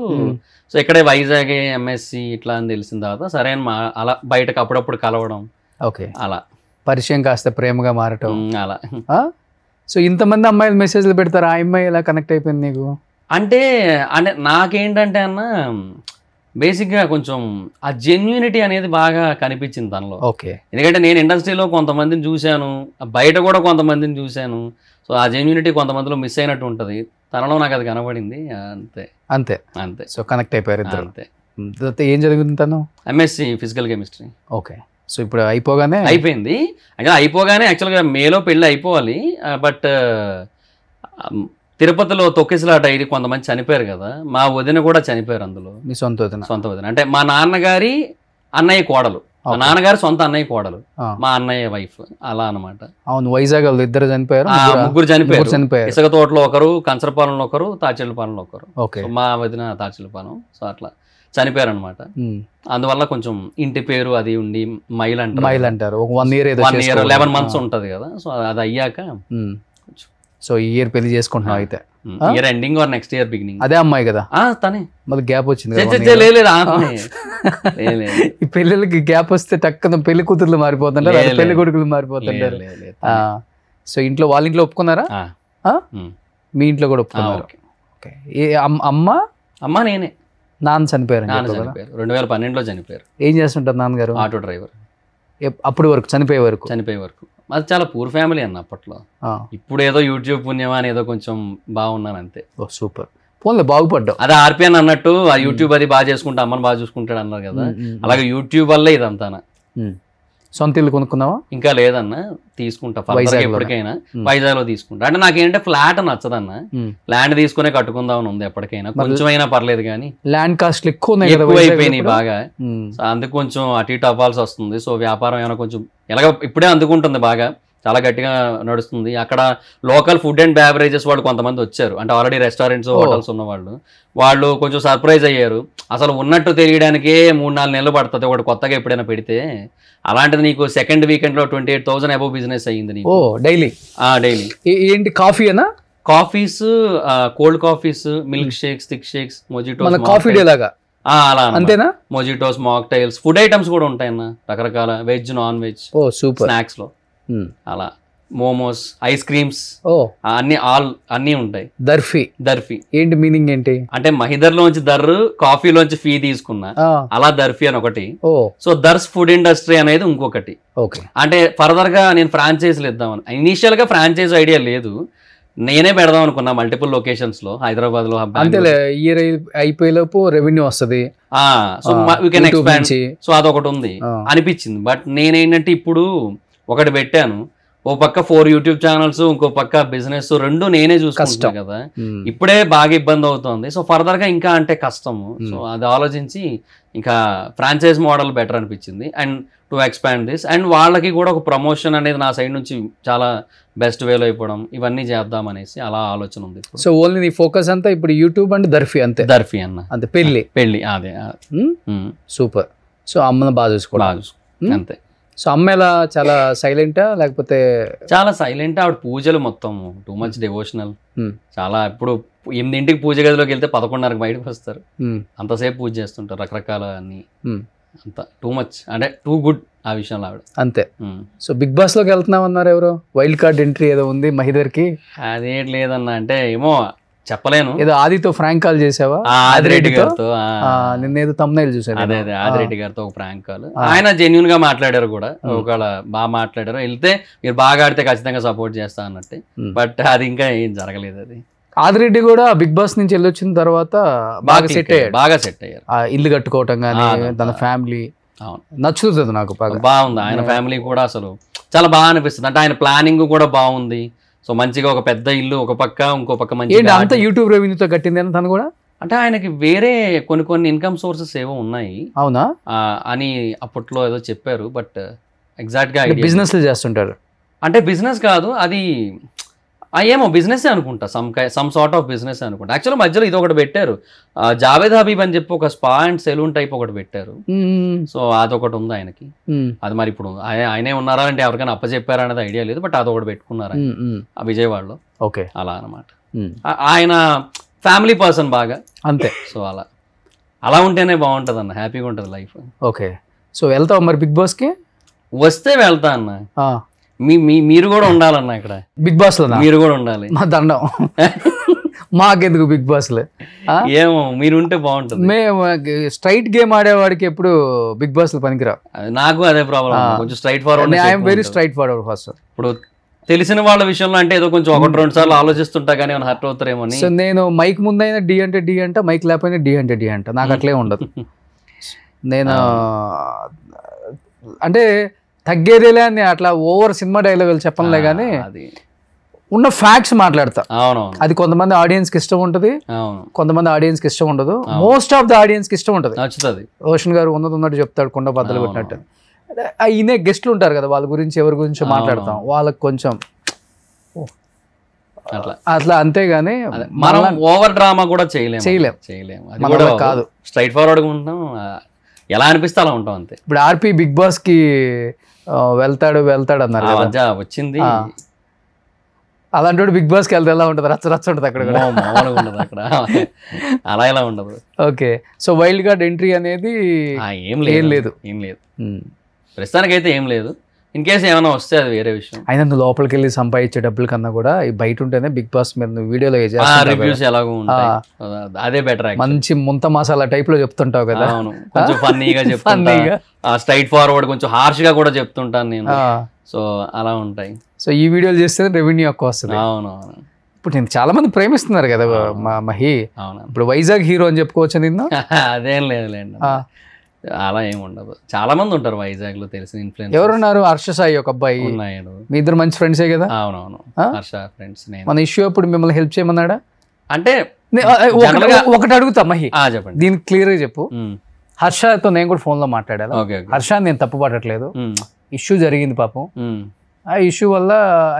సో ఇక్కడే వైజాగ్ MSc ఇట్లా అని తెలిసిన తర్వాత సరే అని అలా బయటకు అప్పుడప్పుడు కలవడం. ఓకే. అలా పరిచయం కాస్త ప్రేమగా మారటం అలా. సో ఇంతమంది అమ్మాయిలు మెసేజ్లు పెడతారు, ఆ అమ్మాయి ఎలా కనెక్ట్ అయిపోయింది నీకు? అంటే నాకేంటంటే అన్న, బేసిక్గా కొంచెం ఆ జెన్యూనిటీ అనేది బాగా కనిపించింది తనలో. ఓకే. ఎందుకంటే నేను ఇండస్ట్రీలో కొంతమందిని చూశాను, బయట కూడా కొంతమందిని చూశాను. సో ఆ జెన్యూనిటీ కొంతమందిలో మిస్ అయినట్టు ఉంటుంది, తనలో నాకు అది కనబడింది. అంతే అంతే అంతే. సో కనెక్ట్ అయిపోయారు ఇద్దరు. అంతే. ఏం చదువుతుంది తను? MSc physical chemistry. Okay. So ఇప్పుడు అయిపోయింది. అయిపోగానే యాక్చువల్గా మేలో పెళ్ళి అయిపోవాలి, బట్ తిరుపతిలో తొక్కిసలాట ఇది కొంతమంది చనిపోయారు కదా, మా వదిన కూడా చనిపోయారు అందులో. మీ సొంత వదిన అంటే మా నాన్నగారి అన్నయ్య కోడలు, మా నాన్నగారు సొంత అన్నయ్య కోడలు, మా అన్నయ్య వైఫ్, అలా అనమాట. అవును, వైజాగ్ ఇద్దరు చనిపోయారు, ముగ్గురు చనిపోయారు. ఇసుక తోటలో ఒకరు, కంచరపాలెంలో ఒకరు, తాచెల్లపాలెంలో ఒకరు. మా వదిన తాచెల్లపాలెం. సో అట్లా చనిపోయారు అనమాట. అందువల్ల కొంచెం ఇంటి పేరు అది ఉండి మైల్ అంటారు. 1 year 11 months ఉంటది కదా. సో అది అయ్యాక సో ఈ ఇయర్ పెళ్లి చేసుకుంటున్నావు అయితే. Year ending or next year beginning. అదే అమ్మాయి కదా? తనే. మళ్ళీ గ్యాప్ వచ్చింది ఈ పెళ్ళిళ్ళకి గ్యాప్ వస్తే టక్కున పెళ్లి కూతుర్లు మారిపోతుంటారు, పెళ్లి కొడుకులు మారిపోతుంటారు. సో ఇంట్లో వాళ్ళ ఇంట్లో ఒప్పుకున్నారా? మీ ఇంట్లో కూడా ఒప్పుకున్నారు? అమ్మ నేనే. నాన్న చనిపోయారు? 2012లో చనిపోయారు. ఏం చేస్తుంటారు నాన్నగారు? Auto driver. అప్పటి వరకు చనిపోయే వరకు? అది చాలా పూర్ ఫ్యామిలీ అన్న అప్పట్లో. ఇప్పుడు ఏదో యూట్యూబ్ పుణ్యమా అని ఏదో కొంచెం బాగున్నాను అంతే. ఓ సూపర్, పోన్లే బాగుపడ్డావు. అదే ఆర్పిఎన్ అన్నట్టు ఆ యూట్యూబ్ అది బాగా చేసుకుంటా అమ్మని బాగా చూసుకుంటాడు అన్నారు కదా, అలాగే యూట్యూబ్ వల్లే ఇదంతా. సొంత ఇల్లు కొనుక్కున్నావా? ఇంకా లేదన్న, తీసుకుంటా ఎప్పటికైనా. వైజాగ్ లో తీసుకుంటా. అంటే నాకేంటే ఫ్లాట్ నచ్చదన్న, ల్యాండ్ తీసుకునే కట్టుకుందామని ఉంది ఎప్పటికైనా, కొంచెమైనా పర్లేదు కానీ ల్యాండ్ కాస్ట్ ఎక్కువ అయిపోయినాయి బాగా. అందుకు కొంచెం అటు ఇటు అవ్వాల్సి వస్తుంది. సో వ్యాపారం ఏమైనా కొంచెం ఎలాగ ఇప్పుడే అందుకుంటుంది బాగా, చాలా గట్టిగా నడుస్తుంది. అక్కడ లోకల్ ఫుడ్ అండ్ బెవరేజెస్ వాళ్ళు కొంతమంది వచ్చారు, అంటే ఆల్రెడీ రెస్టారెంట్స్ హోటల్స్ ఉన్న వాళ్ళు కొంచెం సర్ప్రైజ్ అయ్యారు. అసలు ఉన్నట్టు తెలియడానికే 3-4 నెలలు పడుతుంది ఒకటి కొత్తగా ఎప్పుడైనా పెడితే. అలాంటిది నీకు సెకండ్ వీకెండ్ లో 28,000 అబౌవ్ బిజినెస్ అయ్యింది నీకు డైలీ. ఏంటి కాఫీనా? Coffees, cold coffees, milk shakes, thick shakes, mojitos. Coffee day లాగా అలా అంతేనా? మొజిటోస్, మాక్టైల్స్, ఫుడ్ ఐటమ్స్ కూడా ఉంటాయన్న రకరకాల, వెజ్ నాన్ వెజ్, స్నాక్స్ లో అలా మోమోస్, ఐస్ క్రీమ్స్, అన్ని ఉంటాయి. దర్ఫీ ఏంటి మీనింగ్ ఏంటి అంటే మహిదర్ లోంచి దర్రు, కాఫీలోంచి ఫీ తీసుకున్నా, అలా దర్ఫీ అని ఒకటి. సో దర్స్ ఫుడ్ ఇండస్ట్రీ అనేది ఇంకొకటి. అంటే ఫర్దర్ గా నేను ఫ్రాంచైజీలు ఇద్దామని, ఇనీషియల్ గా ఫ్రాంచైజ్ ఐడియా లేదు, నేనే పెడదాం అనుకున్నా మల్టిపుల్ లొకేషన్స్ లో, హైదరాబాద్ లో. ఇయర్ అయిపోయేలోపు రెవెన్యూ వస్తుంది, so we can expand. So అదొకటి ఉంది అనిపించింది. బట్ నేనేంటంటే ఇప్పుడు ఒకటి పెట్టాను, ఓ పక్క 4 యూట్యూబ్ ఛానల్స్, ఇంకో పక్క బిజినెస్, రెండు నేనే చూసుకుంటాను కదా. ఇప్పుడే బాగా ఇబ్బంది అవుతుంది. సో ఫర్దర్ గా ఇంకా అంటే కష్టము. సో అది ఆలోచించి ఇంకా ఫ్రాంచైజ్ మోడల్ బెటర్ అనిపించింది, and to expand this. And వాళ్ళకి కూడా ఒక ప్రమోషన్ అనేది నా సైడ్ నుంచి చాలా బెస్ట్ వేలో అయిపోవడం, ఇవన్నీ చేద్దాం అనేసి అలా ఆలోచన ఉంది. సో ఓన్లీ నీ ఫోకస్ అంతా ఇప్పుడు యూట్యూబ్ అండ్ దర్ఫీ అంతే? దర్ఫీ అన్న అంతే, పెళ్లి అదే. సూపర్. సో అమ్మను బాగా చూసుకోవాలి అంతే. సో అమ్మ ఎలా, చాలా సైలెంటా లేకపోతే? చాలా సైలెంట్. ఆవిడ పూజలు మొత్తం టూ మచ్ డివోషనల్. చాలా ఇప్పుడు 8ంటికి పూజ గదిలోకి వెళ్తే 11:30కి బయటకు వస్తారు, అంతసేపు పూజ చేస్తుంటారు, రకరకాల అన్ని. అంత టూ మచ్, అంటే టూ గుడ్ ఆ విషయంలో ఆవిడ అంతే. సో బిగ్ బాస్ లోకి వెళ్తున్నామన్నారు ఎవరు? వైల్డ్ కార్డ్ ఎంట్రీ ఏదో ఉంది మహిదర్ కి? అదేం లేదన్న, అంటే ఏమో చెప్పలేను. ఏదో ఆదితో ఫ్రాంక్ కాల్ చేసావా? ఆదిరెడ్డి గారితో నిన్నేదో తమ్నైల్ చూసాను. అదే ఆదిరెడ్డి గారితో ఒక ఫ్రాంక్ కాల్. ఆయన జెన్యున్ గా మాట్లాడారు కూడా, ఒకవేళ బాగా మాట్లాడారు. వెళ్తే మీరు బాగా ఆడితే ఖచ్చితంగా సపోర్ట్ చేస్తా అన్నట్టే. బట్ అది ఇంకా ఏం జరగలేదు. అది ఆదిరెడ్డి కూడా బిగ్ బాస్ నుంచి వెళ్ళొచ్చిన తర్వాత బాగా సెట్ అయ్యారు. ఇల్లు కట్టుకోవటం కానీ, తన ఫ్యామిలీ నచ్చుతుంది నాకు బాగుంది. ఆయన ఫ్యామిలీ కూడా అసలు చాలా బాగా అనిపిస్తుంది. అంటే ఆయన ప్లానింగ్ కూడా బాగుంది. సో మంచిగా ఒక పెద్ద ఇల్లు ఒక పక్క, ఇంకో పక్క మంచి. అంతా యూట్యూబ్ రెవెన్యూతో కట్టింది తను కూడా? అంటే ఆయనకి వేరే కొన్ని ఇన్కమ్ సోర్సెస్ ఏవో ఉన్నాయి. అవునా అని అప్పట్లో ఏదో చెప్పారు, బట్ ఎగ్జాక్ట్ గా బిజినెస్ చేస్తుంటారు. అంటే బిజినెస్ కాదు అది, ఏమో బిజినెస్ అనుకుంటా, సమ్ సార్ట్ ఆఫ్ బిజినెస్ అనుకుంటా. యాక్చువల్లీ మధ్యలో ఇది ఒకటి పెట్టారు, జావేద్ హబీబ్ అని చెప్పి ఒక స్పా అండ్ సెలూన్ టైప్ ఒకటి పెట్టారు. సో అదొకటి ఉంది ఆయనకి. అది మరి ఇప్పుడు ఆయనే ఉన్నారా అంటే ఎవరికైనా అప్పచెప్పారా అనేది ఐడియా లేదు, బట్ అదొకటి పెట్టుకున్నారా ఆ విజయవాడలో. ఓకే, అలా అనమాట. ఆయన ఫ్యామిలీ పర్సన్ బాగా అంతే. సో అలా ఉంటేనే బాగుంటది అన్న, హ్యాపీగా ఉంటుంది లైఫ్. ఓకే, సో వెళ్తావు మరి బిగ్ బాస్ కి? వస్తే వెళ్తా అన్న. మీరు కూడా ఉండాలన్న ఇక్కడ బిగ్ బాస్ లో, మీరు కూడా ఉండాలి. మా దండం మాకెందుకు బిగ్ బాస్ లో? ఏమో మీరు ఉంటే బాగుంటుంది. మేము స్ట్రైట్ గేమ్ ఆడేవాడికి ఎప్పుడు బిగ్ బాస్ లో పనికిరా. నాకు అదే ప్రాబ్లం, కొంచెం straight forward. I'm very straight forward first. ఇప్పుడు తెలిసిన వాళ్ళ విషయంలో అంటే ఏదో కొంచెం 1-2 సార్లు ఆలోచిస్తుంటా కానీ హర్ట్ అవుతారేమో. సో నేను మైక్ ముందైనా డి అంటే డి అంట, మైక్ లేకపోయినా డి అంటే డి అంట. నాకు అట్లే ఉండదు. నేను అంటే తగ్గేదేలే అని అట్లా ఓవర్ సినిమా డైలాగులు చెప్పనులే కానీ ఉన్న ఫ్యాక్ట్స్ మాట్లాడతా. అది కొంతమంది ఆడియన్స్ కి ఇష్టం ఉంటుంది, కొంతమంది ఆడియన్స్ కి ఇష్టం ఉండదు. మోస్ట్ ఆఫ్ ద ఆడియన్స్ కి ఇష్టం ఉంటుంది. రోషన్ గారు ఉన్నట్టు చెప్తాడు, కొండ బద్దలు కొట్టినట్టు. ఈయనే గెస్ట్లు ఉంటారు కదా, వాళ్ళ గురించి ఎవరి గురించి మాట్లాడతాం, వాళ్ళకి కొంచెం అట్లా. అంతేగాని మనం ఓవర్ డ్రామా కూడా చేయలేము కాదు. స్ట్రైట్ ఫార్వర్డ్ గా ఉంటాం, ఎలా అనిపిస్తే అలా ఉంటాం అంతే. ఇప్పుడు ఆర్పి బిగ్ బాస్ కి వెళ్తాడు అన్నారు, వచ్చింది. అలాంటి బిగ్ బాస్కి వెళ్తే ఎలా ఉంటుంది? రచ్చ ఉంటుంది అక్కడ కూడా. మామూలుగా ఉండదు అక్కడ, అలా ఎలా ఉండదు. Okay, so wild card entry అనేది ఏం లేదు. ప్రస్తుతానికి అయితే ఏం లేదు. ఇన్ కేసు ఏమైనా వస్తే అది వేరే విషయం. అయినా నువ్వు లోపలికి వెళ్ళి సంపాదించే డబ్బుల కన్నా కూడా ఈ బయట ఉంటేనే బిగ్ బాస్ మీద నువ్వు వీడియోలో రివ్యూస్ ఎలాగో ఉంటాయి, అదే బెటర్. మంచి ముంత మసాలా టైప్ లో చెప్తుంటావు కదా. అవును, కొంచెం ఫన్నీగా చెప్తాను, స్ట్రైట్ ఫార్వర్డ్, కొంచెం హార్ష్ గా కూడా చెప్తుంటాను నేను. సో అలా ఉంటాయి. సో ఈ వీడియోలు చేస్తే రెవెన్యూ ఎక్కువ వస్తుంది. అవును, ఇప్పుడు నేను చాలా మంది ప్రేమిస్తున్నారు కదా మహి. ఇప్పుడు వైజాగ్ హీరో అని చెప్పుకోవచ్చు నిన్ను. అదేం లేదులేండి, అలా ఏమి ఉండదు. చాలా మంది ఉంటారు వైజాగ్ లో తెలిసిన ఇన్ఫ్లుయెన్స్. ఎవరున్నారు? హర్ష సాయి ఒక అబ్బాయి ఉన్నాడు. మీ ఇద్దరు మంచి ఫ్రెండ్సే కదా? అవునవును, హర్ష ఫ్రెండ్స్. మన ఇష్యూ అప్పుడు మిమ్మల్ని హెల్ప్ చేయమన్నాడా? అంటే ఒకటి అడుగుతా మహి, చెప్పండి. దీనికి క్లియర్ గా చెప్పు. హర్షతో నేను కూడా ఫోన్ లో మాట్లాడాను. హర్ష నేను తప్పు పడట్లేదు, ఇష్యూ జరిగింది పాపం. ఆ ఇష్యూ వల్ల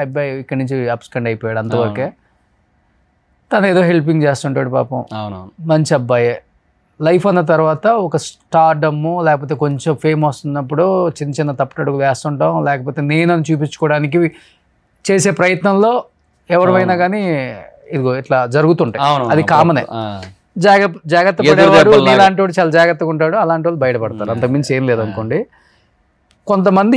అబ్బాయి ఇక్కడి నుంచి అబ్స్కండ్ అయిపోయాడు, అంతవరకే. తను ఏదో హెల్పింగ్ చేస్తుంటాడు పాపం. మంచి అబ్బాయే. లైఫ్ అన్న తర్వాత ఒక స్టార్డమ్ లేకపోతే కొంచెం ఫేమ్ వస్తున్నప్పుడు చిన్న చిన్న తప్పుటడుగులు వేస్తుంటాం, లేకపోతే నేనని చూపించుకోవడానికి చేసే ప్రయత్నంలో ఎవరైనా కానీ ఇదిగో ఇట్లా జరుగుతుంటాయి. అది కామనే. జాగ్రత్త పడేవాడు నీలాంటి వాడు చాలా జాగ్రత్తగా ఉంటాడు, అలాంటి వాళ్ళు బయటపడతారు. అంతకుమించి ఏం లేదు అనుకోండి. కొంతమంది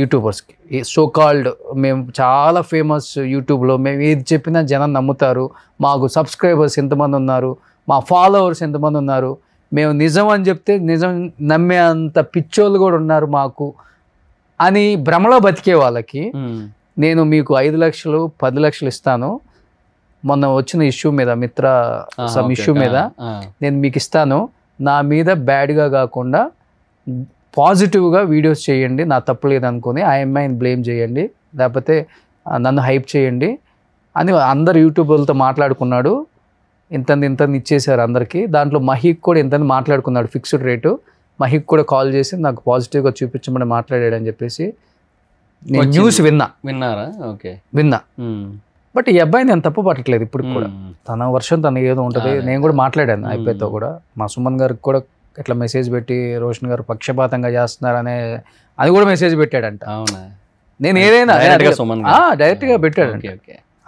యూట్యూబర్స్కి ఈ సో కాల్డ్ మేము చాలా ఫేమస్ యూట్యూబ్లో, మేము ఏది చెప్పినా జనం నమ్ముతారు, మాకు సబ్స్క్రైబర్స్ ఎంతమంది ఉన్నారు, మా ఫాలోవర్స్ ఎంతమంది ఉన్నారు, మేము నిజం అని చెప్తే నిజం నమ్మే అంత పిచ్చోళ్ళు కూడా ఉన్నారు మాకు అని భ్రమలో బతికే వాళ్ళకి నేను మీకు 5 లక్షలు 10 లక్షలు ఇస్తాను, మొన్న వచ్చిన ఇష్యూ మీద మిత్ర సమ్ ఇష్యూ మీద నేను మీకు ఇస్తాను, నా మీద బ్యాడ్గా కాకుండా పాజిటివ్గా వీడియోస్ చేయండి, నా తప్పు లేదనుకొని ఆ అమ్మాయిని బ్లేమ్ చేయండి, లేకపోతే నన్ను హైప్ చేయండి అని అందరు యూట్యూబర్లతో మాట్లాడుకున్నాడు. ఇంత ఇచ్చేసారు అందరికీ. దాంట్లో మహిక్ కూడా ఇంత మాట్లాడుకున్నాడు, ఫిక్స్డ్ రేటు. మహిక్ కూడా కాల్ చేసి నాకు పాజిటివ్గా చూపించమని మాట్లాడాడు అని చెప్పేసి నేను న్యూస్ విన్నారా? ఓకే, విన్నా. బట్ ఈ అబ్బాయి నేను తప్పు పట్టట్లేదు ఇప్పుడు కూడా, తన వర్షం తన ఏదో ఉంటుంది. నేను కూడా మాట్లాడాను అబ్బాయితో కూడా, మా సుమన్ గారికి కూడా ఇట్లా మెసేజ్ పెట్టి రోషన్ గారు పక్షపాతంగా చేస్తున్నారనే అది కూడా మెసేజ్ పెట్టాడంట. నేను ఏదైనా డైరెక్ట్గా పెట్టాడంట.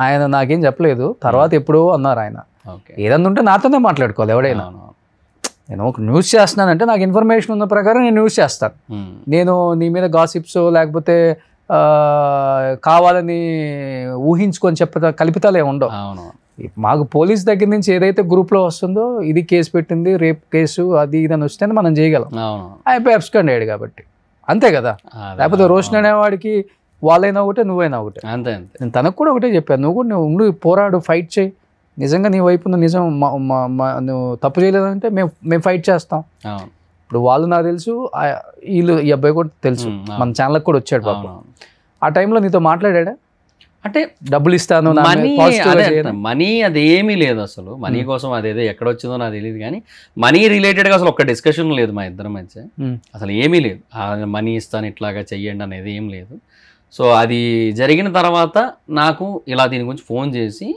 ఆయన నాకేం చెప్పలేదు, తర్వాత ఎప్పుడో అన్నారు ఆయన. ఏదన్నా ఉంటే నాతోనే మాట్లాడుకోవాలి ఎవడైనా. నేను ఒక న్యూస్ చేస్తున్నానంటే నాకు ఇన్ఫర్మేషన్ ఉన్న ప్రకారం నేను న్యూస్ చేస్తాను. నేను నీ మీద గాసిప్స్ లేకపోతే కావాలని ఊహించుకొని కల్పితాలే ఉండవు. మాకు పోలీస్ దగ్గర నుంచి ఏదైతే గ్రూప్లో వస్తుందో ఇది కేసు పెట్టింది, రేప్ కేసు అది ఇదని వస్తే మనం చేయగలం. అయిపోయి అబ్స్కండ్ అయ్యాడు కాబట్టి అంతే కదా. లేకపోతే రోషన్ అనేవాడికి వాళ్ళైనా ఒకటే నువ్వైనా ఒకటే. అంతే. నేను తనకు కూడా ఒకటే చెప్పాను, నువ్వు కూడా నువ్వు పోరాడు, ఫైట్ చేయి. నిజంగా నీ వైపు నిజం నువ్వు తప్పు చేయలేదంటే మేము ఫైట్ చేస్తాం. ఇప్పుడు వాళ్ళు నాకు తెలుసు, వీళ్ళు ఈ అబ్బాయి కూడా తెలుసు, మన ఛానల్కి కూడా వచ్చాడు పాపం. ఆ టైంలో నీతో మాట్లాడా? అంటే డబ్బులు ఇస్తాను, మనీ అదేమీ లేదు అసలు. మనీ కోసం అదేదో ఎక్కడ వచ్చిందో నాకు తెలియదు, కానీ మనీ రిలేటెడ్గా అసలు ఒక్క డిస్కషన్ లేదు మా ఇద్దరి మధ్య. అసలు ఏమీ లేదు, మనీ ఇస్తాను ఇట్లాగా చెయ్యండి అనేది ఏం లేదు. సో అది జరిగిన తర్వాత నాకు ఇలా దీని గురించి ఫోన్ చేసి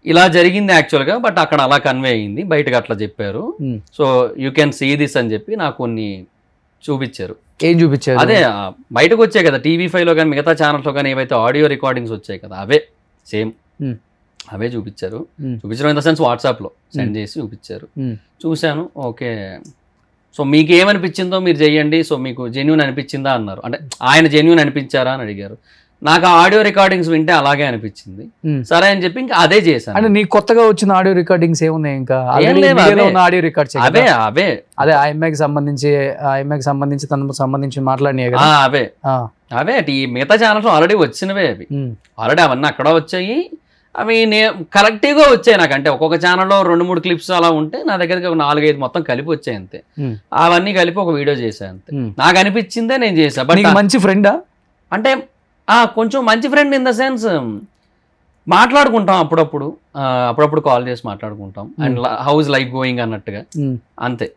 ఇలా జరిగింది యాక్చువల్గా, బట్ అక్కడ అలా కన్వే అయ్యింది, బయటకు అట్లా చెప్పారు. So you can see this అని చెప్పి నాకు కొన్ని చూపించారు. ఏం చూపించారు? అదే బయటకు వచ్చాయి కదా TV5లో కానీ మిగతా ఛానల్స్లో కానీ ఏవైతే ఆడియో రికార్డింగ్స్ వచ్చాయి కదా, అవే సేమ్ అవే చూపించారు. చూపించడం ఇన్ ద సెన్స్ వాట్సాప్లో సెండ్ చేసి చూపించారు. చూశాను, ఓకే. సో మీకు ఏమనిపించిందో మీరు చెయ్యండి, సో మీకు జెన్యూన్ అనిపించిందా అన్నారు. అంటే ఆయన జెన్యూన్ అనిపించారా అని అడిగారు. నాకు ఆడియో రికార్డింగ్స్ వింటే అలాగే అనిపించింది. సరే అని చెప్పి ఇంకా అదే చేశాను. అంటే నీకు కొత్తగా వచ్చిన ఆడియో రికార్డింగ్స్ ఏమున్నాయి? ఇంకా ఆడియో రికార్డ్స్ అదే ఆ అమ్మాయికి సంబంధించి తనకు సంబంధించి మాట్లాడినాయి కదా, అవే మిగతా ఛానల్స్ ఆల్రెడీ వచ్చినవే. అవి ఆల్రెడీ అవన్నీ అక్కడ వచ్చాయి. అవి కరెక్ట్గా వచ్చాయి నాకు. అంటే ఒక్కొక్క ఛానల్లో 2-3 క్లిప్స్ అలా ఉంటే నా దగ్గరికి 4-5 మొత్తం కలిపి వచ్చాయి అంతే. అవన్నీ కలిపి ఒక వీడియో చేశాను అంతే. నాకు అనిపించిందే నేను చేశాను. బట్ మంచి ఫ్రెండా అంటే కొంచెం మంచి ఫ్రెండ్ ఇన్ ద సెన్స్ మాట్లాడుకుంటాం అప్పుడప్పుడు కాల్ చేసి మాట్లాడుకుంటాం. అండ్ హౌస్ లైఫ్ గోయింగ్ అన్నట్టుగా అంతే.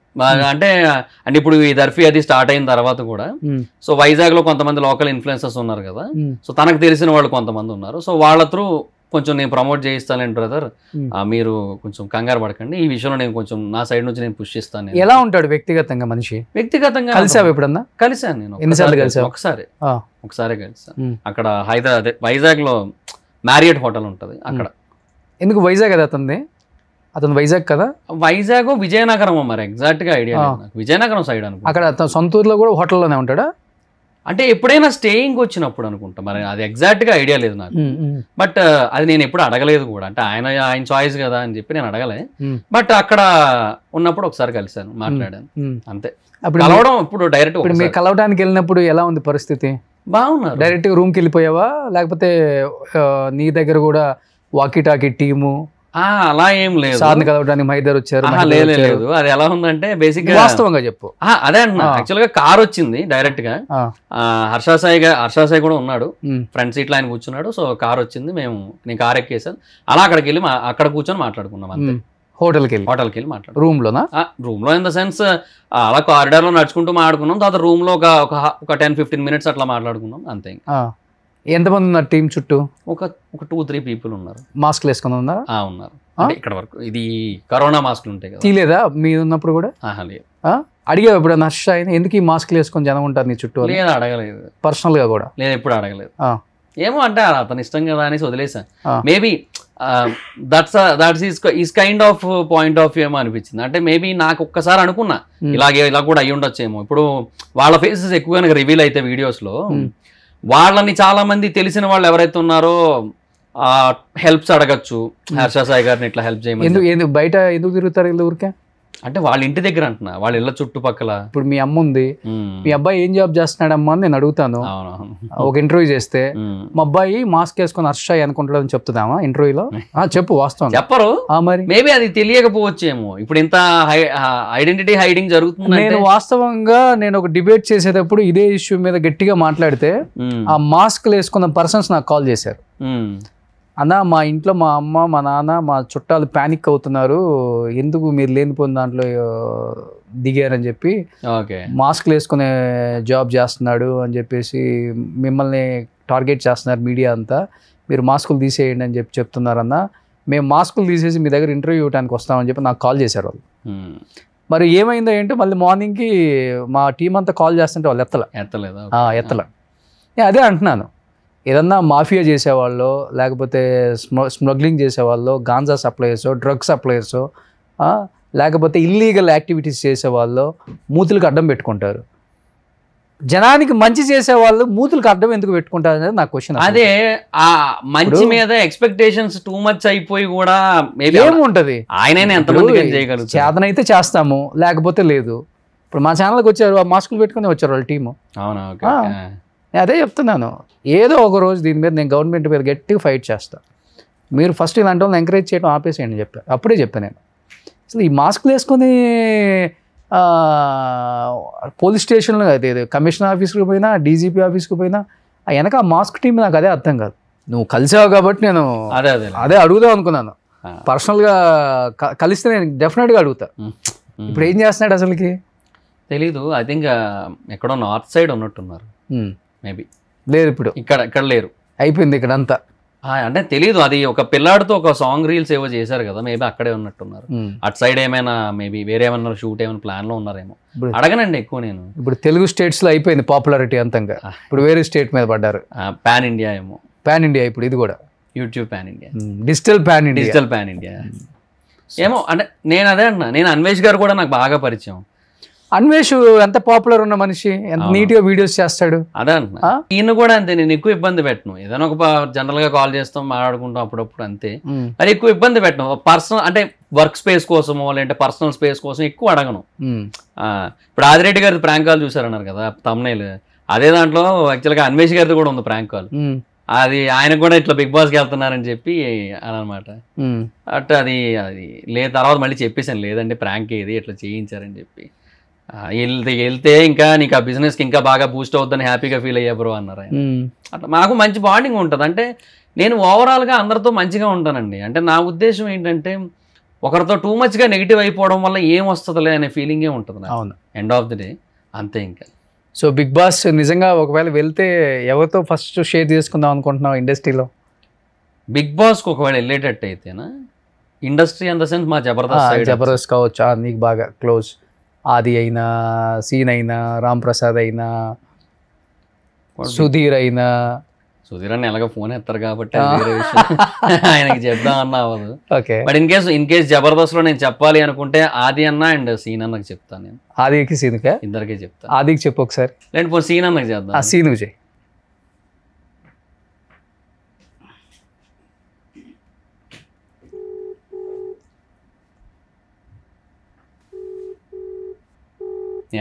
అంటే ఇప్పుడు ఈ దర్ఫీ అది స్టార్ట్ అయిన తర్వాత కూడా సో వైజాగ్ లో కొంతమంది లోకల్ ఇన్ఫ్లుయెన్సర్స్ ఉన్నారు కదా, సో తనకు తెలిసిన వాళ్ళు కొంతమంది ఉన్నారు. సో వాళ్ళ త్రూ కొంచెం నేను ప్రమోట్ చేయిస్తాను బ్రదర్, మీరు కొంచెం కంగారు పడకండి, ఈ విషయంలో నేను కొంచెం నా సైడ్ నుంచి నేను పుష్ చేస్తాను. ఎలా ఉంటాడు వ్యక్తిగతంగా మనిషి? వ్యక్తిగతంగా కలిసావు ఎప్పుడన్నా? కలిసాను నేను. ఎన్నిసార్లు కలిసావు? ఒకసారి కలిసాను. అక్కడ హైదరాబాద్ వైజాగ్ లో మ్యారియట్ హోటల్ ఉంటది అక్కడ. ఎందుకు వైజాగ్ కదా అతను వైజాగ్ కదా? వైజాగ్ విజయనగరం మరి ఎగ్జాక్ట్ గా ఐడియా లేదు, విజయనగరం సైడ్ అనుకుంటా. అక్కడ అతను సొంత ఊర్లో కూడా హోటల్లోనే ఉంటాడా? అంటే ఎప్పుడైనా స్టేయింగ్ వచ్చినప్పుడు అనుకుంటా, మరి అది ఎగ్జాక్ట్ గా ఐడియా లేదు నాకు. బట్ అది నేను ఎప్పుడు అడగలేదు కూడా, అంటే ఆయన చాయిస్ కదా అని చెప్పి నేను అడగలే. బట్ అక్కడ ఉన్నప్పుడు ఒకసారి కలిసాను, మాట్లాడాను అంతే. కలవడం ఇప్పుడు డైరెక్ట్. ఇప్పుడు మీరు కలవడానికి వెళ్ళినప్పుడు ఎలా ఉంది పరిస్థితి? బాగున్నారు. డైరెక్ట్ రూమ్కి వెళ్ళిపోయావా, లేకపోతే నీ దగ్గర కూడా వాకీ టాకీ టీము అలా ఏం లేదు? సార్ని కలవడానికి మైదర్ వచ్చారు? లేదు. అది ఎలా ఉందంటే బేసిక్ గా వాస్తవంగా చెప్పు. అదే అంటున్నా, యాక్చువల్ గా కార్ వచ్చింది డైరెక్ట్ గా. హర్ష సాయి కూడా ఉన్నాడు, ఫ్రంట్ సీట్ లో ఆయన కూర్చున్నాడు. సో కార్ వచ్చింది, నేను కార్ ఎక్కేసాను. అలా అక్కడికి వెళ్ళి అక్కడ కూర్చొని మాట్లాడుకున్నాం అంతే. హోటల్కి వెళ్ళి మాట్లాడు. రూమ్ లోనా? రూమ్ లో ఇన్ ద సెన్స్ అలా కారిడార్ లో నడుచుకుంటూ మాట్లాడుకున్నాం. తర్వాత రూమ్ లో ఒక 10-15 మినిట్స్ అట్లా మాట్లాడుకున్నాం అంతే. ఎంతమంది ఉన్నారు టీం చుట్టూ? ఒక 2-3 పీపుల్ ఉన్నారు. మాస్క్లు వేసుకుని ఉన్నారా? ఉన్నారు. ఇక్కడ వరకు ఇది కరోనా మాస్క్లు ఉంటాయి కదా. తీలేదా మీరు ఉన్నప్పుడు కూడా? లేదు. అడిగావు ఎప్పుడు హర్ష ఆయన ఎందుకు ఈ మాస్క్లు వేసుకొని జనం ఉంటారు నీ చుట్టూ? లేదు, అడగలేదు. పర్సనల్ గా కూడా లేదు, ఎప్పుడు అడగలేదు. ఏమో అంటే అతని ఇష్టం కదా అనేసి వదిలేసాను. Maybe that's kind of point of view ఏమో అనిపించింది. అంటే మేబీ నాకు ఒక్కసారి అనుకున్నా ఇలా కూడా అయ్యి ఉండొచ్చేమో. ఇప్పుడు వాళ్ళ ఫేసెస్ ఎక్కువగా రివీల్ అయితే వీడియోస్ లో, వాళ్ళని చాలా మంది తెలిసిన వాళ్ళు ఎవరైతే ఉన్నారో హెల్ప్స్ అడగచ్చు, హర్ష సాయి గారిని ఇట్లా హెల్ప్ చేయమని. బయట ఎందుకు తిరుగుతారు వీళ్ళు ఊరికే? అంటే వాళ్ళ ఇంటి దగ్గర అంటున్నా, వాళ్ళ ఇళ్ళ చుట్టుపక్కల. ఇప్పుడు మీ అమ్మ ఉంది, మీ అబ్బాయి ఏం జాబ్ చేస్తున్నాడమ్మా అని నేను అడుగుతాను. ఒక ఇంటర్వ్యూ చేస్తే మా అబ్బాయి మాస్క్ వేసుకొని హర్ష అనుకుంటాడని చెప్తుందామా ఇంటర్వ్యూలో? చెప్పు, వాస్తవం చెప్పరు. మరి మేబీ అది తెలియకపోవచ్చేమో, ఇప్పుడు ఇంత ఐడెంటిటీ హైడింగ్ జరుగుతుంది. నేను వాస్తవంగా ఒక డిబేట్ చేసేటప్పుడు ఇదే ఇష్యూ మీద గట్టిగా మాట్లాడితే ఆ మాస్క్ వేసుకున్న పర్సన్స్ నాకు కాల్ చేశారు. అన్న, మా ఇంట్లో మా అమ్మ, మా నాన్న, మా చుట్టాలు ప్యానిక్ అవుతున్నారు, ఎందుకు మీరు లేనిపోయిన దాంట్లో దిగారని చెప్పి, మాస్క్లు వేసుకునే జాబ్ చేస్తున్నాడు అని చెప్పేసి మిమ్మల్ని టార్గెట్ చేస్తున్నారు మీడియా అంతా, మీరు మాస్కులు తీసేయండి అని చెప్తున్నారన్న. మేము మాస్కులు తీసేసి మీ దగ్గర ఇంటర్వ్యూ ఇవ్వడానికి వస్తామని చెప్పి నాకు కాల్ చేశారు వాళ్ళు. మరి ఏమైందో ఏంటో మళ్ళీ మార్నింగ్కి మా టీం అంతా కాల్ చేస్తుంటే వాళ్ళు ఎత్తల. అదే అంటున్నాను, ఏదన్నా మాఫియా చేసేవాళ్ళు, లేకపోతే స్మగ్లింగ్ చేసేవాళ్ళు, గాంజా సప్లయర్సో, డ్రగ్ సప్లయర్సో, లేకపోతే ఇల్లీగల్ యాక్టివిటీస్ చేసేవాళ్ళు మూతులకు అడ్డం పెట్టుకుంటారు. జనానికి మంచి చేసేవాళ్ళు మూతులకు అడ్డం ఎందుకు పెట్టుకుంటారు అనేది నా క్వశ్చన్. అదే ఆ మంచి మీద ఎక్స్పెక్టేషన్స్ టూ మచ్ అయిపోయి కూడా ఏముంటది, ఆయన ఎంతమంది చేయగలుగుతారు? చేతనైతే చేస్తాము, లేకపోతే లేదు. ఇప్పుడు మా ఛానల్కి వచ్చారు, ఆ మాస్కులు పెట్టుకుని వచ్చారు వాళ్ళ టీము. అదే చెప్తున్నాను, ఏదో ఒక రోజు దీని మీద నేను గవర్నమెంట్ మీద గట్టిగా ఫైట్ చేస్తాను. మీరు ఫస్ట్ ఇలాంటి వాళ్ళని ఎంకరేజ్ చేయడం ఆపేసేయండి చెప్పాను. అప్పుడే చెప్పాను నేను. అసలు ఈ మాస్కులు వేసుకొని పోలీస్ స్టేషన్లో అయితే కమిషనర్ ఆఫీస్కి పోయినా, డీజీపీ ఆఫీస్కి పోయినా వెనక ఆ మాస్క్ టీం నాకు అదే అర్థం కాదు. నువ్వు కలిసావు కాబట్టి నేను అదే అడుగుదాం అనుకున్నాను. పర్సనల్గా కలిస్తే నేను డెఫినెట్గా అడుగుతా. ఇప్పుడు ఏం చేస్తున్నాడు అసలుకి తెలీదు. ఐ థింక్ ఎక్కడో నార్త్ సైడ్ ఉన్నట్టున్నారు మేబీ. లేదు ఇప్పుడు ఇక్కడ లేరు, అయిపోయింది ఇక్కడ అంతా. అంటే తెలీదు, అది ఒక పిల్లాడితో ఒక సాంగ్ రీల్స్ ఏవో చేశారు కదా, మేబీ అక్కడే ఉన్నట్టున్నారు. అటు సైడ్ ఏమైనా మేబీ వేరే ఏమన్నా షూట్ ఏమైనా ప్లాన్ లో ఉన్నారేమో, అడగనండి ఎక్కువ నేను. ఇప్పుడు తెలుగు స్టేట్స్ లో అయిపోయింది పాపులారిటీ అంతంగా, ఇప్పుడు వేరే స్టేట్ మీద పడ్డారు. పాన్ ఇండియా ఏమో, పాన్ ఇండియా ఇప్పుడు ఇది కూడా YouTube pan India, digital pan India ఏమో. అంటే నేను అదే అంటున్నా, నేను అన్వేష్ గారు కూడా నాకు బాగా పరిచయం. అన్వేష్ ఎంత పాపులర్ ఉన్న మనిషి, ఎంత నీట్ గా వీడియోస్ చేస్తాడు. అదే అంటున్నా, ఈయన కూడా అంతే. నేను ఎక్కువ ఇబ్బంది పెట్టను, ఏదైనా ఒక జనరల్ గా కాల్ చేస్తాం, మాట్లాడుకుంటాం అప్పుడప్పుడు అంతే. మరి ఎక్కువ ఇబ్బంది పెట్టను. పర్సనల్ అంటే వర్క్ స్పేస్ కోసమో లేదంటే పర్సనల్ స్పేస్ కోసం ఎక్కువ అడగను. ఇప్పుడు ఆదిరెడ్డి గారి ప్రాంక్ కాల్ చూసారన్నారు కదా తమ్నైల్, అదే దాంట్లో యాక్చువల్గా అన్వేష్ గారిది కూడా ఉంది ప్రాంక్ కాల్. అది ఆయన కూడా ఇట్లా బిగ్ బాస్కి వెళ్తున్నారని చెప్పి అనమాట. అట్ అది లేదు, తర్వాత మళ్ళీ చెప్పేసాను లేదంటే ప్రాంక్ ఏది ఇట్లా చేయించారని చెప్పి. వెళ్తే ఇంకా నీకు ఆ బిజినెస్కి ఇంకా బాగా బూస్ట్ అవుతుందని హ్యాపీగా ఫీల్ అయ్యా బ్రో అన్నారు ఆయన. అట్లా మాకు మంచి బాండింగ్ ఉంటుంది. అంటే నేను ఓవరాల్గా అందరితో మంచిగా ఉంటానండి. అంటే నా ఉద్దేశం ఏంటంటే ఒకరితో టూ మచ్గా నెగిటివ్ అయిపోవడం వల్ల ఏం వస్తుందిలే అనే ఫీలింగే ఉంటుంది నాకు. అవును, ఎండ్ ఆఫ్ ది డే అంతే. ఇంకా సో బిగ్ బాస్ నిజంగా ఒకవేళ వెళ్తే ఎవరితో ఫస్ట్ షేర్ చేసుకుందాం అనుకుంటున్నావు ఇండస్ట్రీలో? బిగ్ బాస్కి ఒకవేళ వెళ్ళేటట్టు అయితేనా ఇండస్ట్రీ ఇన్ ద సెన్స్ మా జబర్దస్త్ side జబర్దస్త్ కావచ్చు, నీకు బాగా క్లోజ్ ఆది అయినా, సీన్ అయినా, రామ్ ప్రసాద్ అయినా, సుధీర్ అయినా. సుధీర్ అని ఎలాగో ఫోన్ ఎత్తారు కాబట్టి అది వేరే విషయం. ఆయనకి చెప్దాం అన్న అవ్వదు. Okay, but in case Jabardasth లో నేను చెప్పాలి అనుకుంటే ఆది అన్న అండ్ సీన్ అన్నకి చెప్తాను నేను. ఆదికి సీనుకే? ఇద్దరికే చెప్తాను. ఆదికి చెప్పు ఒకసారి, లేదంటే సీన్ అన్నకి చేద్దాం. సీను చేయి.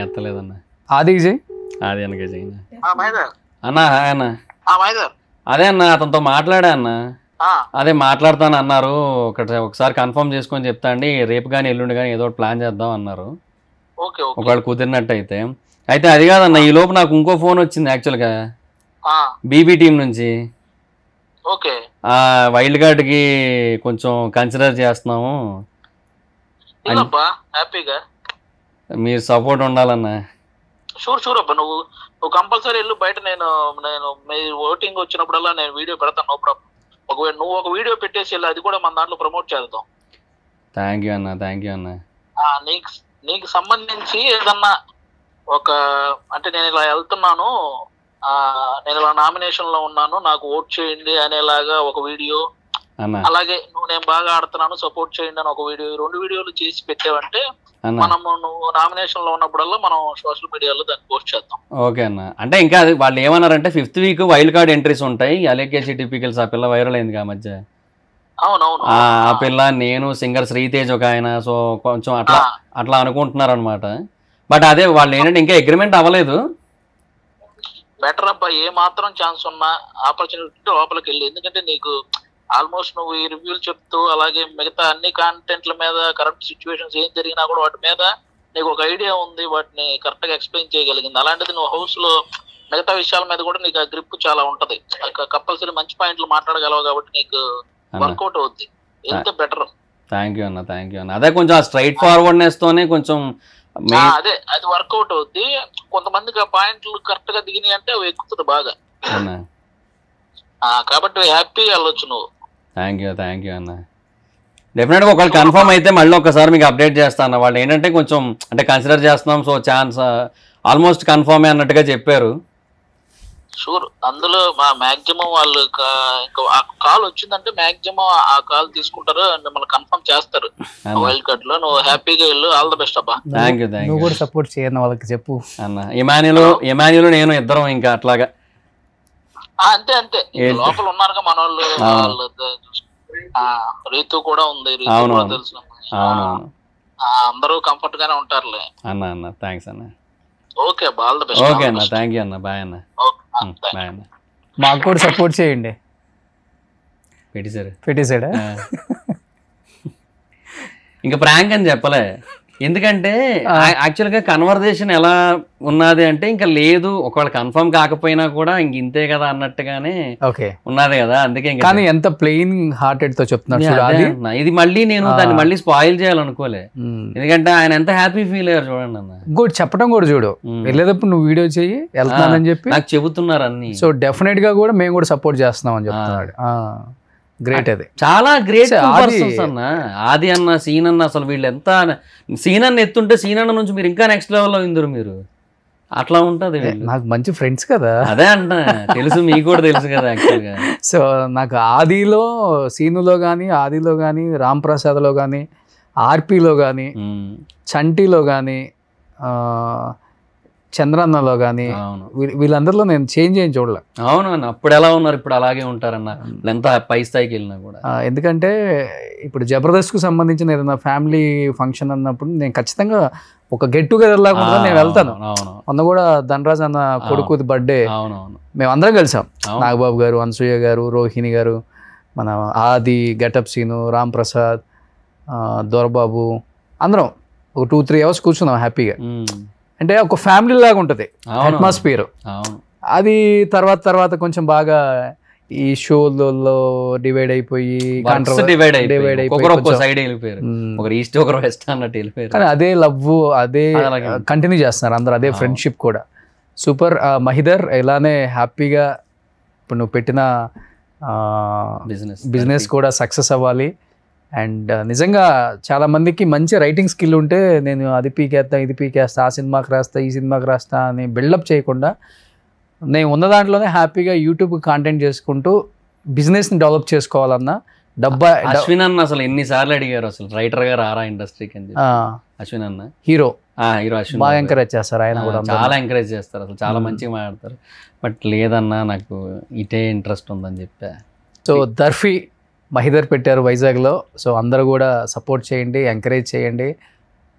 ఎత్తలేదన్న. ఆదికి చేయి. ఆది అన్నకే చేయను మైదర్ అన్న. హాయ్ అన్న. మైదర్ అదే అన్న అతనితో మాట్లాడా అన్న. అదే మాట్లాడతాను అన్నారు. ఒకసారి కన్ఫర్మ్ చేసుకొని చెప్తా అండి, రేపు కానీ ఎల్లుండి కానీ ఏదో ఒకటి ప్లాన్ చేద్దాం అన్నారు. ఒకవేళ కుదిరినట్టు అయితే. అయితే అది కాదన్న, ఈ లోపు నాకు ఇంకో ఫోన్ వచ్చింది యాక్చువల్గా బీబీ టీం నుంచి. వైల్డ్ కార్డ్కి కొంచెం కన్సిడర్ చేస్తున్నాము, మీరు సపోర్ట్ ఉండాలన్న. షూర్ అబ్బా, నువ్వు కంపల్సరీ వెళ్ళు బయట. నేను మీ ఓటింగ్ వచ్చినప్పుడల్లా నేను వీడియో పెడతాను, నో ప్రాబ్లం. ఒకవేళ నువ్వు ఒక వీడియో పెట్టేసి వెళ్ళి అది కూడా మన దాంట్లో ప్రమోట్ చేద్దాం. థ్యాంక్ యూ అన్న. నీకు సంబంధించి ఏదన్నా అంటే నేను ఇలా వెళ్తున్నాను, నేను ఇలా నామినేషన్ లో ఉన్నాను, నాకు ఓట్ చేయండి అనేలాగా ఒక వీడియో, అలాగే నేను బాగా ఆడుతున్నాను సపోర్ట్ చేయండి అని ఒక వీడియో, 2 వీడియోలు చేసి పెట్టావంటే మనము నువ్వు నామినేషన్ లో ఉన్నప్పుడల్లా మనం సోషల్ మీడియాలో దాన్ని పోస్ట్ చేద్దాం. ఓకే అన్న. అంటే ఇంకా అది వాళ్ళు ఏమన్నారంటే 5th week wild card entries ఉంటాయి, అలేకేసి టిపికల్స్. ఆ పిల్ల వైరల్ అయింది ఆ మధ్య. అవునవును, ఆ పిల్ల, నేను, సింగర్ శ్రీతేజ్ ఒక ఆయన. సో కొంచెం అట్లా అనుకుంటున్నారు అనమాట. బట్ అదే వాళ్ళు ఏంటంటే ఇంకా అగ్రిమెంట్ అవ్వలేదు. బెటర్ అబ్బా, ఏ మాత్రం ఛాన్స్ ఉన్నా ఆపర్చునిటీ లోపలికి వెళ్ళి. ఎందుకంటే నీకు ఆల్మోస్ట్ నువ్వు ఈ రివ్యూలు చెప్తూ అలాగే మిగతా అన్ని కాంటెంట్ల మీద కరెక్ట్ సిచ్యువేషన్స్ ఏం జరిగినా కూడా వాటి మీద నీకు ఒక ఐడియా ఉంది, వాటిని కరెక్ట్ గా ఎక్స్ప్లెయిన్ చేయగలిగింది. అలాంటిది నువ్వు హౌస్ లో మిగతా విషయాల మీద కూడా నీకు ఆ గ్రిప్ చాలా ఉంటది, కంపల్సరీ మంచి పాయింట్లు మాట్లాడగలవు కాబట్టి నీకు వర్కౌట్ అవుద్ది. ఎంత బెటర్. థ్యాంక్ యూ అన్న. అదే కొంచెం స్ట్రైట్ ఫార్వర్డ్నెస్ తోనే కొంచెం అదే అది వర్కౌట్ అవుద్ది. కొంతమందికి ఆ పాయింట్లు కరెక్ట్ గా దిగినాయి అంటే అవి ఎక్కుతుంది బాగా, కాబట్టి హ్యాపీగా వెళ్ళొచ్చు నువ్వు. థ్యాంక్ యూ అన్న. డెఫినెట్గా ఒకవేళ కన్ఫర్మ్ అయితే మళ్ళీ ఒకసారి మీకు అప్డేట్ చేస్తాను. వాళ్ళు ఏంటంటే కొంచెం అంటే కన్సిడర్ చేస్తున్నాం, సో ఛాన్స్ ఆల్మోస్ట్ కన్ఫర్మే అన్నట్టుగా చెప్పారు. షూర్, అందులో మా మాక్సిమం వాళ్ళు ఇంకా ఆ కాల్ వచ్చిందంటే మాక్సిమం ఆ కాల్ తీసుకుంటారు, మిమ్మల్ని కన్ఫర్మ్ చేస్తారు వైల్డ్ కార్డ్ లో. నువ్వు హ్యాపీగా వెళ్ళు. ఆల్ ద బెస్ట్ అబ్బా. Thank you. నువ్వు కూడా సపోర్ట్ చేయను వాళ్ళకి చెప్పు అన్న. ఇమాన్యులు నేను ఇద్దరం ఇంకా అట్లాగా. అంతే లోపల ఉన్నారుగా మన వాళ్ళు. రీతు కూడా ఉంది, తెలుసు. అందరూ కంఫర్ట్ గానే ఉంటారులే అన్న. థ్యాంక్స్ అన్న. Okay, all the best. Okay అన్న, థ్యాంక్ యూ అన్న. బాయ్ అన్న. బాయ్ అన్న. మాకు కూడా సపోర్ట్ చేయండి. పెట్టేశాడా? ఇంకా ప్రాంక్ అని చెప్పలే, ఎందుకంటే యాక్చువల్గా కన్వర్జేషన్ ఎలా ఉన్నది అంటే ఇంకా లేదు, ఒకవేళ కన్ఫర్మ్ కాకపోయినా కూడా ఇంక ఇంతే కదా అన్నట్టుగానే ఉన్నది కదా. అందుకే కానీ ఎంత ప్లెయిన్ హార్టెడ్ తో చెప్తున్నాడు. ఇది మళ్ళీ నేను దాన్ని మళ్ళీ స్పాయిల్ చేయాలనుకోలే, ఎందుకంటే ఆయన ఎంత హ్యాపీ ఫీల్ అయ్యారు చూడండి అన్న. ఇంకోటి చెప్పడం కూడా చూడు, వెళ్ళేటప్పుడు నువ్వు వీడియో చెయ్యి వెళ్తున్నానని చెప్పి నాకు చెబుతున్నారు అన్ని. సో డెఫినెట్ గా కూడా మేము కూడా సపోర్ట్ చేస్తున్నాం అని చెప్తున్నాడు. గ్రేట్, అది చాలా గ్రేట్ పర్సన్స్ అన్న. ఆది అన్న, సీన్ అన్న, అసలు వీళ్ళు ఎంత సీన్ అన్న ఎత్తుంటే సీన్ అన్న నుంచి మీరు ఇంకా నెక్స్ట్ లెవెల్లో ఇందరు మీరు. అట్లా ఉంటది. నాకు మంచి ఫ్రెండ్స్ కదా, అదే అంట తెలుసు, మీకు కూడా తెలుసు కదా యాక్చువల్గా. సో నాకు ఆదిలో, సీనులో కానీ, ఆదిలో కానీ, రామ్ ప్రసాద్లో కానీ, ఆర్పీలో కానీ, చంటిలో కానీ, చంద్రన్నలో కానీ, వీళ్ళందరిలో నేను చేంజ్ అయ్యి చూడలే. అవును అన్న, అప్పుడు ఎలా ఉన్నారు ఇప్పుడు అలాగే ఉంటారన్న, ఎంత పై స్థాయికి వెళ్ళినా కూడా. ఎందుకంటే ఇప్పుడు జబర్దస్త్కు సంబంధించిన ఏదైనా ఫ్యామిలీ ఫంక్షన్ అన్నప్పుడు నేను ఖచ్చితంగా ఒక గెట్ టుగెదర్ లాగా నేను వెళ్తాను. మొన్న కూడా ధనరాజ్ అన్న కొడుకు బర్త్డే మేము అందరం కలిసాం. నాగబాబు గారు, అనసూయ గారు, రోహిణి గారు, మన ఆది, గెటప్ సీను, రామ్ ప్రసాద్, దొరబాబు, అందరం ఒక 2-3 hours కూర్చున్నాం హ్యాపీగా. అంటే ఒక ఫ్యామిలీ లాగా ఉంటుంది అట్మాస్ఫియర్. అది తర్వాత కొంచెం బాగా ఈ షోలలో డివైడ్ అయిపోయి కానీ అదే లవ్, అదే కంటిన్యూ చేస్తున్నారు అందరు, అదే ఫ్రెండ్షిప్ కూడా సూపర్. మహిదర్ ఇలానే హ్యాపీగా ఇప్పుడు నువ్వు పెట్టిన బిజినెస్ కూడా సక్సెస్ అవ్వాలి. అండ్ నిజంగా చాలామందికి మంచి రైటింగ్ స్కిల్ ఉంటే నేను అది పీకేస్తా ఇది పీకేస్తా ఆ సినిమాకి రాస్తా ఈ సినిమాకి రాస్తా అని బిల్డప్ చేయకుండా నేను ఉన్న దాంట్లోనే హ్యాపీగా యూట్యూబ్ కాంటెంట్ చేసుకుంటూ బిజినెస్ని డెవలప్ చేసుకోవాలన్నా అశ్విన్ అన్న అసలు ఎన్నిసార్లు అడిగారు అసలు రైటర్ గా రారా ఇండస్ట్రీకి అని అశ్విన్ అన్న హీరో అశ్విన్ బాగా ఎంకరేజ్ చేస్తారు ఆయన కూడా చాలా ఎంకరేజ్ చేస్తారు అసలు చాలా మంచిగా మాట్లాడతారు. బట్ లేదన్నా నాకు ఇటే ఇంట్రెస్ట్ ఉందని చెప్పా. సో దర్ఫీ మహిదర్ పెట్టారు వైజాగ్లో. సో అందరూ కూడా సపోర్ట్ చేయండి, ఎంకరేజ్ చేయండి.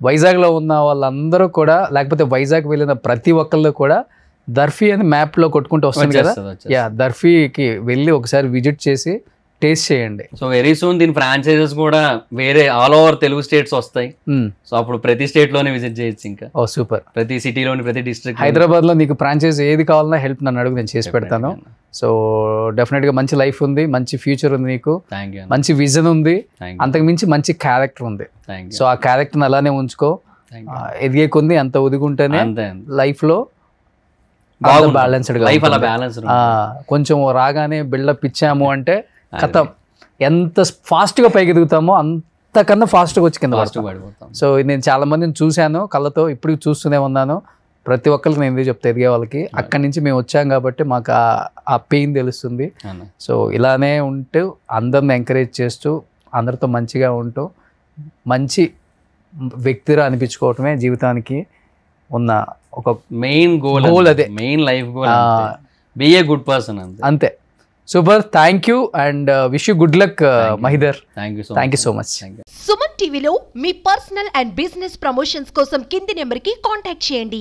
వైజాగ్లో ఉన్న వాళ్ళందరూ కూడా లేకపోతే వైజాగ్ వెళ్ళిన ప్రతి ఒక్కళ్ళు కూడా దర్ఫీ అని మ్యాప్లో కొట్టుకుంటూ వస్తుంది కదా, దర్ఫీకి వెళ్ళి ఒకసారి విజిట్ చేసి టేస్ట్ చేయండి. సో వెరీ సూన్ దీని ఫ్రాంచైజెస్ కూడా వేరే ఆల్ ఓవర్ తెలుగు స్టేట్స్ వస్తాయి. సో అప్పుడు ప్రతి స్టేట్ లోనే విజిట్ చేయొచ్చు. ఇంకా సూపర్. ప్రతి సిటీలోని ప్రతి డిస్ట్రిక్ట్ హైదరాబాద్ లో నీకు ఫ్రాంచైజ్ ఏది కావాలన్నా హెల్ప్ నన్ను అడుగు, నేను చేసి పెడతాను. సో డెఫినెట్ గా మంచి లైఫ్ ఉంది, మంచి ఫ్యూచర్ ఉంది నీకు, మంచి విజన్ ఉంది, అంతకు మించి మంచి క్యారెక్టర్ ఉంది. సో ఆ క్యారెక్టర్ అలానే ఉంచుకో, ఎదిగే కొంది అంత ఒదుగుంటేనే లైఫ్ లో బ్యాలెన్స్డ్ గా. కొంచెం రాగానే బిల్డప్ ఇచ్చాము అంటే కథ ఎంత ఫాస్ట్గా పైకి ఎదుగుతామో అంతకన్నా ఫాస్ట్గా వచ్చి కింద పడిపోతాం. సో నేను చాలా మందిని చూశాను కళ్ళతో, ఇప్పుడు చూస్తూనే ఉన్నాను. ప్రతి ఒక్కరికి నేను ఎందుకు చెప్తా, ఎదిగే వాళ్ళకి అక్కడి నుంచి మేము వచ్చాం కాబట్టి మాకు ఆ పెయిన్ తెలుస్తుంది. సో ఇలానే ఉంటూ అందరిని ఎంకరేజ్ చేస్తూ అందరితో మంచిగా ఉంటూ మంచి వ్యక్తిగా అనిపించుకోవటమే జీవితానికి ఉన్న ఒక మెయిన్ గోల్. అదే main life goal, be a good person అంతే. Super, thank you and wish you good luck Mahidhar. Thank you so much. Suman టీవీలో మీ పర్సనల్ అండ్ బిజినెస్ ప్రమోషన్స్ కోసం కింది నెంబర్కి కాంటాక్ట్ చేయండి.